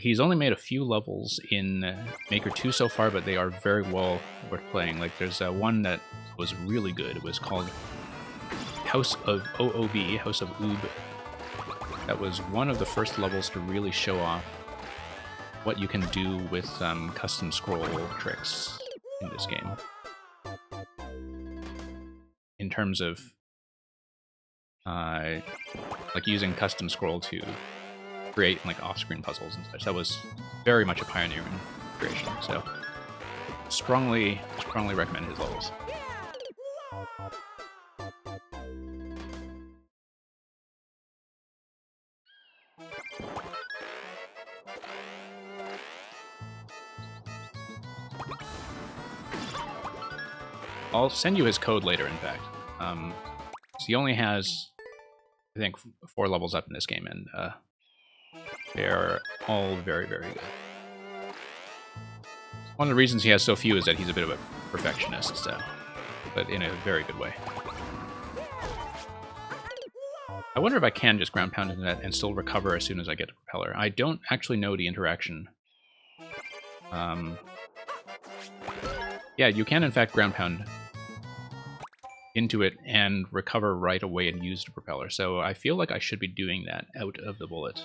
He's only made a few levels in Maker 2 so far, but they are very well worth playing. Like, there's one that was really good. It was called House of OOB, House of Oob. That was one of the first levels to really show off what you can do with custom scroll tricks in this game. In terms of like using custom scroll to create like off-screen puzzles and such. That was very much a pioneer in creation, so strongly recommend his levels. I'll send you his code later, in fact. So he only has, I think, 4 levels up in this game, and they're all very, very good. One of the reasons he has so few is that he's a bit of a perfectionist, so, but in a very good way. I wonder if I can just ground pound into that and still recover as soon as I get a propeller. I don't actually know the interaction. Yeah, you can in fact ground pound into it and recover right away and use the propeller, so I feel like I should be doing that out of the bullet.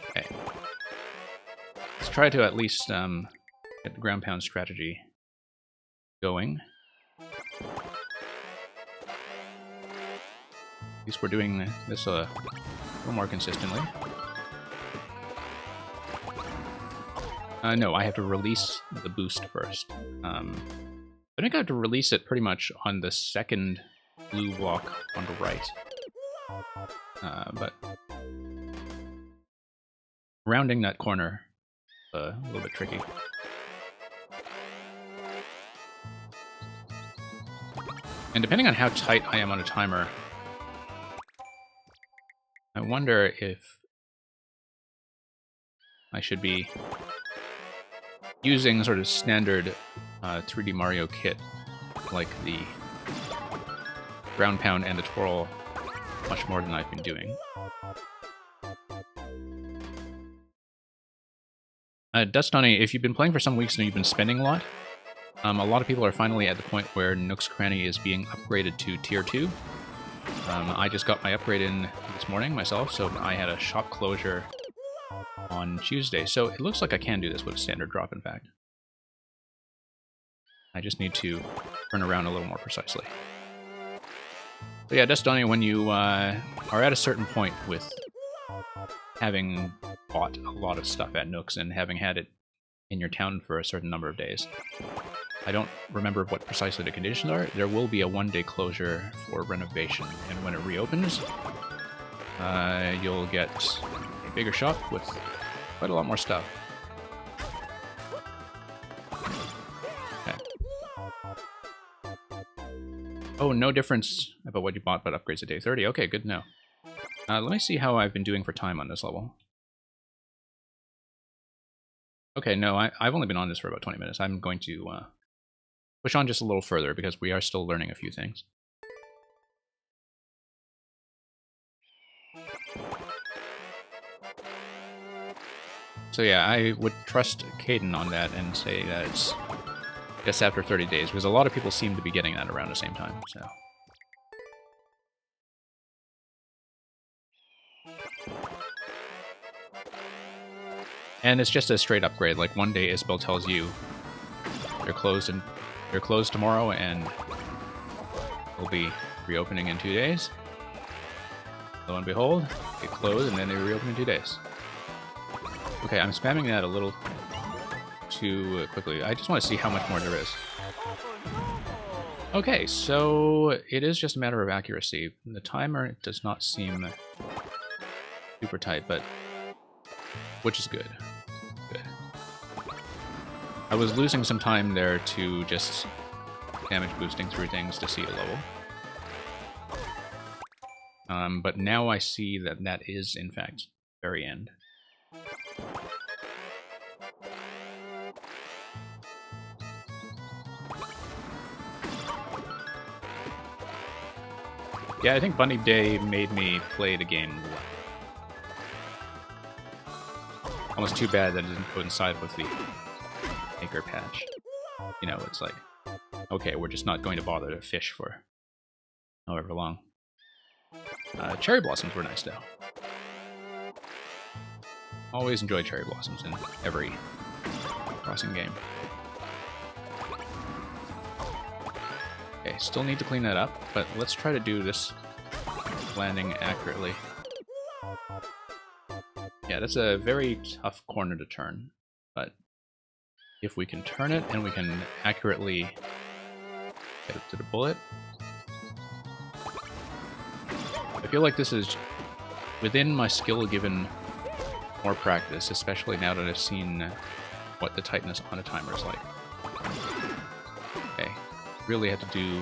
Okay. Let's try to at least get the ground pound strategy going. At least we're doing this a little more consistently. No, I have to release the boost first. I think I have to release it pretty much on the second blue block on the right. But rounding that corner a little bit tricky. And depending on how tight I am on a timer, I wonder if I should be using sort of standard 3D Mario kit, like the ground pound and the twirl, much more than I've been doing. Dust Donny, if you've been playing for some weeks and you've been spending a lot of people are finally at the point where Nook's Cranny is being upgraded to Tier 2. I just got my upgrade in this morning myself, so I had a shop closure on Tuesday. So it looks like I can do this with a standard drop, in fact. I just need to turn around a little more precisely. So yeah, Dust Donny, when you are at a certain point with having bought a lot of stuff at Nook's and having had it in your town for a certain number of days, I don't remember what precisely the conditions are. There will be a one-day closure for renovation, and when it reopens, you'll get a bigger shop with quite a lot more stuff. Okay. Oh, no difference about what you bought, but upgrades at day 30. Okay, good to know. Let me see how I've been doing for time on this level. Okay, no, I've only been on this for about 20 minutes. I'm going to push on just a little further because we are still learning a few things. So yeah, I would trust Caden on that and say that it's just after 30 days, because a lot of people seem to be getting that around the same time, so... And it's just a straight upgrade. Like one day Isabelle tells you they're closed tomorrow and they'll be reopening in 2 days. Lo and behold, they close and then they reopen in 2 days. Okay, I'm spamming that a little too quickly. I just want to see how much more there is. Okay, so it is just a matter of accuracy. The timer does not seem super tight, but which is good. Good. I was losing some time there to just damage boosting through things to see a level. But now I see that that is, in fact, very end. Yeah, I think Bunny Day made me play the game well. Almost too bad that it didn't coincide with the Maker patch. You know, it's like, okay, we're just not going to bother to fish for however long. Cherry blossoms were nice, though. Always enjoy cherry blossoms in every crossing game. Okay, still need to clean that up, but let's try to do this landing accurately. Yeah, that's a very tough corner to turn, but if we can turn it and we can accurately get it to the bullet, I feel like this is within my skill given more practice, especially now that I've seen what the tightness on a timer is like. Okay, really had to do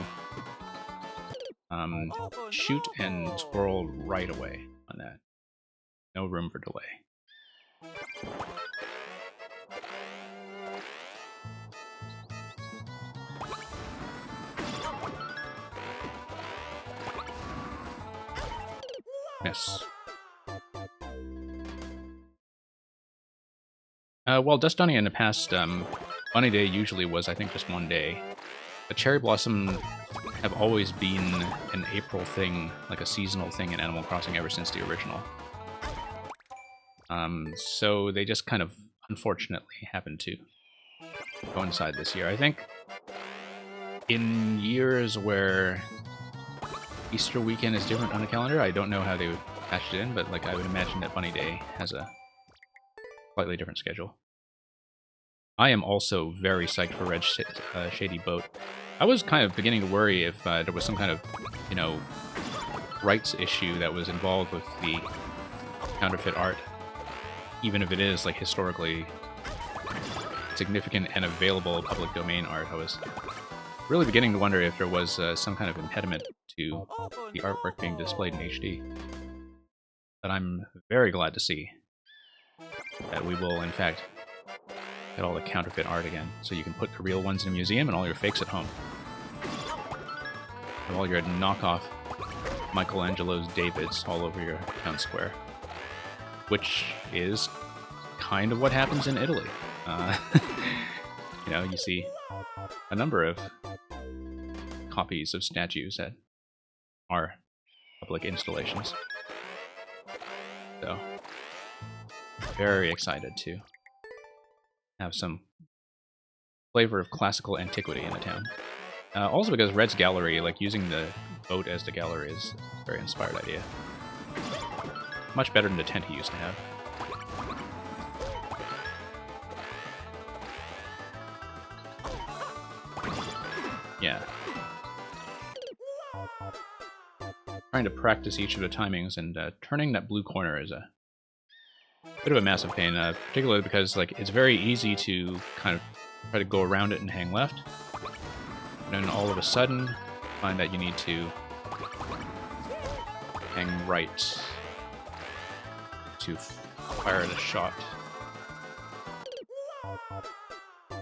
shoot and twirl right away on that. No room for delay. Miss. Well, Dust Donny in the past, Bunny Day usually was, I think, just 1 day. But Cherry Blossom have always been an April thing, like a seasonal thing in Animal Crossing ever since the original. So they just kind of, unfortunately, happened to coincide this year. I think in years where Easter weekend is different on the calendar, I don't know how they would patch it in, but like I would imagine that Bunny Day has a slightly different schedule. I am also very psyched for Red Shady Boat. I was kind of beginning to worry if there was some kind of, you know, rights issue that was involved with the counterfeit art. Even if it is, like, historically significant and available public domain art, I was really beginning to wonder if there was some kind of impediment to Oh the no! artwork being displayed in HD. But I'm very glad to see that we will, in fact, get all the counterfeit art again, so you can put the real ones in a museum and all your fakes at home. And all your knockoff Michelangelo's Davids all over your town square. Which is kind of what happens in Italy. You know, you see a number of copies of statues that are public installations. So, very excited to have some flavor of classical antiquity in the town. Also because Red's gallery, like using the boat as the gallery is a very inspired idea. Much better than the tent he used to have. Yeah. Trying to practice each of the timings, and turning that blue corner is a bit of a massive pain, particularly because like it's very easy to kind of try to go around it and hang left, and then all of a sudden find that you need to hang right to fire the shot.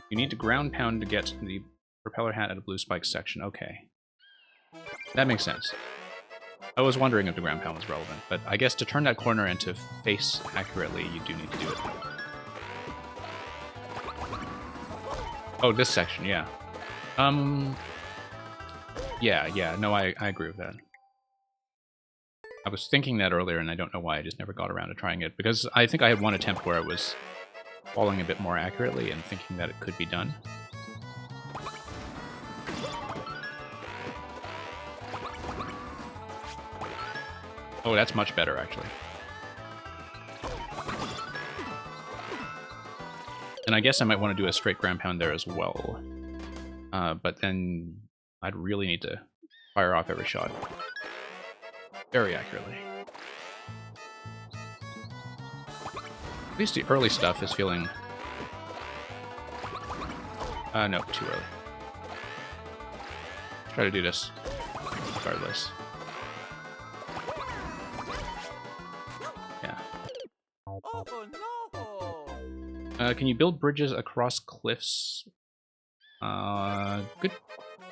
You need to ground pound to get the propeller hat at a blue spike section. Okay. That makes sense. I was wondering if the ground pound was relevant, but I guess to turn that corner and to face accurately, you do need to do it. Oh, this section, yeah. Yeah, no, I agree with that. I was thinking that earlier, and I don't know why I just never got around to trying it, because I think I had one attempt where it was falling a bit more accurately and thinking that it could be done. Oh, that's much better, actually. And I guess I might want to do a straight ground pound there as well. But then I'd really need to fire off every shot very accurately. At least the early stuff is feeling... no, too early. Let's try to do this regardless. Yeah. Oh no! Can you build bridges across cliffs? Good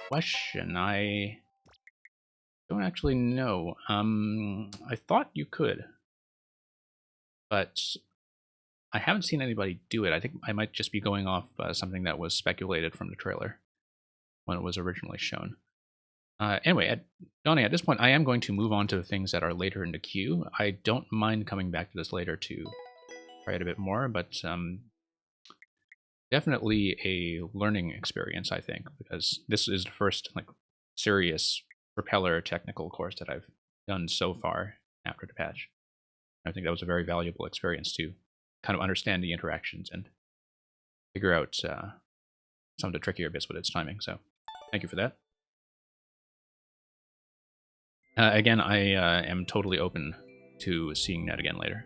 question. I don't actually know. I thought you could, but I haven't seen anybody do it. I think I might just be going off something that was speculated from the trailer when it was originally shown. Anyway, Donnie, at this point, I am going to move on to things that are later in the queue. I don't mind coming back to this later to try it a bit more, but definitely a learning experience, I think, because this is the first like serious propeller technical course that I've done so far after the patch. I think that was a very valuable experience to kind of understand the interactions and figure out some of the trickier bits with its timing. So, thank you for that. Again, I am totally open to seeing that again later.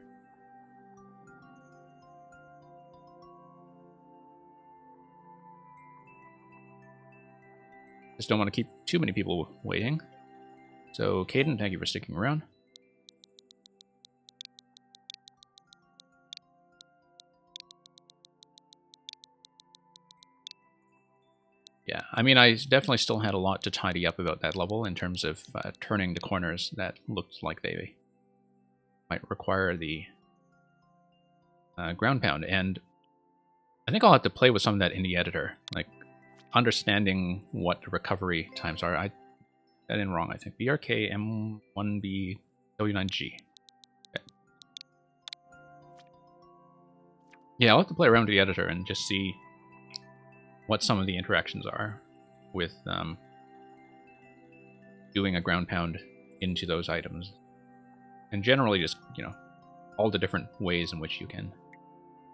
Just don't want to keep too many people waiting. So, Caden, thank you for sticking around. Yeah, I mean, I definitely still had a lot to tidy up about that level in terms of turning the corners that looked like they might require the ground pound. And I think I'll have to play with some of that in the editor, like understanding what the recovery times are. I got in wrong, I think. BRK M1B W9G. Okay. Yeah, I'll have to play around with the editor and just see what some of the interactions are with doing a ground pound into those items. And generally just, you know, all the different ways in which you can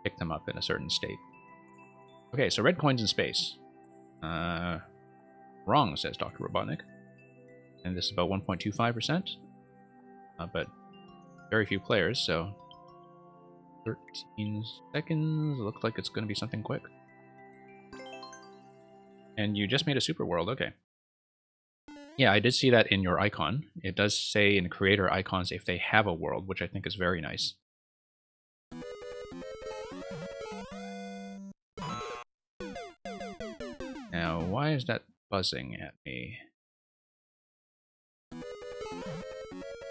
pick them up in a certain state. Okay, so red coins in space. Wrong, says Dr. Robotnik. And this is about 1.25%. But very few players, so 13 seconds. Looks like it's going to be something quick. And you just made a super world, okay. Yeah, I did see that in your icon. It does say in creator icons if they have a world, which I think is very nice. Now, why is that buzzing at me?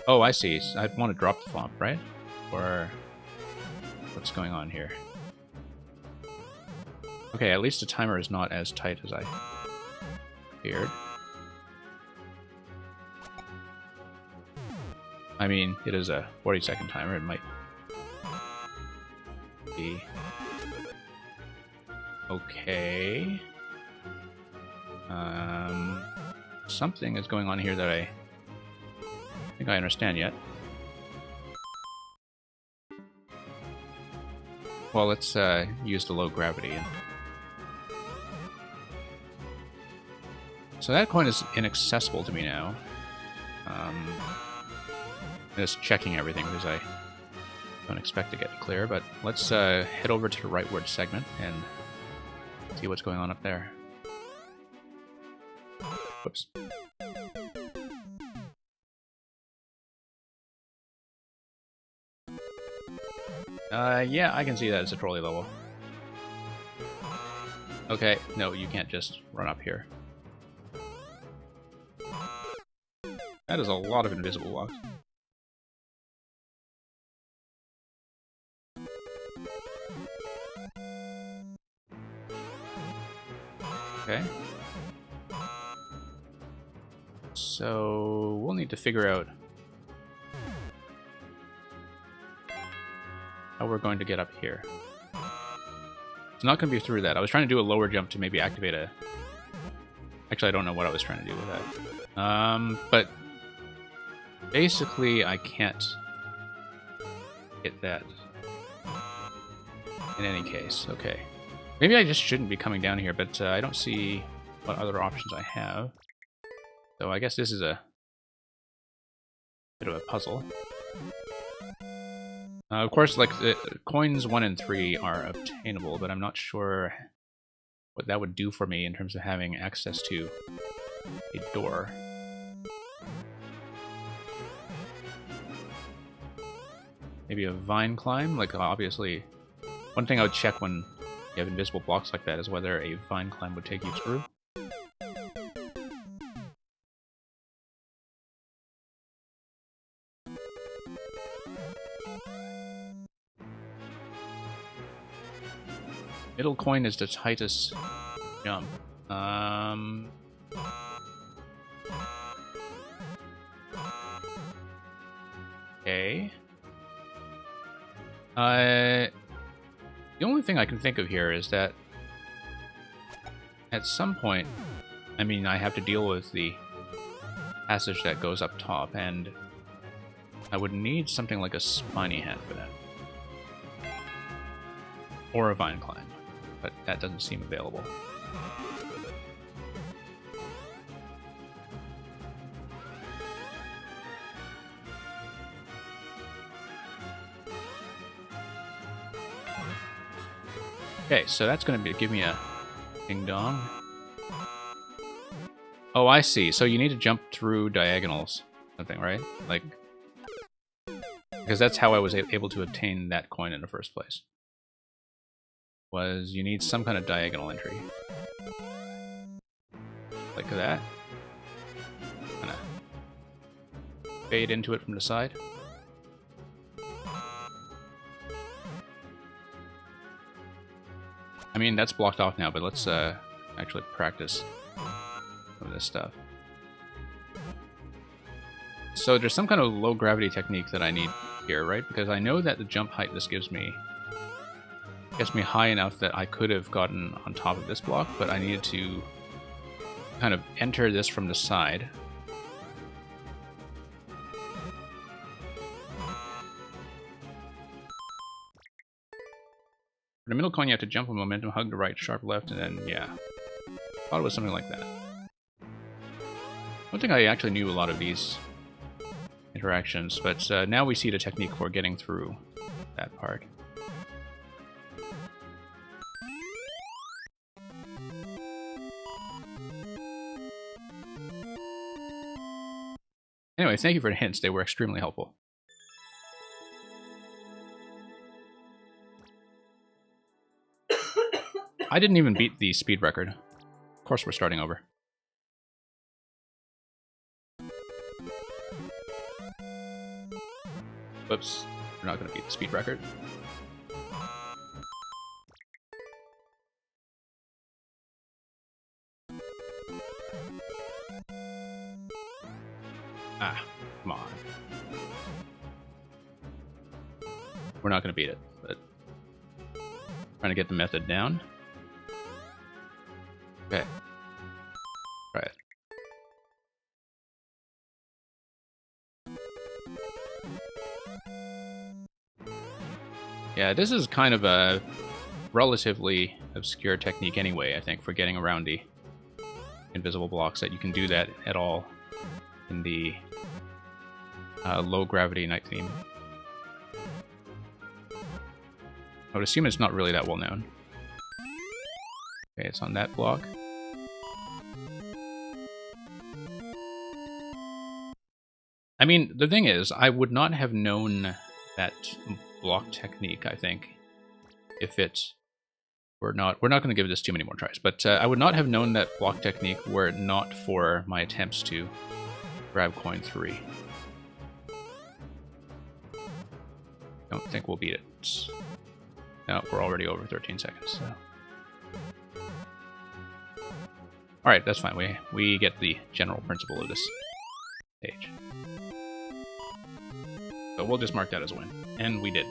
Oh, I see. I want to drop the font, right? Or what's going on here? Okay, at least the timer is not as tight as I feared. I mean, it is a 40-second timer. It might be okay. Something is going on here that I think I understand yet. Well, let's use the low gravity. So that coin is inaccessible to me now. Just checking everything because I don't expect to get clear, but let's head over to the rightward segment and see what's going on up there. Whoops. Yeah, I can see that it's a trolley level. Okay, no, you can't just run up here. That is a lot of invisible blocks. Okay. So we'll need to figure out how we're going to get up here. It's not going to be through that. I was trying to do a lower jump to maybe activate a... Actually, I don't know what I was trying to do with that. But basically, I can't get that in any case. Okay. Maybe I just shouldn't be coming down here, but I don't see what other options I have. So I guess this is a bit of a puzzle. Of course, like, coins 1 and 3 are obtainable, but I'm not sure what that would do for me in terms of having access to a door. Maybe a vine climb? Like, obviously, one thing I would check when you have invisible blocks like that is whether a vine climb would take you through. Middle coin is the tightest jump. Okay. The only thing I can think of here is that at some point, I mean, I have to deal with the passage that goes up top, and I would need something like a spiny hat for that. Or a vine climb, but that doesn't seem available. Okay, so that's going to give me a ding-dong. Oh, I see. So you need to jump through diagonals, something, right? Like, because that's how I was able to obtain that coin in the first place. Was you need some kind of diagonal entry. Like that. Kind of fade into it from the side. I mean, that's blocked off now, but let's actually practice some of this stuff. So there's some kind of low gravity technique that I need here, right? Because I know that the jump height this gives me gets me high enough that I could have gotten on top of this block, but I needed to kind of enter this from the side. For the middle coin, you have to jump with momentum, hug the right, sharp left, and then, yeah. Thought it was something like that. I don't think I actually knew a lot of these interactions, but now we see the technique for getting through that part. Anyway, thank you for the hints. They were extremely helpful. I didn't even beat the speed record. Of course, we're starting over. Whoops. We're not going to beat the speed record. Ah, come on. We're not going to beat it, but trying to get the method down. Okay. Try it. Yeah, this is kind of a relatively obscure technique anyway, I think, for getting around the invisible blocks, that you can do that at all in the low gravity night theme. I would assume it's not really that well known. Okay, it's on that block. I mean, the thing is, I would not have known that block technique, I think, if it were not... We're not going to give this too many more tries, but I would not have known that block technique were it not for my attempts to grab coin 3. Don't think we'll beat it. No, we're already over 13 seconds, so... Alright, that's fine. We get the general principle of this stage. So we'll just mark that as a win. And we did.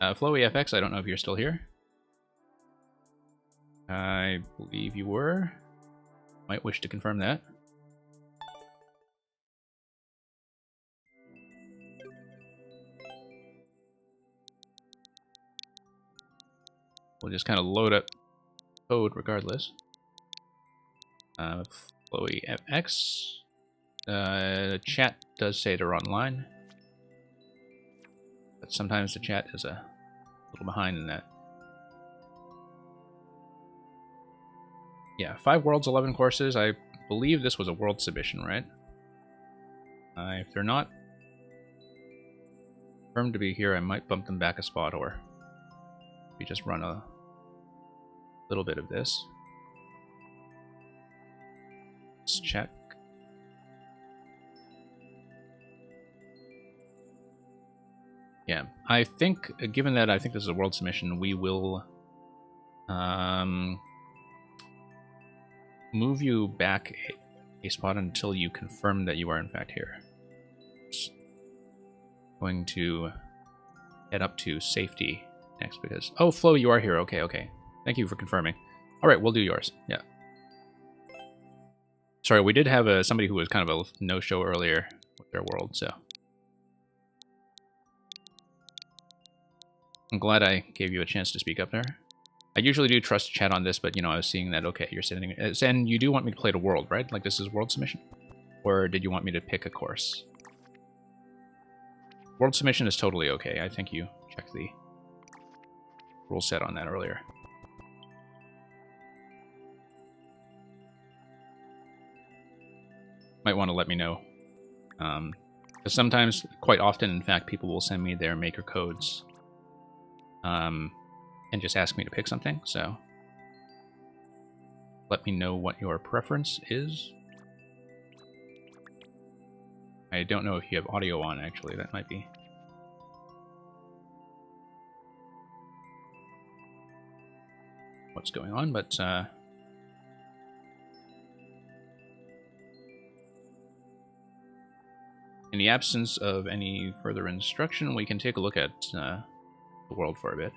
Flowy FX, I don't know if you're still here. I believe you were. Might wish to confirm that. We'll just kind of load up code regardless. Flowy FX. Chat does say they're online. But sometimes the chat is a little behind in that. Yeah, 5 worlds, 11 courses. I believe this was a world submission, right? If they're not confirmed to be here, I might bump them back a spot, or we just run a little bit of this. Let's check. Yeah, I think, given that I think this is a world submission, we will move you back a spot until you confirm that you are in fact here. Just going to head up to safety next because... Oh, Flo, you are here. Okay, okay. Thank you for confirming. All right, we'll do yours. Yeah. Sorry, we did have somebody who was kind of a no-show earlier with their world, so... I'm glad I gave you a chance to speak up there. I usually do trust chat on this, but, you know, I was seeing that, okay, you're sitting... And you do want me to play the world, right? Like, this is world submission? Or did you want me to pick a course? World submission is totally okay. I think you checked the rule set on that earlier. Might want to let me know. Because sometimes, quite often, in fact, people will send me their maker codes. And just ask me to pick something, so let me know what your preference is. I don't know if you have audio on, actually. That might be... what's going on, but... in the absence of any further instruction, we can take a look at the world for a bit.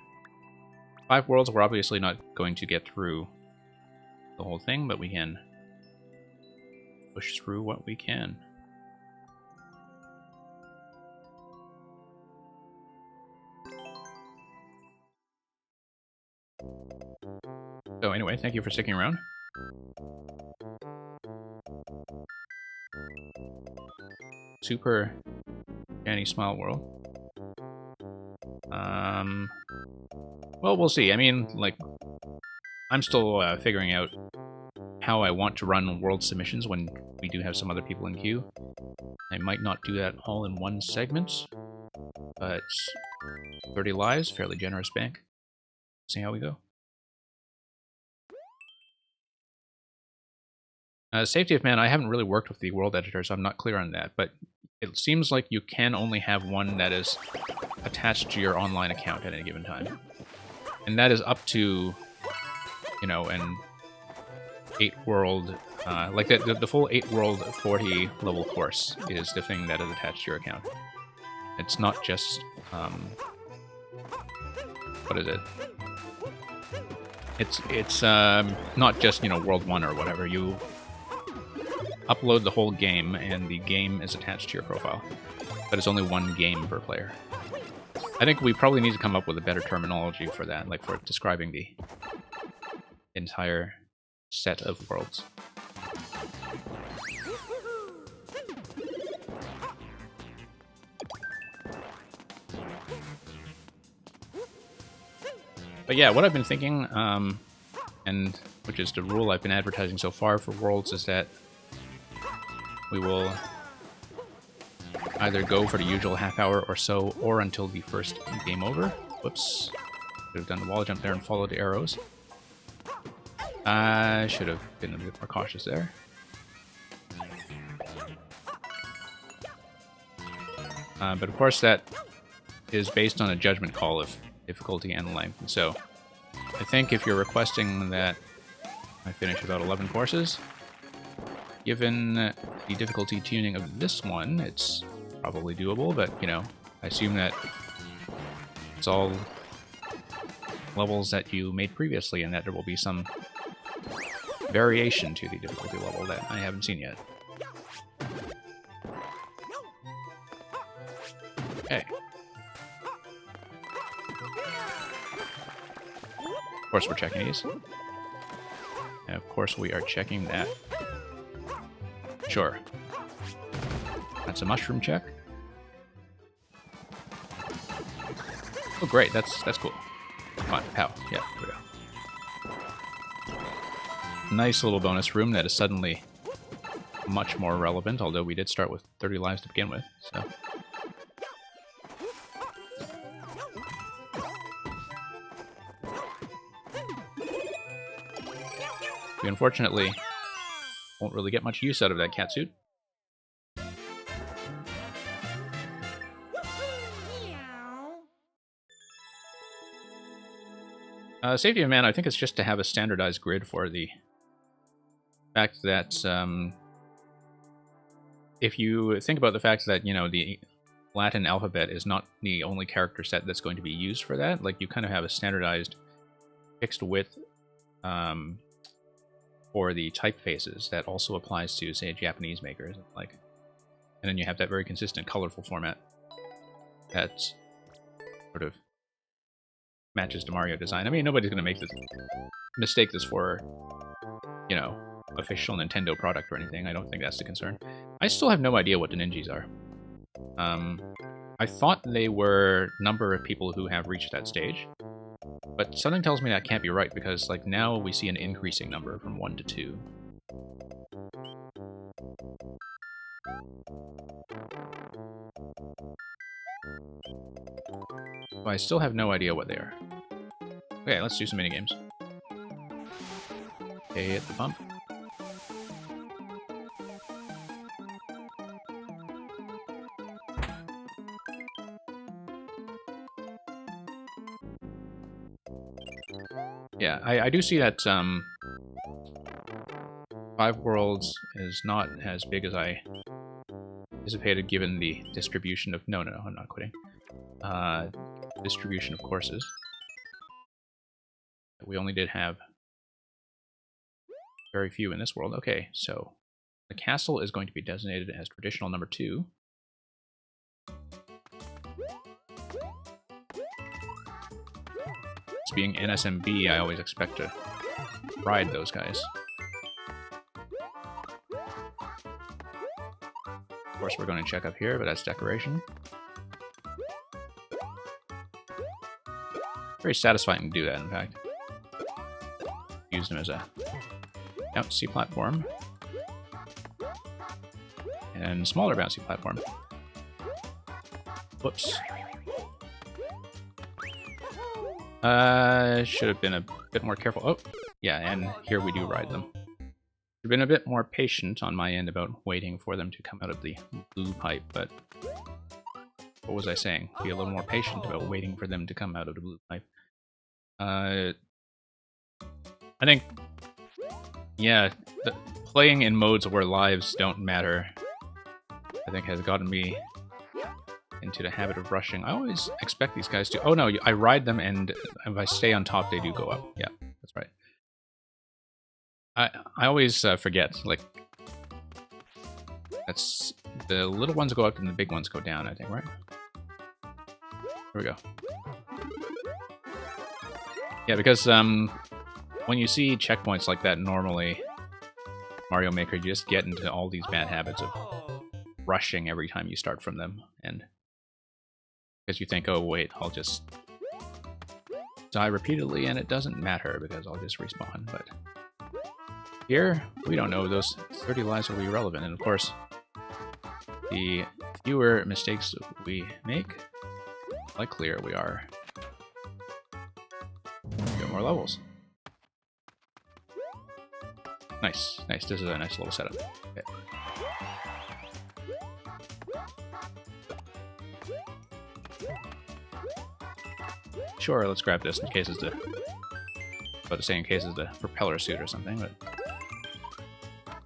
5 worlds, we're obviously not going to get through the whole thing, but we can push through what we can. So anyway, thank you for sticking around. Super Danny Smile World. Well, we'll see. I mean, like, I'm still figuring out how I want to run world submissions when we do have some other people in queue. I might not do that all in one segment, but 30 lives, fairly generous bank. See how we go. Safety of Man, I haven't really worked with the world editor, so I'm not clear on that, but it seems like you can only have one that is attached to your online account at any given time. And that is up to, you know, an 8-world, like the full 8-world 40 level course is the thing that is attached to your account. It's not just, what is it? It's not just, you know, World 1 or whatever. You upload the whole game, and the game is attached to your profile. But it's only one game per player. I think we probably need to come up with a better terminology for that, like for describing the entire set of worlds. But yeah, what I've been thinking, and which is the rule I've been advertising so far for Worlds, is that we will either go for the usual half hour or so, or until the first game over. Whoops. Should have done the wall jump there and followed the arrows. I should have been a bit more cautious there. But of course that is based on a judgment call of difficulty and length. So I think if you're requesting that I finish about 11 courses, given the difficulty tuning of this one, it's probably doable, but, you know, I assume that it's all levels that you made previously and that there will be some variation to the difficulty level that I haven't seen yet. Okay. Of course we're checking these. And of course we are checking that. Sure. That's a mushroom check. Oh great, that's cool. Come on, pow. Yeah, there we go. Nice little bonus room that is suddenly much more relevant, although we did start with 30 lives to begin with, so. We unfortunately won't really get much use out of that catsuit. Safety of Man, I think it's just to have a standardized grid for the fact that, if you think about the fact that, you know, the Latin alphabet is not the only character set that's going to be used for that, like, you kind of have a standardized fixed width for the typefaces that also applies to, say, Japanese makers, like, and then you have that very consistent, colorful format that sort of matches the Mario design. I mean, nobody's going to mistake this for, you know, official Nintendo product or anything. I don't think that's the concern. I still have no idea what the Ninjas are. I thought they were number of people who have reached that stage, but something tells me that can't be right, because, like, now we see an increasing number from 1 to 2. So I still have no idea what they are. Okay, let's do some minigames. Okay, hit the bump. Yeah, I do see that 5 Worlds is not as big as I anticipated, given the distribution of... No, I'm not quitting. Distribution of courses. We only did have very few in this world. Okay, so the castle is going to be designated as traditional number 2. It's being NSMB, I always expect to ride those guys. Of course, we're going to check up here, but that's decoration. Very satisfying to do that, in fact. use them as a bouncy platform. And smaller bouncy platform. Whoops. Should have been a bit more careful. Oh, yeah, and here we do ride them. Should have been a bit more patient on my end about waiting for them to come out of the blue pipe, but what was I saying? Be a little more patient about waiting for them to come out of the blue pipe. I think, yeah, playing in modes where lives don't matter, I think has gotten me into the habit of rushing. I always expect these guys to... Oh no, I ride them and if I stay on top, they do go up. Yeah, that's right. I always forget, like... That's... The little ones go up and the big ones go down, I think, right? Here we go. Yeah, because when you see checkpoints like that normally, Mario Maker, you just get into all these bad habits of rushing every time you start from them, and because you think, oh wait, I'll just die repeatedly and it doesn't matter because I'll just respawn. But here, we don't know, those 30 lives will be relevant, and of course, the fewer mistakes we make, the likelier we are to get more levels. Nice, nice, this is a nice little setup. Okay. Sure, let's grab this in case it's the... about to say in case it's the propeller suit or something, but...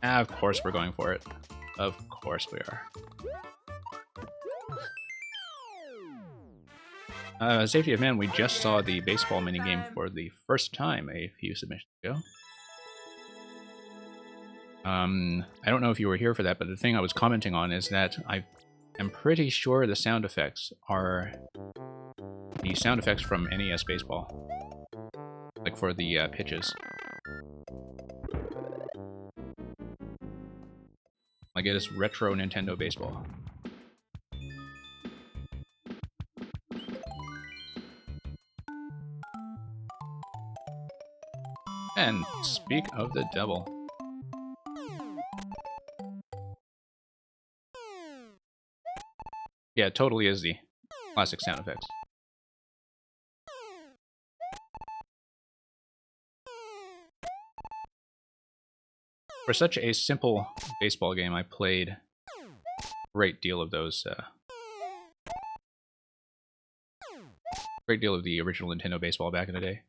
of course we're going for it. Of course we are. Safety of Man, we just saw the baseball minigame for the first time a few submissions ago. I don't know if you were here for that, but the thing I was commenting on is that I am pretty sure the sound effects are the sound effects from NES Baseball. Like for the pitches. Like it is retro Nintendo Baseball. And speak of the devil. Yeah, it totally is the classic sound effects. For such a simple baseball game, I played a great deal of those, great deal of the original Nintendo Baseball back in the day.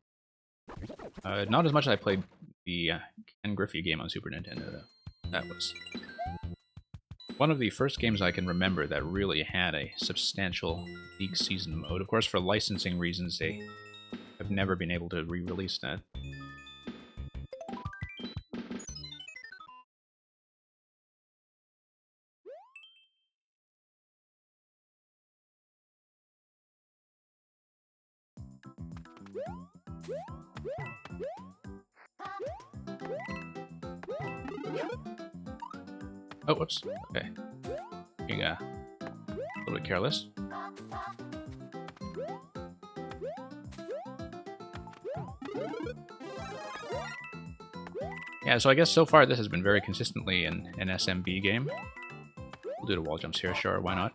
Not as much as I played the Ken Griffey game on Super Nintendo, though. That was one of the first games I can remember that really had a substantial league season mode. Of course, for licensing reasons, they have never been able to re-release that. Oh, whoops. Okay. Being a little bit careless. Yeah, so I guess so far this has been very consistently an SMB game. We'll do the wall jumps here, sure, why not?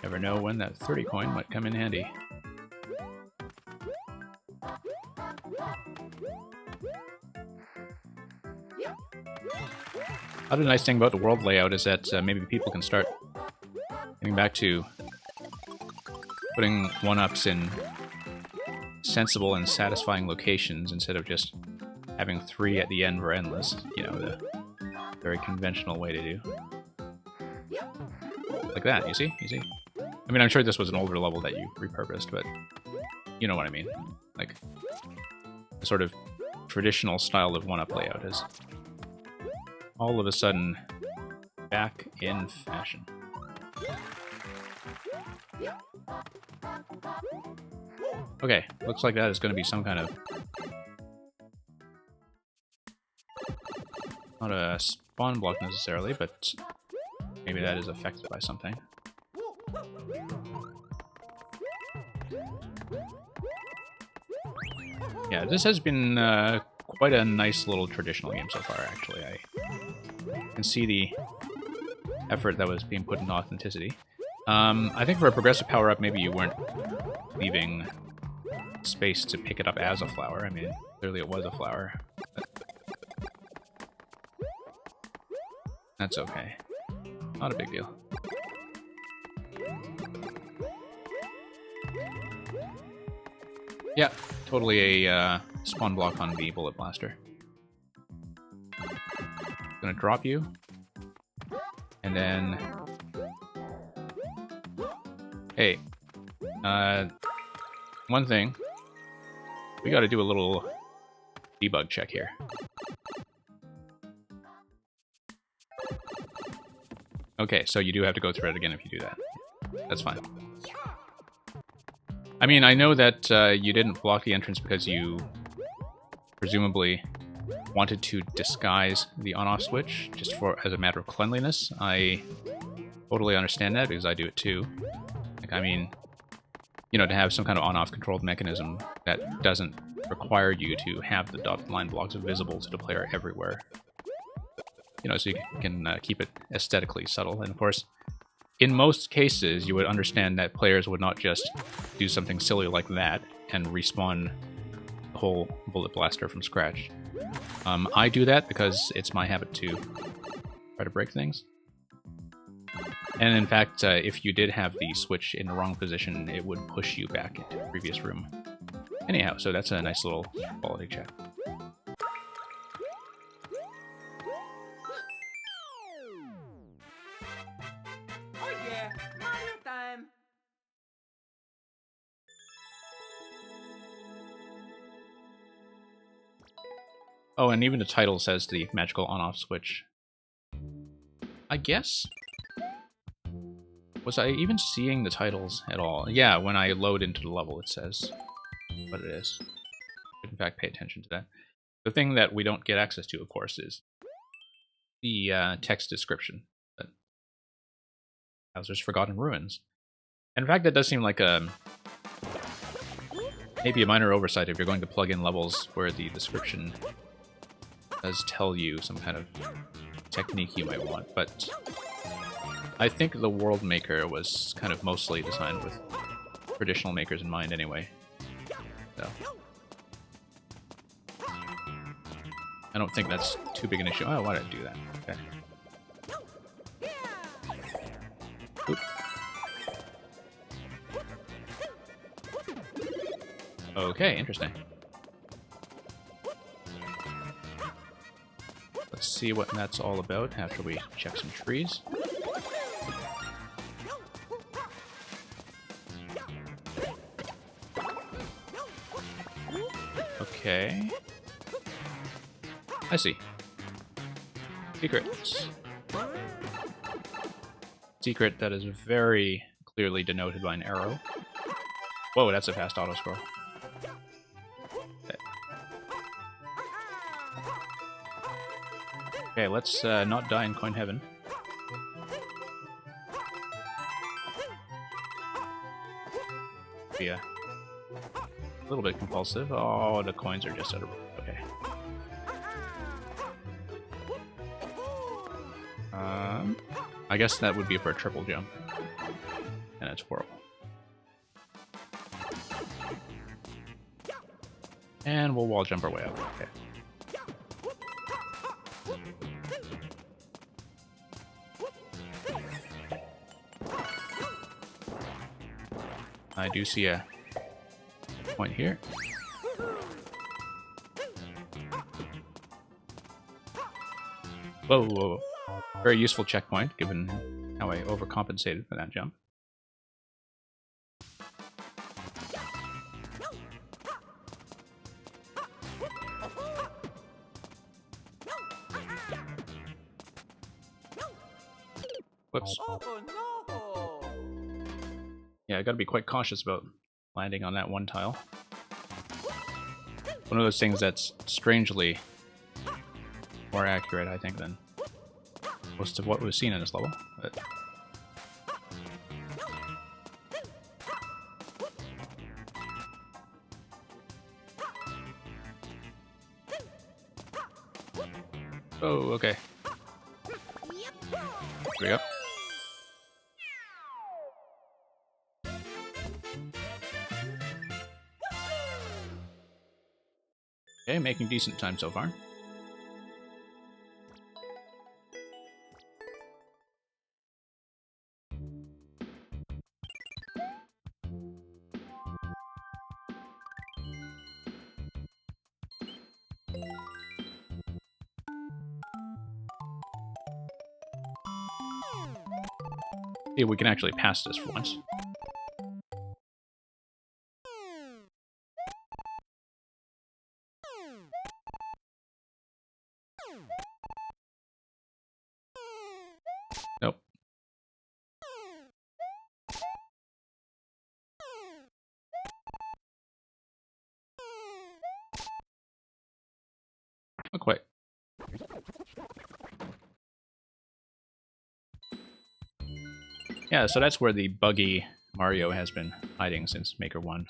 Never know when that 30 coin might come in handy. Other nice thing about the world layout is that maybe people can start getting back to putting one-ups in sensible and satisfying locations instead of just having 3 at the end for endless. You know, the very conventional way to do. Like that, you see? You see? I mean, I'm sure this was an older level that you repurposed, but you know what I mean. Like, the sort of traditional style of one-up layout is all of a sudden back in fashion. Okay, looks like that is going to be some kind of... not a spawn block necessarily, but maybe that is affected by something. Yeah, this has been quite a nice little traditional game so far, actually. I can see the effort that was being put into authenticity. I think for a progressive power-up, maybe you weren't leaving space to pick it up as a flower. I mean, clearly it was a flower. But that's okay. Not a big deal. Yeah, totally a spawn block on the Bullet Blaster. Gonna drop you. And then... Hey. One thing. We gotta do a little debug check here. Okay, so you do have to go through it again if you do that. That's fine. I mean, I know that you didn't block the entrance because you presumably wanted to disguise the on-off switch just as a matter of cleanliness. I totally understand that because I do it too. Like, I mean, you know, to have some kind of on-off controlled mechanism that doesn't require you to have the dotted line blocks visible to the player everywhere. You know, so you can keep it aesthetically subtle. And of course, in most cases, you would understand that players would not just do something silly like that and respawn the whole Bullet Blaster from scratch. I do that because it's my habit to try to break things. And in fact, if you did have the switch in the wrong position, it would push you back into the previous room. Anyhow, so that's a nice little quality check. Oh yeah, Mario time! Oh, and even the title says the magical on-off switch. I guess? Was I even seeing the titles at all? Yeah, when I load into the level it says what it is. In fact, pay attention to that. The thing that we don't get access to, of course, is the text description. But Bowser's Forgotten Ruins. And in fact, that does seem like maybe a minor oversight if you're going to plug in levels where the description does tell you some kind of technique you might want, but I think the World Maker was kind of mostly designed with traditional makers in mind anyway. So I don't think that's too big an issue. Oh, why did I do that? Okay. Oop. Okay, interesting. Let's see what that's all about after we check some trees. Okay. I see. Secrets. Secret that is very clearly denoted by an arrow. Whoa, that's a fast auto-scroll. Okay, let's not die in Coin Heaven. Be a little bit compulsive. Oh, the coins are just out of... Okay. I guess that would be for a triple jump. And it's horrible. And we'll wall jump our way up. Okay. I do see a point here. Whoa, whoa, whoa. Very useful checkpoint, given how I overcompensated for that jump. Whoops. Oh no! Yeah, I gotta be quite cautious about landing on that one tile. One of those things that's strangely more accurate, I think, than most of what we've seen in this level. But Oh, okay. Here we go. Okay, making decent time so far. See if we can actually pass this for once. Nope. Not quite. Yeah, so that's where the buggy Mario has been hiding since Maker 1.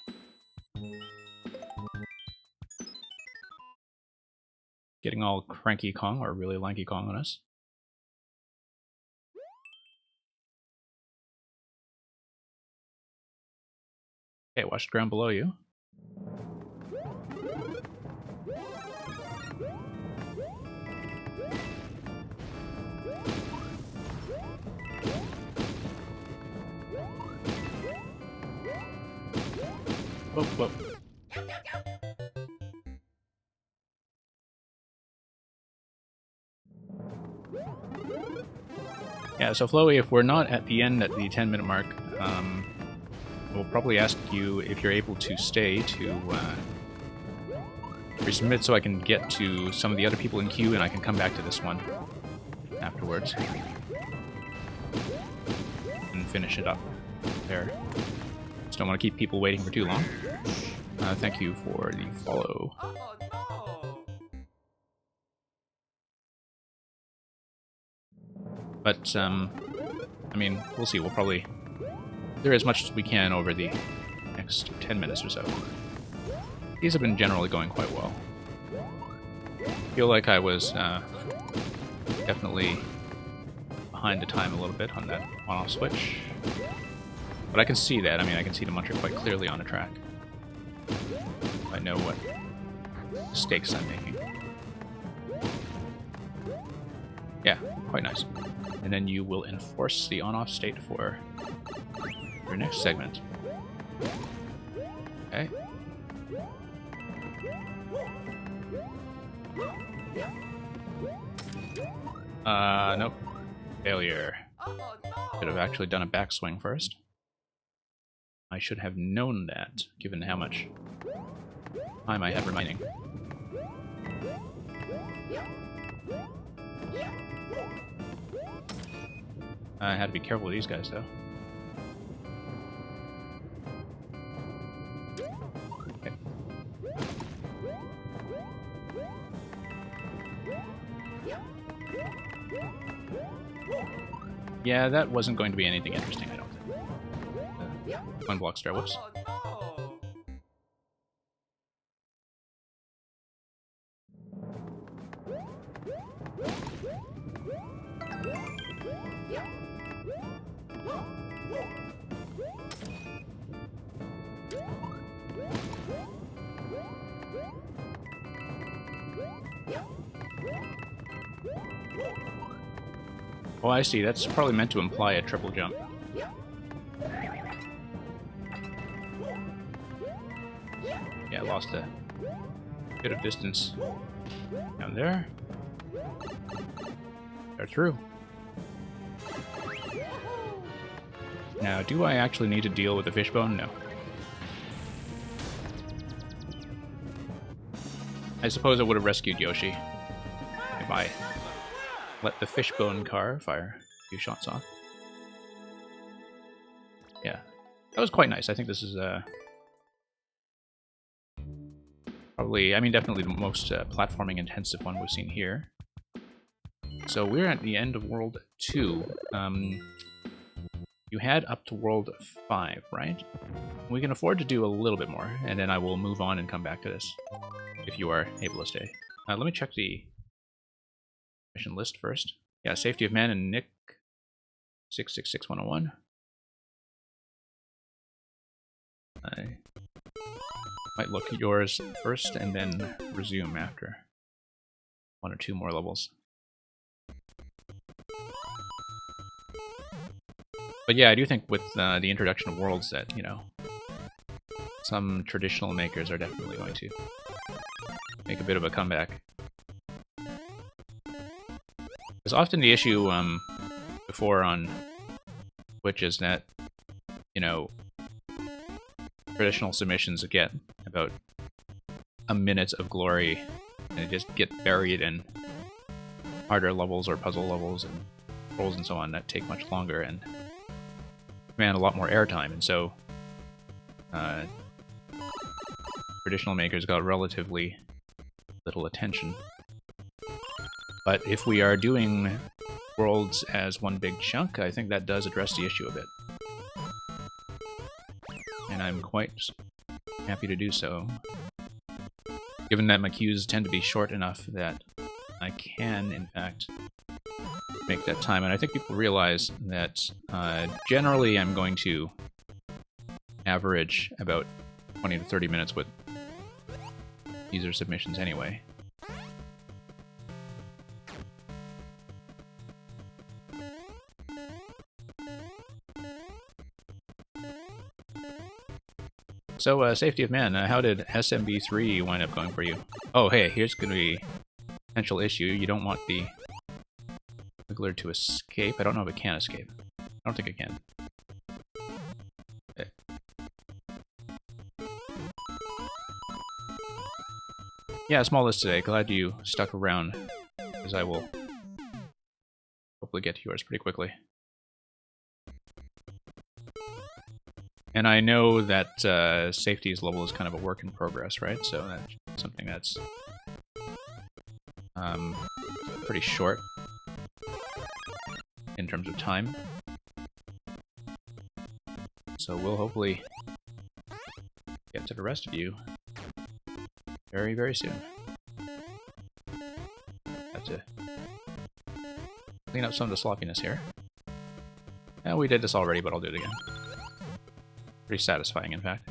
Getting all cranky Kong, or really lanky Kong on us. Okay, watch the ground below you. Whoa, whoa. Yeah, so Flowey, if we're not at the end at the 10-minute mark, we'll probably ask you if you're able to stay to resubmit so I can get to some of the other people in queue and I can come back to this one afterwards. And finish it up there. Just don't want to keep people waiting for too long. Thank you for the follow. Oh no! But, I mean, we'll see. We'll probably do as much as we can over the next 10 minutes or so. These have been generally going quite well. I feel like I was definitely behind the time a little bit on that on-off switch. But I can see that. I mean, I can see the muncher quite clearly on the track. I know what mistakes I'm making. Yeah, quite nice. And then you will enforce the on-off state for your next segment. Okay. Nope. Failure. Oh no! Should have actually done a backswing first. I should have known that, given how much time I had remaining. I had to be careful with these guys, though. Okay. Yeah, that wasn't going to be anything interesting, I don't think. One block star, whoops. Oh no! Oh, I see. That's probably meant to imply a triple jump. Yeah, I lost a bit of distance down there. They're through. Now, do I actually need to deal with the fishbone? No. I suppose I would have rescued Yoshi if I let the fishbone car fire a few shots off. Yeah, that was quite nice. I think this is probably, I mean, definitely the most platforming intensive one we've seen here. So we're at the end of World 2. You had up to World 5, right? We can afford to do a little bit more, and then I will move on and come back to this, if you are able to stay. Let me check the mission list first. Yeah, Safety of Man and Nick 666101. I might look at yours first and then resume after 1 or 2 more levels. But yeah, I do think with the introduction of worlds that, you know, some traditional makers are definitely going to make a bit of a comeback. Because often the issue before on Twitch is that, you know, traditional submissions get about a minute of glory and they just get buried in harder levels or puzzle levels and roles and so on that take much longer and demand a lot more airtime, and so traditional makers got relatively little attention. But if we are doing worlds as one big chunk, I think that does address the issue a bit. And I'm quite happy to do so, given that my queues tend to be short enough that I can, in fact, make that time. And I think people realize that generally I'm going to average about 20 to 30 minutes with user submissions anyway. So, Safety of Man, how did SMB3 wind up going for you? Oh, hey, here's going to be a potential issue. You don't want the Wiggler to escape. I don't know if it can escape. I don't think it can. Okay. Yeah, small list today. Glad you stuck around, because I will hopefully get to yours pretty quickly. And I know that Safety's level is kind of a work in progress, right? So that's something that's pretty short in terms of time. So we'll hopefully get to the rest of you very, very soon. Have to clean up some of the sloppiness here. And we did this already, but I'll do it again. Pretty satisfying, in fact.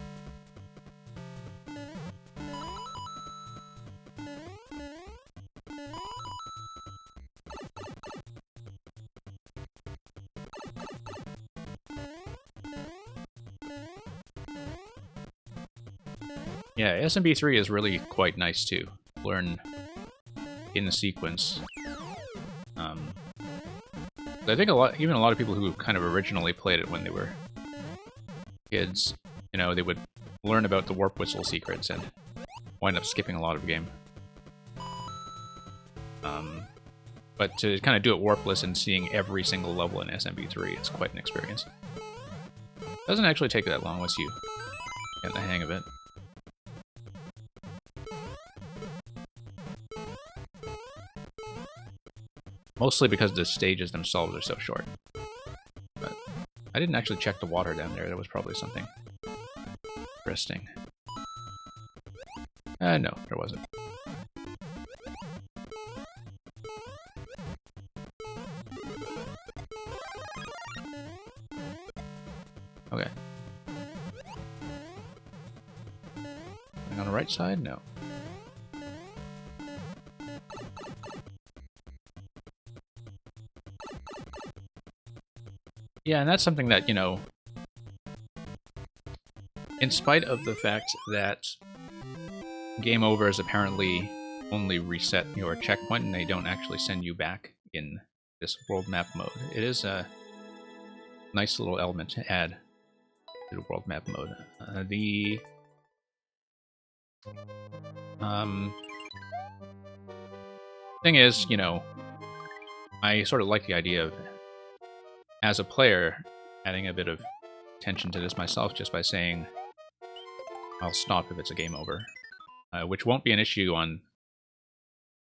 Yeah, SMB3 is really quite nice too. Learn in the sequence. I think even a lot of people who kind of originally played it when they were kids, you know, they would learn about the warp whistle secrets and wind up skipping a lot of the game. But to kind of do it warpless and seeing every single level in SMB3, it's quite an experience. Doesn't actually take that long once you get the hang of it. Mostly because the stages themselves are so short. But I didn't actually check the water down there. That was probably something interesting. No, there wasn't. Okay. Something on the right side? No. Yeah, and that's something that, you know, in spite of the fact that game over is apparently only reset your checkpoint and they don't actually send you back in this world map mode, it is a nice little element to add to the world map mode. The thing is, you know, I sort of like the idea of, as a player, adding a bit of tension to this myself just by saying I'll stop if it's a game over, which won't be an issue on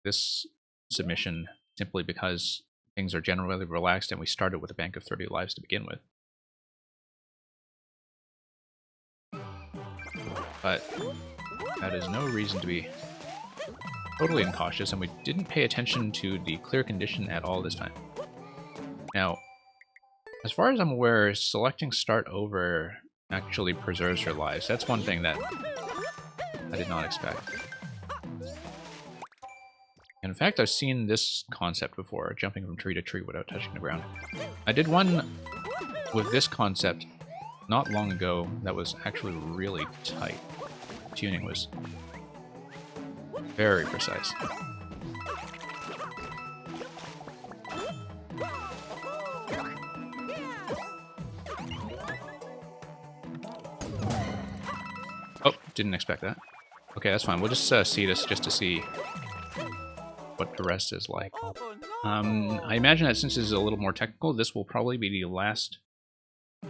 this submission simply because things are generally relaxed and we started with a bank of 30 lives to begin with. But that is no reason to be totally incautious, and we didn't pay attention to the clear condition at all this time. Now, as far as I'm aware, selecting start over actually preserves your lives. That's one thing that I did not expect. In fact, I've seen this concept before, jumping from tree to tree without touching the ground. I did one with this concept not long ago that was actually really tight. Tuning was very precise. Oh, didn't expect that. Okay, that's fine. We'll just see this just to see what the rest is like. I imagine that since this is a little more technical, this will probably be the last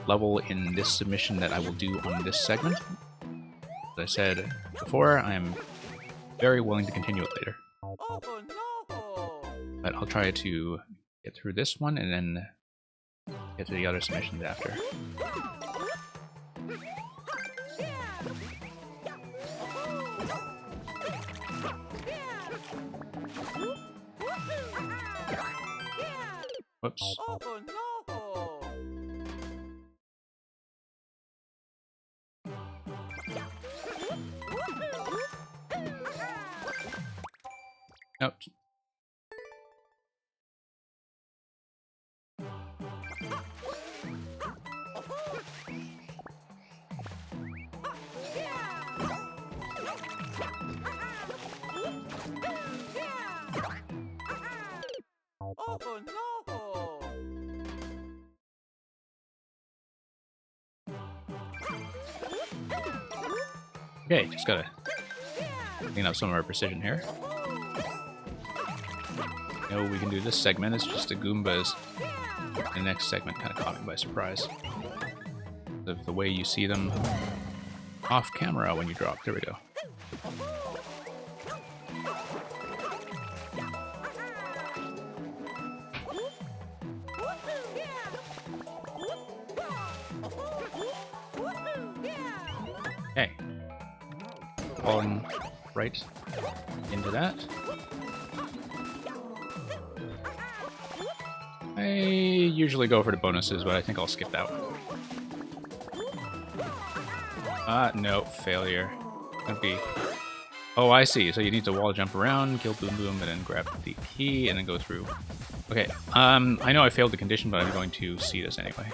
level in this submission that I will do on this segment. As I said before, I am very willing to continue it later. But I'll try to get through this one and then get to the other submissions after. Whoops. Nope. Okay, just gotta clean up some of our precision here. No, we can do this segment. It's just the Goombas. The next segment kind of caught me by surprise. The way you see them off camera when you drop. There we go. Okay. Falling right into that. I usually go for the bonuses, but I think I'll skip that one. No, failure. That'd be... Oh, I see. So you need to wall jump around, kill Boom Boom, and then grab the key, and then go through. Okay, I know I failed the condition, but I'm going to see this anyway.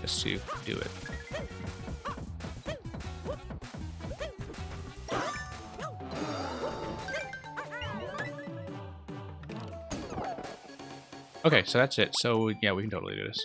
Just to do it. Okay, so that's it. So, yeah, we can totally do this.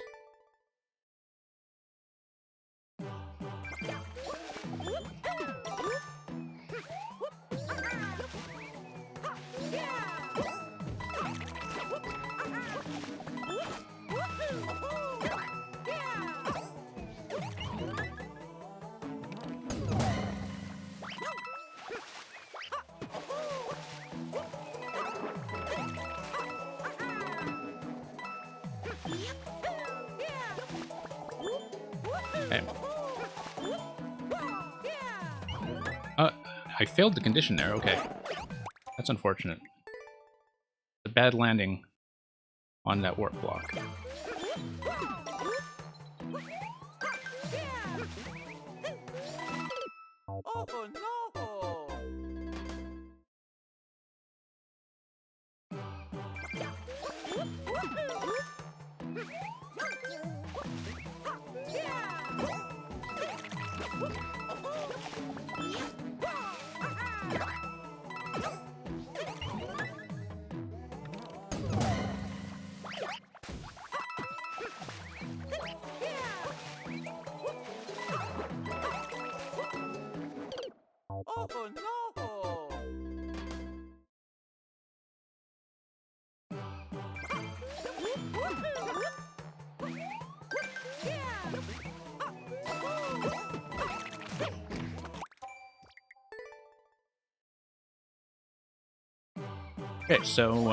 Okay. I failed the condition there, okay. That's unfortunate. A bad landing on that warp block. Okay, so,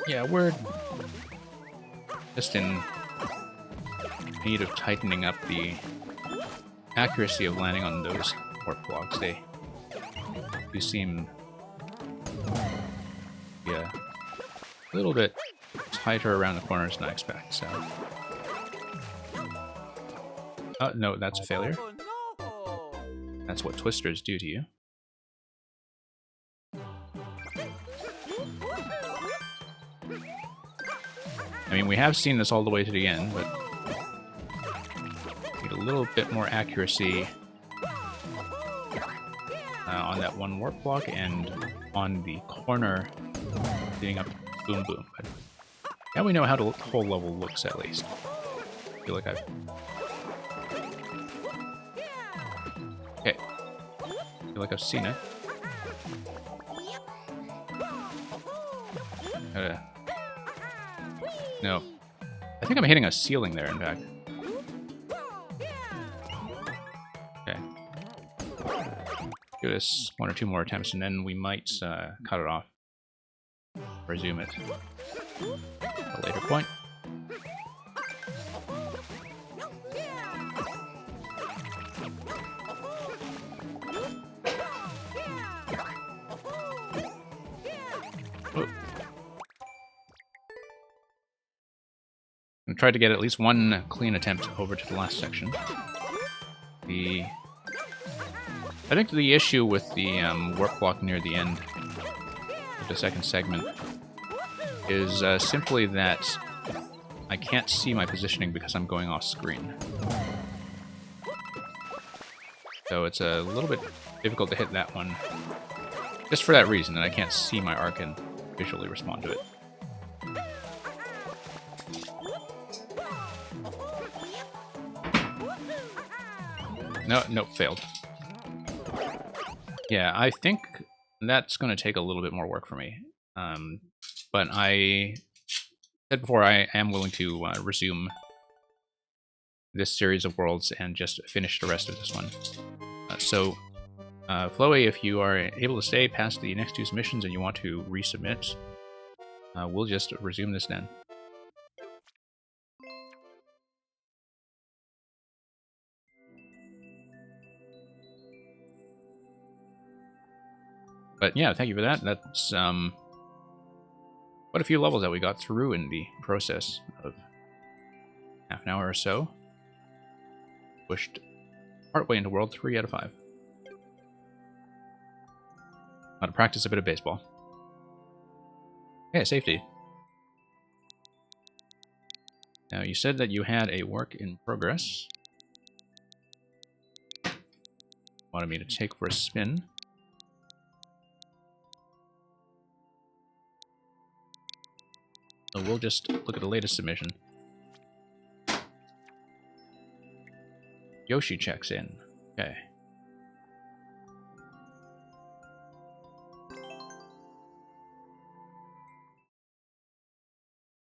yeah, we're just in need of tightening up the accuracy of landing on those warp blocks. They You seem, yeah, a little bit tighter around the corners than I expect, so. Oh, no, that's a failure. Oh no! That's what twisters do to you. I mean, we have seen this all the way to the end, but need a little bit more accuracy on that one warp block and on the corner leading up to Boom Boom. But now we know how the whole level looks, at least. I feel like I've... Okay. I feel like I've seen it. No. I think I'm hitting a ceiling there, in fact. Okay. Do this one or two more attempts, and then we might cut it off. Resume it at a later point. Oh. I tried to get at least one clean attempt over to the last section. I think the issue with the warp block near the end of the second segment is simply that I can't see my positioning because I'm going off screen. So it's a little bit difficult to hit that one. Just for that reason, that I can't see my arc and visually respond to it. No, nope, failed. Yeah, I think that's going to take a little bit more work for me. But I said before, I am willing to resume this series of worlds and just finish the rest of this one. Floey, if you are able to stay past the next two submissions and you want to resubmit, we'll just resume this then. But yeah, thank you for that. That's quite a few levels that we got through in the process of half an hour or so. Pushed partway into World 3 out of 5. Got to practice a bit of baseball. Yeah, safety. Now, you said that you had a work in progress. Wanted me to take for a spin. So we'll just look at the latest submission. Yoshi checks in. Okay.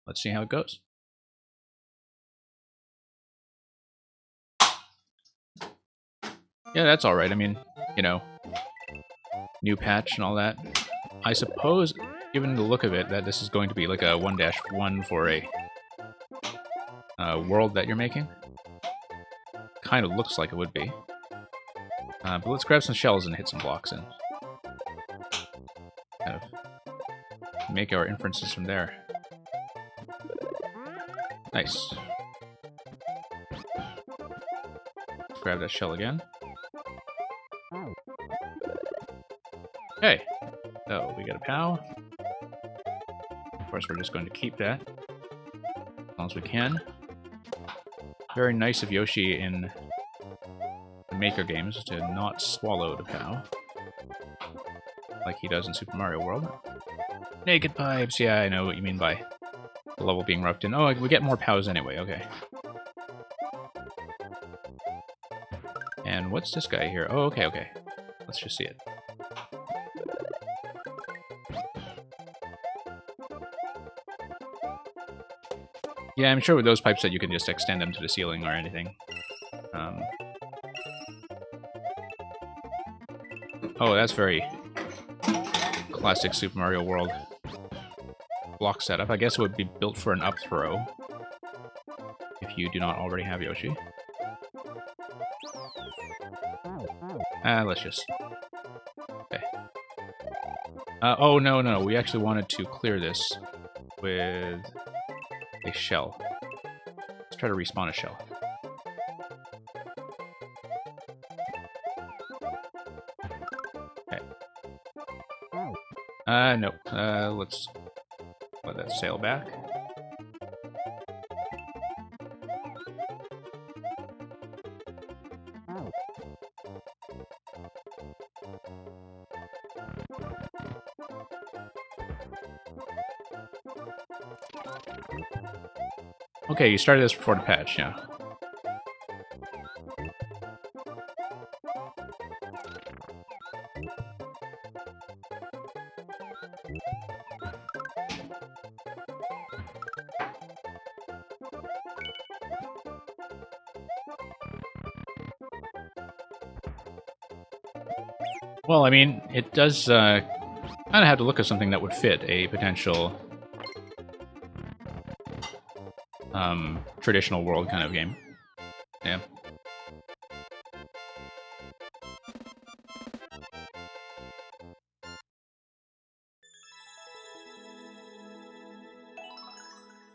Let's see how it goes. Yeah, that's alright. I mean, you know, new patch and all that. I suppose, given the look of it, that this is going to be like a 1-1 for a world that you're making. Kind of looks like it would be. But let's grab some shells and hit some blocks and kind of make our inferences from there. Nice. Let's grab that shell again. Okay. So, we get a POW. Of course, we're just going to keep that as long as we can. Very nice of Yoshi in the Maker games to not swallow the POW like he does in Super Mario World. Naked pipes, yeah, I know what you mean by the level being roughed in. Oh, we get more POWs anyway, okay. And what's this guy here? Oh, okay, okay. Let's just see it. Yeah, I'm sure with those pipes that you can just extend them to the ceiling or anything. Oh, that's very classic Super Mario World block setup. I guess it would be built for an up throw if you do not already have Yoshi. Let's just... Okay. Oh, no. We actually wanted to clear this with a shell. Let's try to respawn a shell. Okay. No. Let's let that sail back. Okay, you started this before the patch, yeah. Well, I mean, it does kind of have to look at something that would fit a potential traditional world kind of game. Yeah.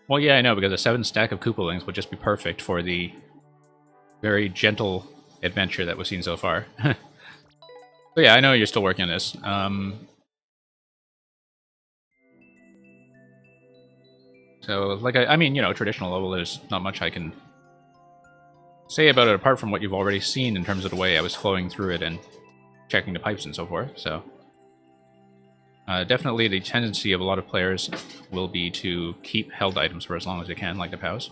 Well, yeah, I know, because a 7 stack of Koopalings would just be perfect for the very gentle adventure that we've seen so far. So yeah, I know you're still working on this. So, like, I mean, you know, traditional level, there's not much I can say about it apart from what you've already seen in terms of the way I was flowing through it and checking the pipes and so forth, so... definitely the tendency of a lot of players will be to keep held items for as long as they can, like the POWs.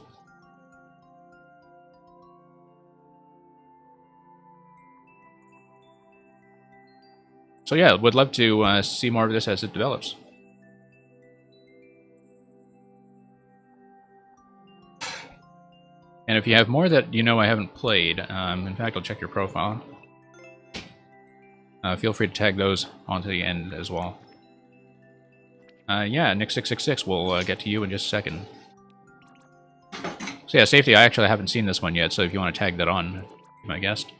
So yeah, would love to see more of this as it develops. And if you have more that you know I haven't played, in fact, I'll check your profile. Feel free to tag those onto the end as well. Yeah, Nick666 will get to you in just a second. So yeah, Safety, I actually haven't seen this one yet, so if you want to tag that on, be my guest.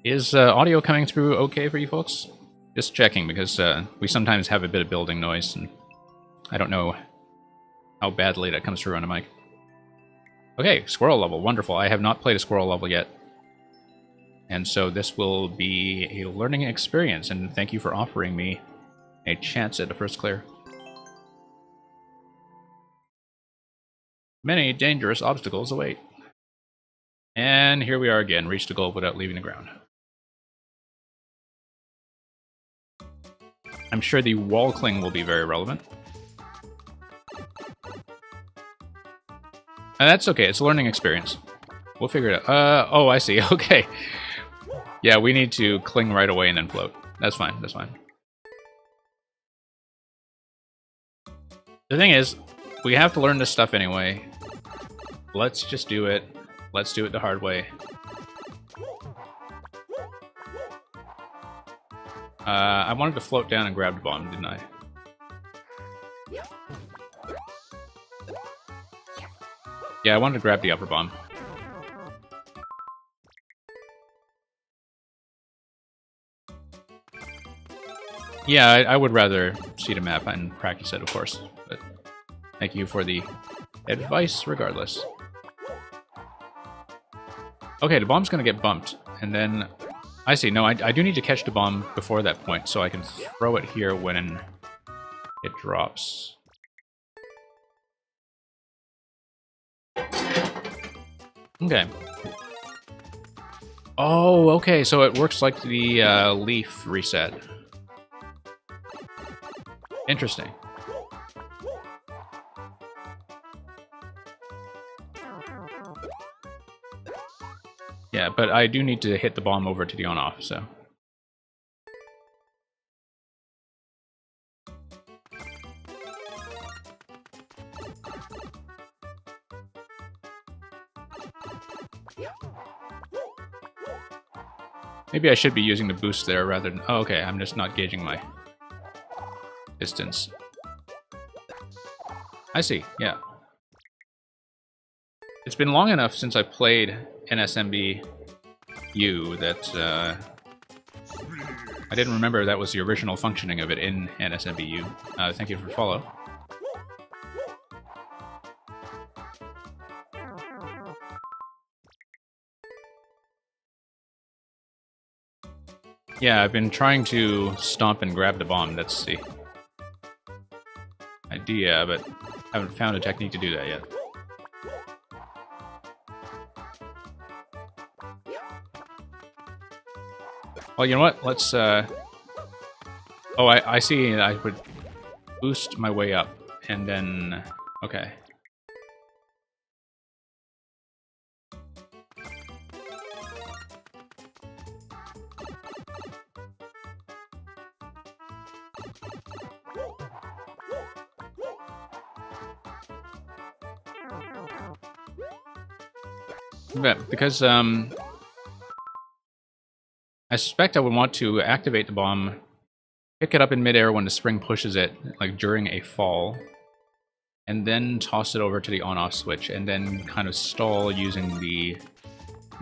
Is audio coming through okay for you folks? Just checking, because we sometimes have a bit of building noise, and I don't know how badly that comes through on a mic. Okay, squirrel level, wonderful. I have not played a squirrel level yet. And so this will be a learning experience, and thank you for offering me a chance at the first clear. Many dangerous obstacles await. And here we are again, reached the goal without leaving the ground. I'm sure the wall cling will be very relevant. And that's okay, it's a learning experience. We'll figure it out. Oh, I see, okay. Yeah, we need to cling right away and then float. That's fine, that's fine. The thing is, we have to learn this stuff anyway. Let's just do it. Let's do it the hard way. I wanted to float down and grab the bomb, didn't I? Yeah, I wanted to grab the upper bomb. Yeah, I would rather see the map and practice it, of course. But thank you for the advice, regardless. Okay, the bomb's gonna get bumped, and then... I see, no, I do need to catch the bomb before that point, so I can throw it here when it drops. Okay. Oh, okay, so it works like the leaf reset. Interesting. Yeah, but I do need to hit the bomb over to the on-off, so... Maybe I should be using the boost there rather than... Oh, okay, I'm just not gauging my distance. I see, yeah. It's been long enough since I played NSMB U that I didn't remember that was the original functioning of it in NSMB U. Thank you for the follow. Yeah, I've been trying to stomp and grab the bomb. That's the idea, but haven't found a technique to do that yet. Well, you know what? Let's, Oh, I see. I would boost my way up, and then... Okay. But because, I suspect I would want to activate the bomb, pick it up in midair when the spring pushes it, like during a fall, and then toss it over to the on-off switch, and then kind of stall using the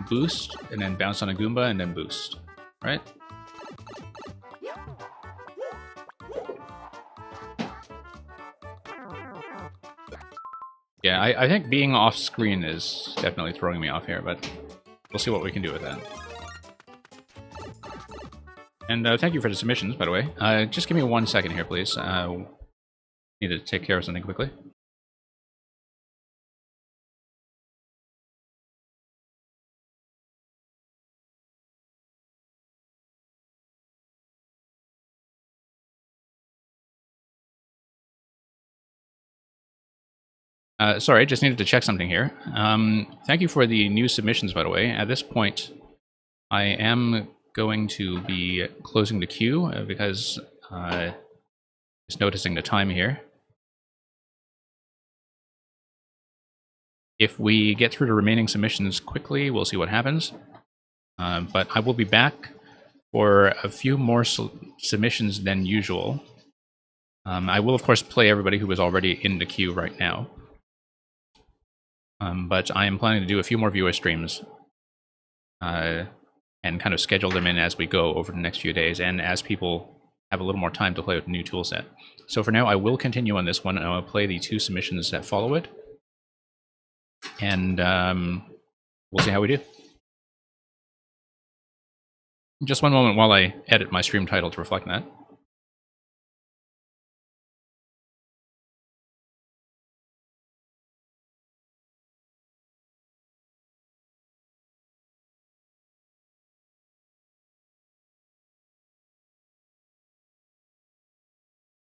boost, and then bounce on a Goomba, and then boost, right? Yeah, I think being off-screen is definitely throwing me off here, but we'll see what we can do with that. And thank you for the submissions, by the way. Just give me 1 second here, please. Need to take care of something quickly. Sorry, just needed to check something here. Thank you for the new submissions, by the way. At this point, I am going to be closing the queue because just noticing the time here. If we get through the remaining submissions quickly, we'll see what happens. But I will be back for a few more submissions than usual. I will, of course, play everybody who is already in the queue right now. But I am planning to do a few more viewer streams and kind of schedule them in as we go over the next few days and as people have a little more time to play with the new toolset. So for now, I will continue on this one, and I will play the 2 submissions that follow it. And we'll see how we do. Just one moment while I edit my stream title to reflect that.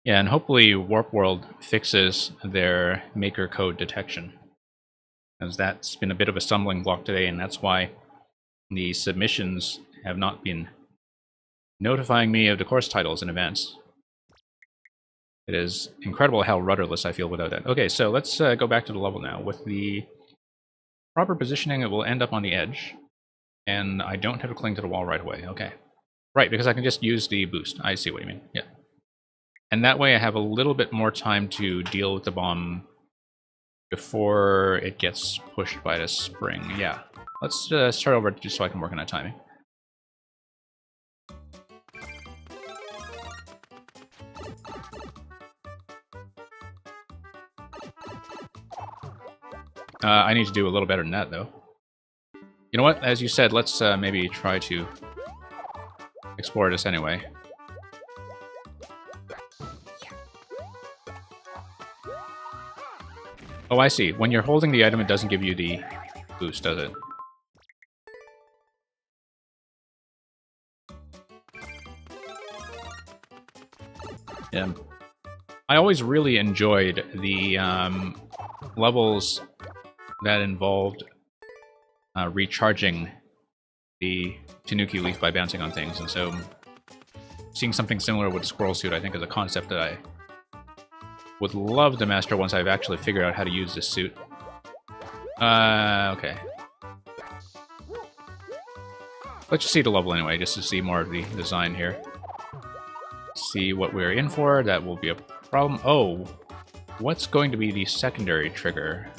Yeah, and hopefully Warp World fixes their maker code detection, as that's been a bit of a stumbling block today, and that's why the submissions have not been notifying me of the course titles in advance. It is incredible how rudderless I feel without that. Okay, so let's go back to the level now. With the proper positioning, it will end up on the edge, and I don't have to cling to the wall right away. Okay. Right, because I can just use the boost. I see what you mean. Yeah. And that way I have a little bit more time to deal with the bomb before it gets pushed by the spring. Yeah. Let's start over just so I can work on that timing. I need to do a little better than that, though. You know what? As you said, let's maybe try to explore this anyway. Oh, I see. When you're holding the item, it doesn't give you the boost, does it? Yeah. I always really enjoyed the levels that involved recharging the Tanuki leaf by bouncing on things, and so seeing something similar with Squirrel Suit, I think, is a concept that I would love to master once I've actually figured out how to use this suit. Let's just see the level anyway, just to see more of the design here. See what we're in for. That will be a problem. Oh, what's going to be the secondary trigger?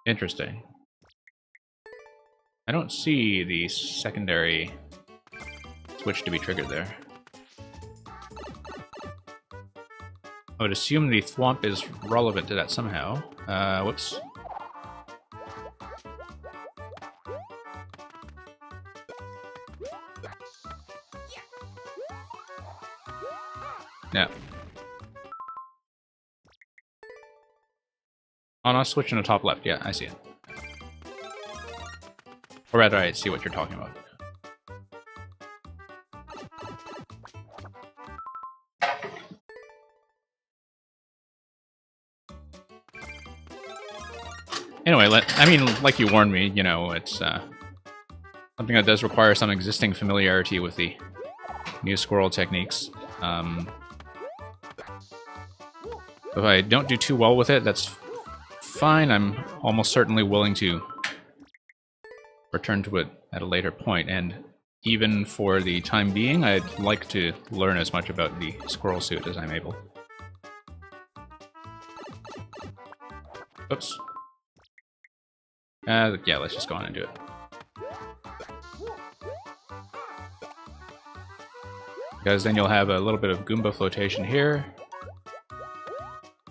Interesting. I don't see the secondary switch to be triggered there. I would assume the thwomp is relevant to that somehow. Whoops. No. On a switch in the top left, yeah, I see it. Or rather, I see what you're talking about. Anyway, I mean, like you warned me, you know, it's something that does require some existing familiarity with the new squirrel techniques. If I don't do too well with it, that's fine. I'm almost certainly willing to return to it at a later point, and even for the time being, I'd like to learn as much about the squirrel suit as I'm able. Oops. Yeah, let's just go on and do it. Because then you'll have a little bit of Goomba flotation here.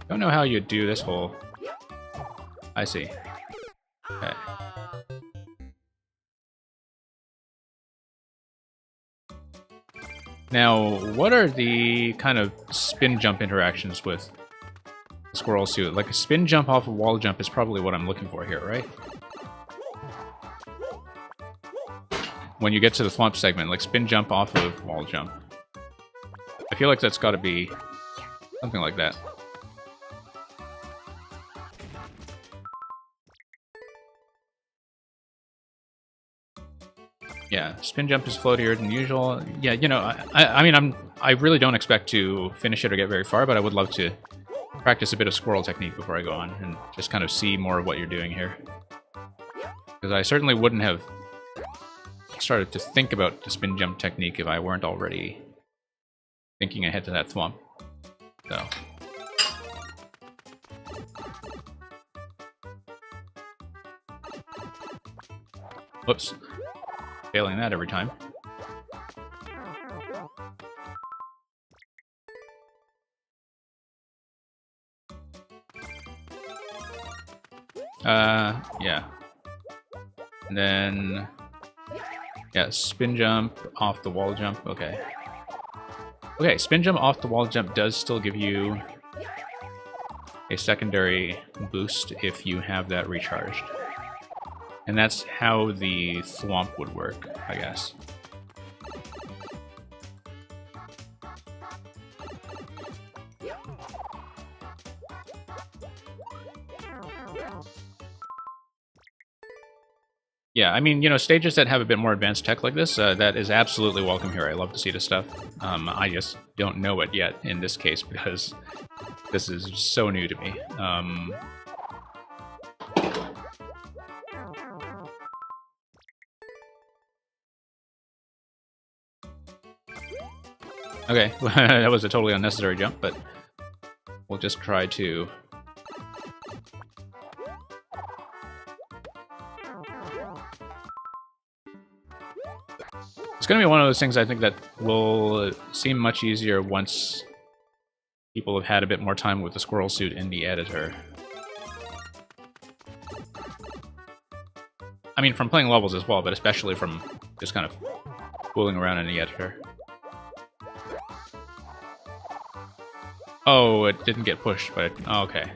Don't know how you do this whole... I see. Okay. Now, what are the kind of spin jump interactions with the squirrel suit? Like a spin jump off a wall jump is probably what I'm looking for here, right? When you get to the thwomp segment, like spin jump off of wall jump. I feel like that's got to be something like that. Yeah, spin jump is floatier than usual. Yeah, you know, I mean, I really don't expect to finish it or get very far, but I would love to practice a bit of squirrel technique before I go on and just kind of see more of what you're doing here. Because I certainly wouldn't have started to think about the spin jump technique if I weren't already thinking ahead to that thwomp. So. Whoops. Failing that every time. Yeah. And then... yeah, spin jump off the wall jump, okay. Okay, spin jump off the wall jump does still give you a secondary boost if you have that recharged. And that's how the thwomp would work, I guess. Yeah, I mean, you know, stages that have a bit more advanced tech like this, that is absolutely welcome here. I love to see this stuff. I just don't know it yet in this case because this is so new to me. Okay, that was a totally unnecessary jump, but we'll just try to... It's going to be one of those things I think that will seem much easier once people have had a bit more time with the squirrel suit in the editor. I mean, from playing levels as well, but especially from just kind of fooling around in the editor. Oh, it didn't get pushed, but... oh, okay.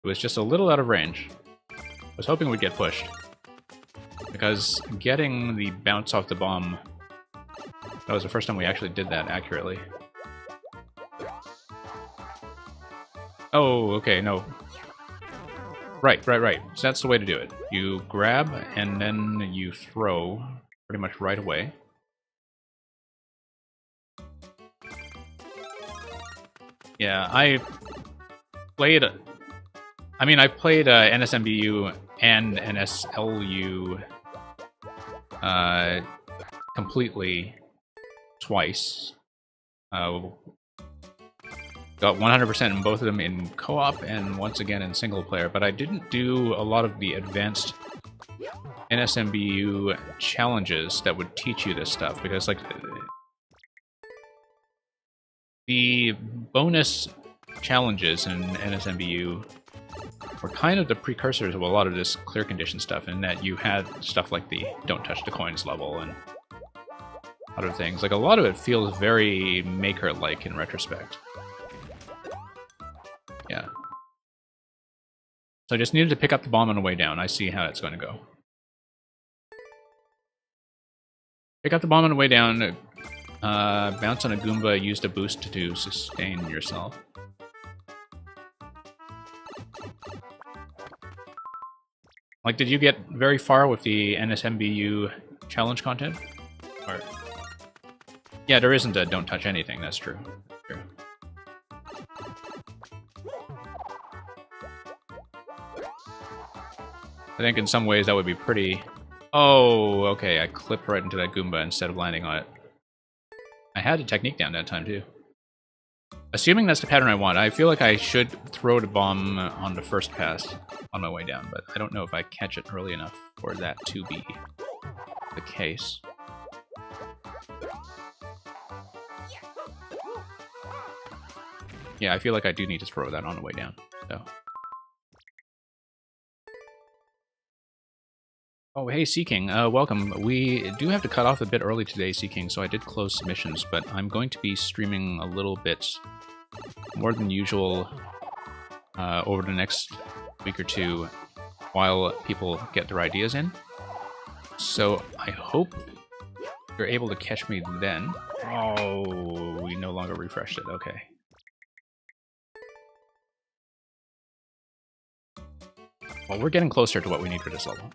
It was just a little out of range. I was hoping we'd get pushed. Because getting the bounce off the bomb... that was the first time we actually did that accurately. Oh, okay, no. Right. So that's the way to do it. You grab, and then you throw pretty much right away. Yeah, I played NSMBU and NSLU completely twice. Got 100% in both of them in co-op and once again in single player, but I didn't do a lot of the advanced NSMBU challenges that would teach you this stuff, because like the bonus challenges in NSMBU were kind of the precursors of a lot of this clear condition stuff, in that you had stuff like the don't touch the coins level and other things. Like, a lot of it feels very Maker-like in retrospect. Yeah. So I just needed to pick up the bomb on the way down. I see how it's going to go. Pick up the bomb on the way down, bounce on a Goomba, use the boost to sustain yourself. Like, did you get very far with the NSMBU challenge content? Or... yeah, there isn't a don't touch anything, that's true. True. I think in some ways that would be pretty... oh, okay, I clipped right into that Goomba instead of landing on it. I had a technique down that time, too. Assuming that's the pattern I want, I feel like I should throw the bomb on the first pass on my way down, but I don't know if I catch it early enough for that to be the case. Yeah, I feel like I do need to throw that on the way down, so... oh, hey, Seeking, welcome. We do have to cut off a bit early today, Seeking, so I did close submissions, but I'm going to be streaming a little bit more than usual over the next week or two while people get their ideas in. So I hope you're able to catch me then. Oh, we no longer refreshed it, okay. Well, we're getting closer to what we need for this level.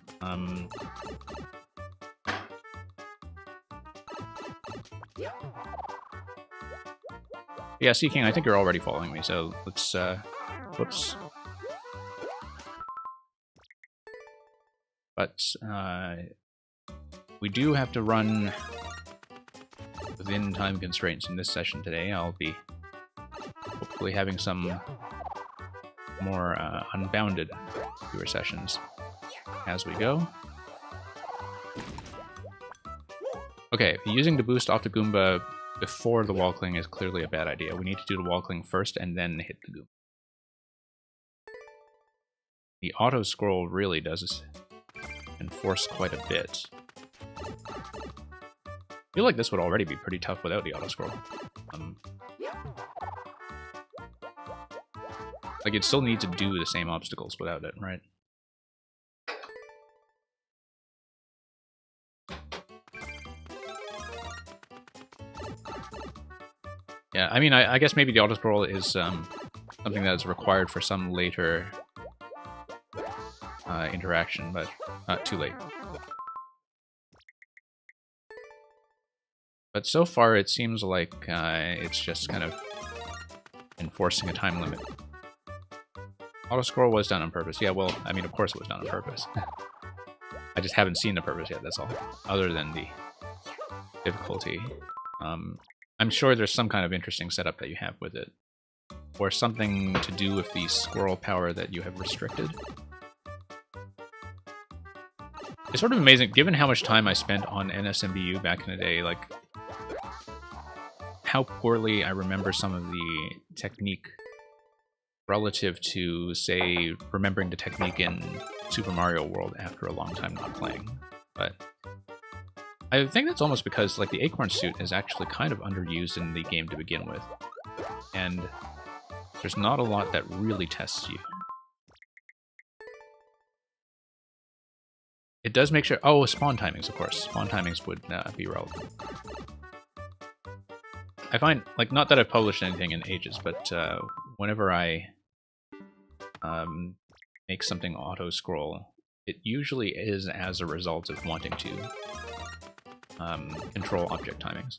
Yeah, Seeking, I think you're already following me, so let's, whoops. But, we do have to run within time constraints in this session today. I'll be hopefully having some more unbounded viewer sessions as we go. Okay, using the boost off the Goomba before the wall cling is clearly a bad idea. We need to do the wall cling first and then hit the Goomba. The auto scroll really does enforce quite a bit. I feel like this would already be pretty tough without the auto scroll. Like, you'd still need to do the same obstacles without it, right? Yeah, I mean, I guess maybe the auto-scroll is something that is required for some later interaction, but not too late. But so far, it seems like it's just kind of enforcing a time limit. Auto-scroll was done on purpose. Yeah, well, I mean, of course it was done on purpose. I just haven't seen the purpose yet, that's all. Other than the difficulty. I'm sure there's some kind of interesting setup that you have with it. Or something to do with the squirrel power that you have restricted. It's sort of amazing, given how much time I spent on NSMBU back in the day, like, how poorly I remember some of the technique relative to, say, remembering the technique in Super Mario World after a long time not playing. But I think that's almost because, like, the Acorn suit is actually kind of underused in the game to begin with. And there's not a lot that really tests you. It does make sure... oh, spawn timings, of course. Spawn timings would be relevant. I find, like, not that I've published anything in ages, but whenever I make something auto-scroll, it usually is as a result of wanting to control object timings.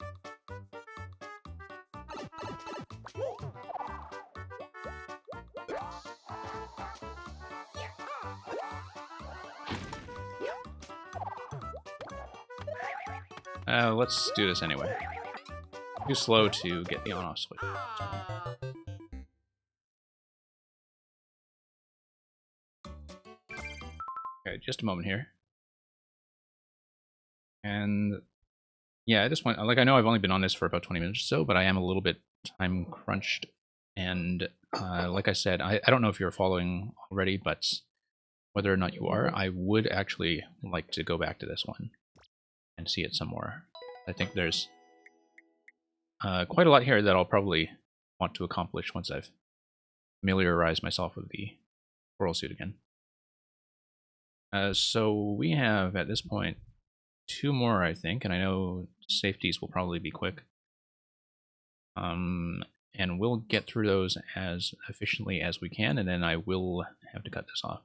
Let's do this anyway. Too slow to get the on-off switch. Okay, just a moment here. And yeah, at this point, like, I know I've only been on this for about 20 minutes or so, but I am a little bit time crunched. And like I said, I don't know if you're following already, but whether or not you are, I would actually like to go back to this one and see it some more. I think there's quite a lot here that I'll probably want to accomplish once I've familiarized myself with the Coral Suit again. So we have, at this point, 2 more, I think, and I know safeties will probably be quick. And we'll get through those as efficiently as we can, and then I will have to cut this off.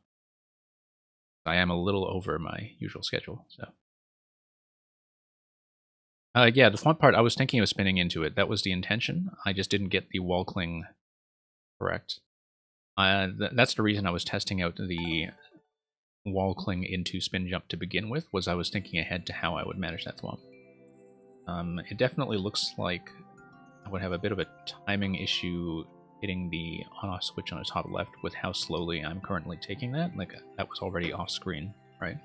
I am a little over my usual schedule, so. Yeah, the font part, I was thinking of spinning into it. That was the intention. I just didn't get the wall cling correct. That's the reason I was testing out the wall cling into spin jump to begin with, was I was thinking ahead to how I would manage that thwomp. It definitely looks like I would have a bit of a timing issue hitting the on-off switch on the top left with how slowly I'm currently taking that. Like, that was already off screen, right?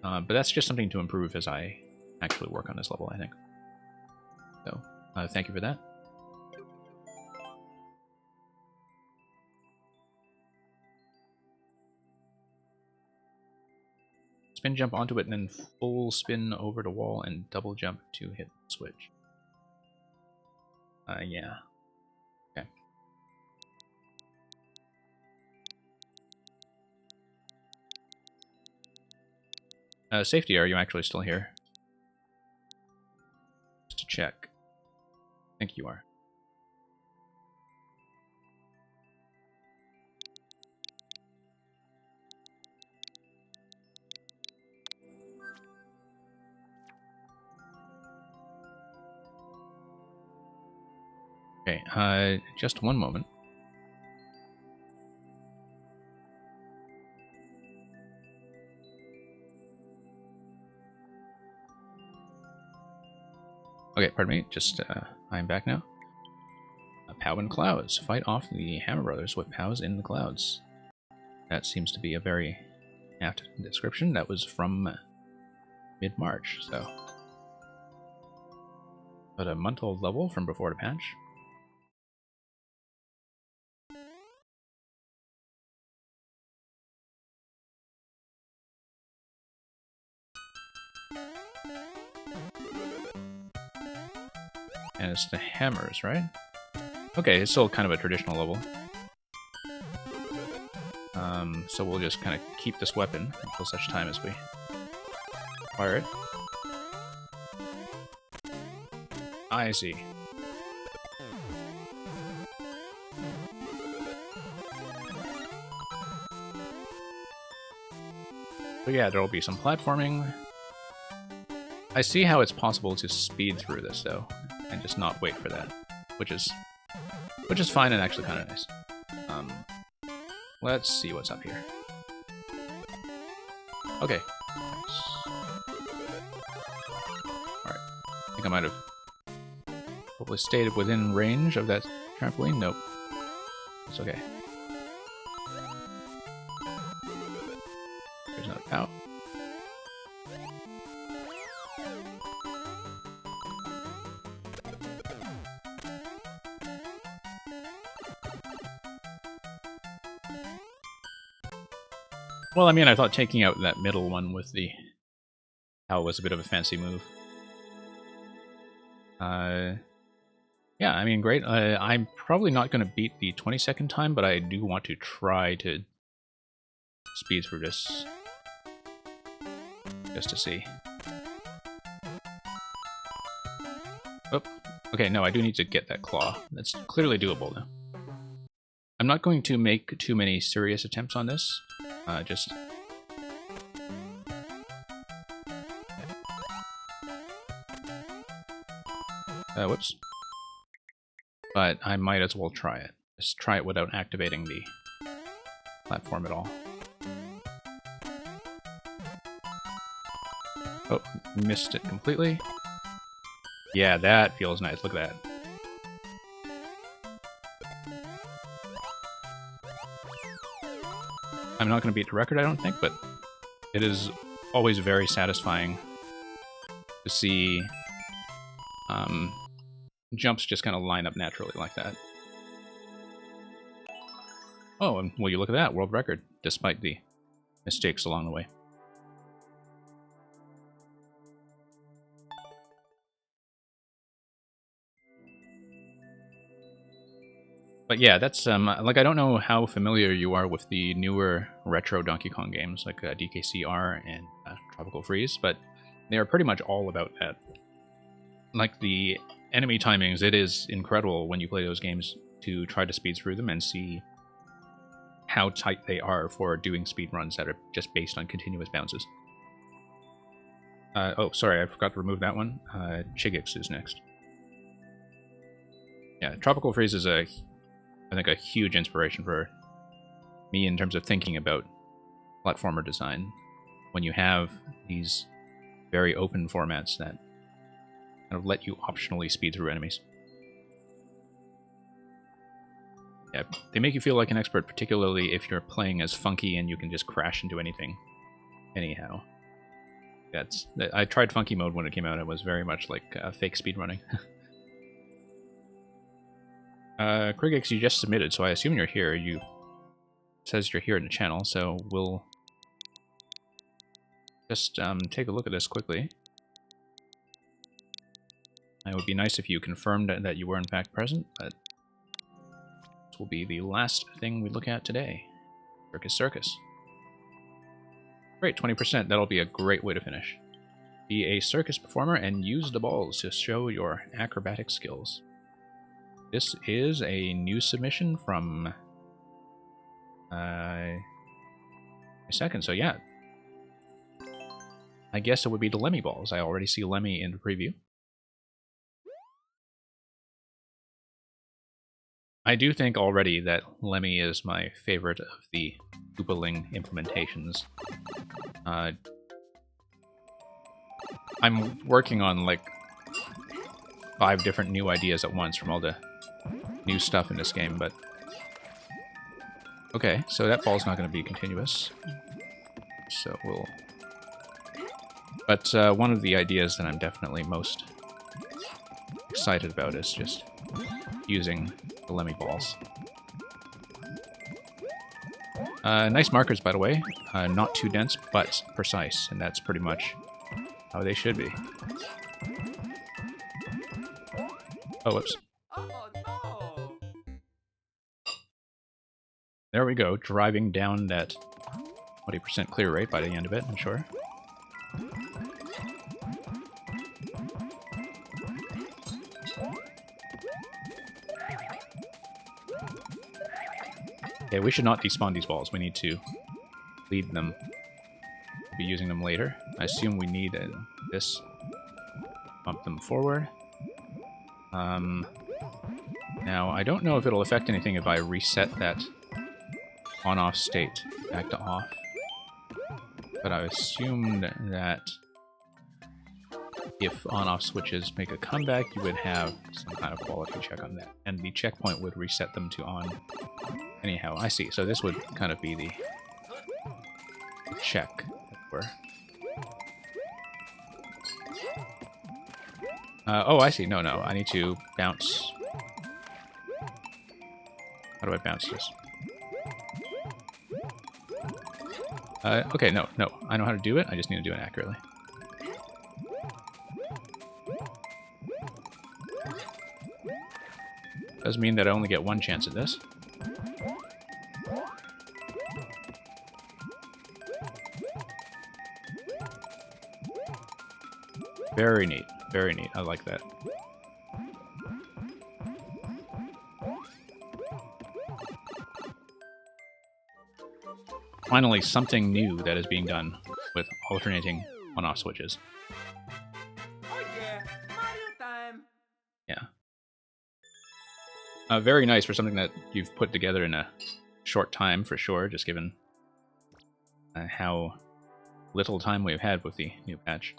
But that's just something to improve as I actually work on this level, I think. So, thank you for that. Spin jump onto it and then full spin over the wall and double jump to hit the switch. Yeah. Okay. Safety, are you actually still here? Just to check. I think you are. Okay, just one moment. Okay, pardon me, just, I'm back now. Pow in clouds. Fight off the Hammer Brothers with Pows in the clouds. That seems to be a very apt description. That was from mid-March, so. About a month-old level from before the patch. And it's the hammers, right? Okay, it's still kind of a traditional level. So we'll just kind of keep this weapon until such time as we fire it. I see. So yeah, there will be some platforming. I see how it's possible to speed through this, though, and just not wait for that, which is fine and actually kind of nice. Let's see what's up here. Okay. Nice. Alright. I think I might have hopefully stayed within range of that trampoline. Nope. It's okay. There's another pow. Well, I mean, I thought taking out that middle one with the pow was a bit of a fancy move. Yeah, I mean, great. I'm probably not going to beat the 20-second time, but I do want to try to speed through this. Just to see. Oh, okay, no, I do need to get that claw. That's clearly doable now. I'm not going to make too many serious attempts on this. Just... whoops. But I might as well try it. Just try it without activating the platform at all. Oh, missed it completely. Yeah, that feels nice. Look at that. I'm not going to beat the record, I don't think, but it is always very satisfying to see jumps just kind of line up naturally like that. Oh, and will you look at that? World record, despite the mistakes along the way. But yeah, that's, like, I don't know how familiar you are with the newer retro Donkey Kong games, like DKCR and Tropical Freeze, but they are pretty much all about that. Like, the enemy timings, it is incredible when you play those games to try to speed through them and see how tight they are for doing speed runs that are just based on continuous bounces. Oh, sorry, I forgot to remove that one. Chigix is next. Yeah, Tropical Freeze is I think a huge inspiration for me in terms of thinking about platformer design. When you have these very open formats that kind of let you optionally speed through enemies. Yeah, they make you feel like an expert, particularly if you're playing as Funky and you can just crash into anything. Anyhow. I tried Funky mode when it came out. It was very much like fake speedrunning. Krigix, you just submitted, so I assume you're here. It says you're here in the channel, so we'll just take a look at this quickly. It would be nice if you confirmed that you were in fact present, but this will be the last thing we look at today. Circus Circus. Great, 20%. That'll be a great way to finish. Be a circus performer and use the balls to show your acrobatic skills. This is a new submission from a second, so yeah. I guess it would be the Lemmy balls. I already see Lemmy in the preview. I do think already that Lemmy is my favorite of the Koopaling implementations. I'm working on like 5 different new ideas at once from all the new stuff in this game, but... Okay, so that ball's not going to be continuous. So we'll... But one of the ideas that I'm definitely most excited about is just using the Lemmy balls. Nice markers, by the way. Not too dense, but precise, and that's pretty much how they should be. Oh, whoops. Oh no! There we go, driving down that 20% clear rate by the end of it, I'm sure. Okay, we should not despawn these balls. We need to lead them. We'll be using them later. I assume we need this. Bump them forward. Now, I don't know if it'll affect anything if I reset that on-off state back to off. But I assumed that if on-off switches make a comeback, you would have some kind of quality check on that. And the checkpoint would reset them to on. Anyhow, I see. So this would kind of be the check. Oh, I see. No, I need to bounce. How do I bounce this? Okay, no. I know how to do it. I just need to do it accurately. Does mean that I only get one chance at this. Very neat. Very neat. I like that. Finally, something new that is being done with alternating on-off switches. Oh yeah, Mario time! Yeah. Very nice for something that you've put together in a short time, for sure, just given how little time we've had with the new patch.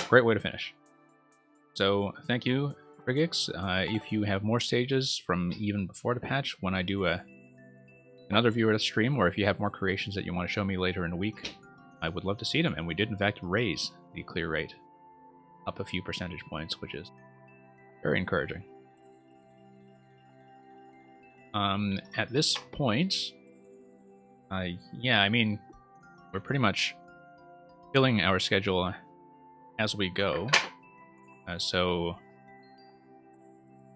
great way to finish. So thank you, Frigix. If you have more stages from even before the patch, when I do another viewer stream, or if you have more creations that you want to show me later in the week, I would love to see them. And we did in fact raise the clear rate up a few percentage points, which is very encouraging. At this point, yeah, I mean, we're pretty much filling our schedule as we go. So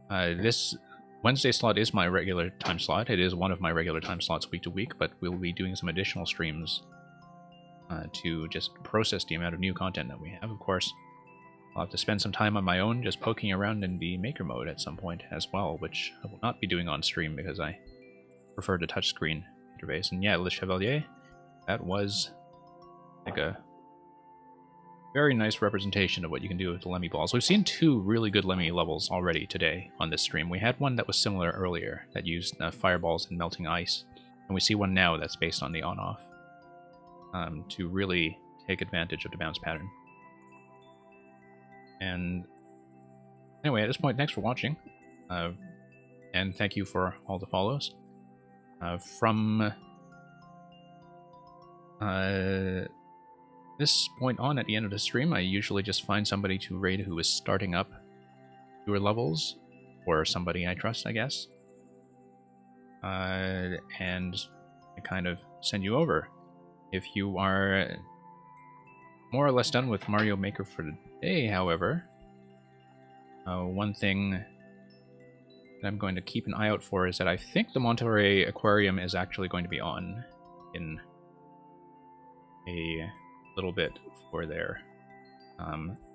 this Wednesday slot is my regular time slot. It is one of my regular time slots week to week, but we'll be doing some additional streams to just process the amount of new content that we have. Of course, I'll have to spend some time on my own just poking around in the maker mode at some point as well, which I will not be doing on stream because I prefer the touchscreen interface. And yeah, Le Chevalier, that was like a very nice representation of what you can do with the Lemmy balls. We've seen 2 really good Lemmy levels already today on this stream. We had one that was similar earlier that used fireballs and melting ice, and we see one now that's based on the on-off to really take advantage of the bounce pattern. And anyway, at this point, thanks for watching, and thank you for all the follows. From this point on, at the end of the stream, I usually just find somebody to raid who is starting up newer levels, or somebody I trust, I guess. And I kind of send you over. If you are more or less done with Mario Maker for the day, however, one thing that I'm going to keep an eye out for is that I think the Monterey Aquarium is actually going to be on in a little bit for their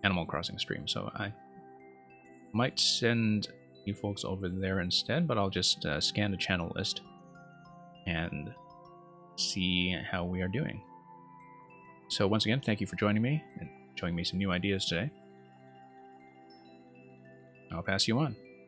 Animal Crossing stream, so I might send you folks over there instead, but I'll just scan the channel list and see how we are doing. So once again, thank you for joining me and showing me some new ideas today. I'll pass you on.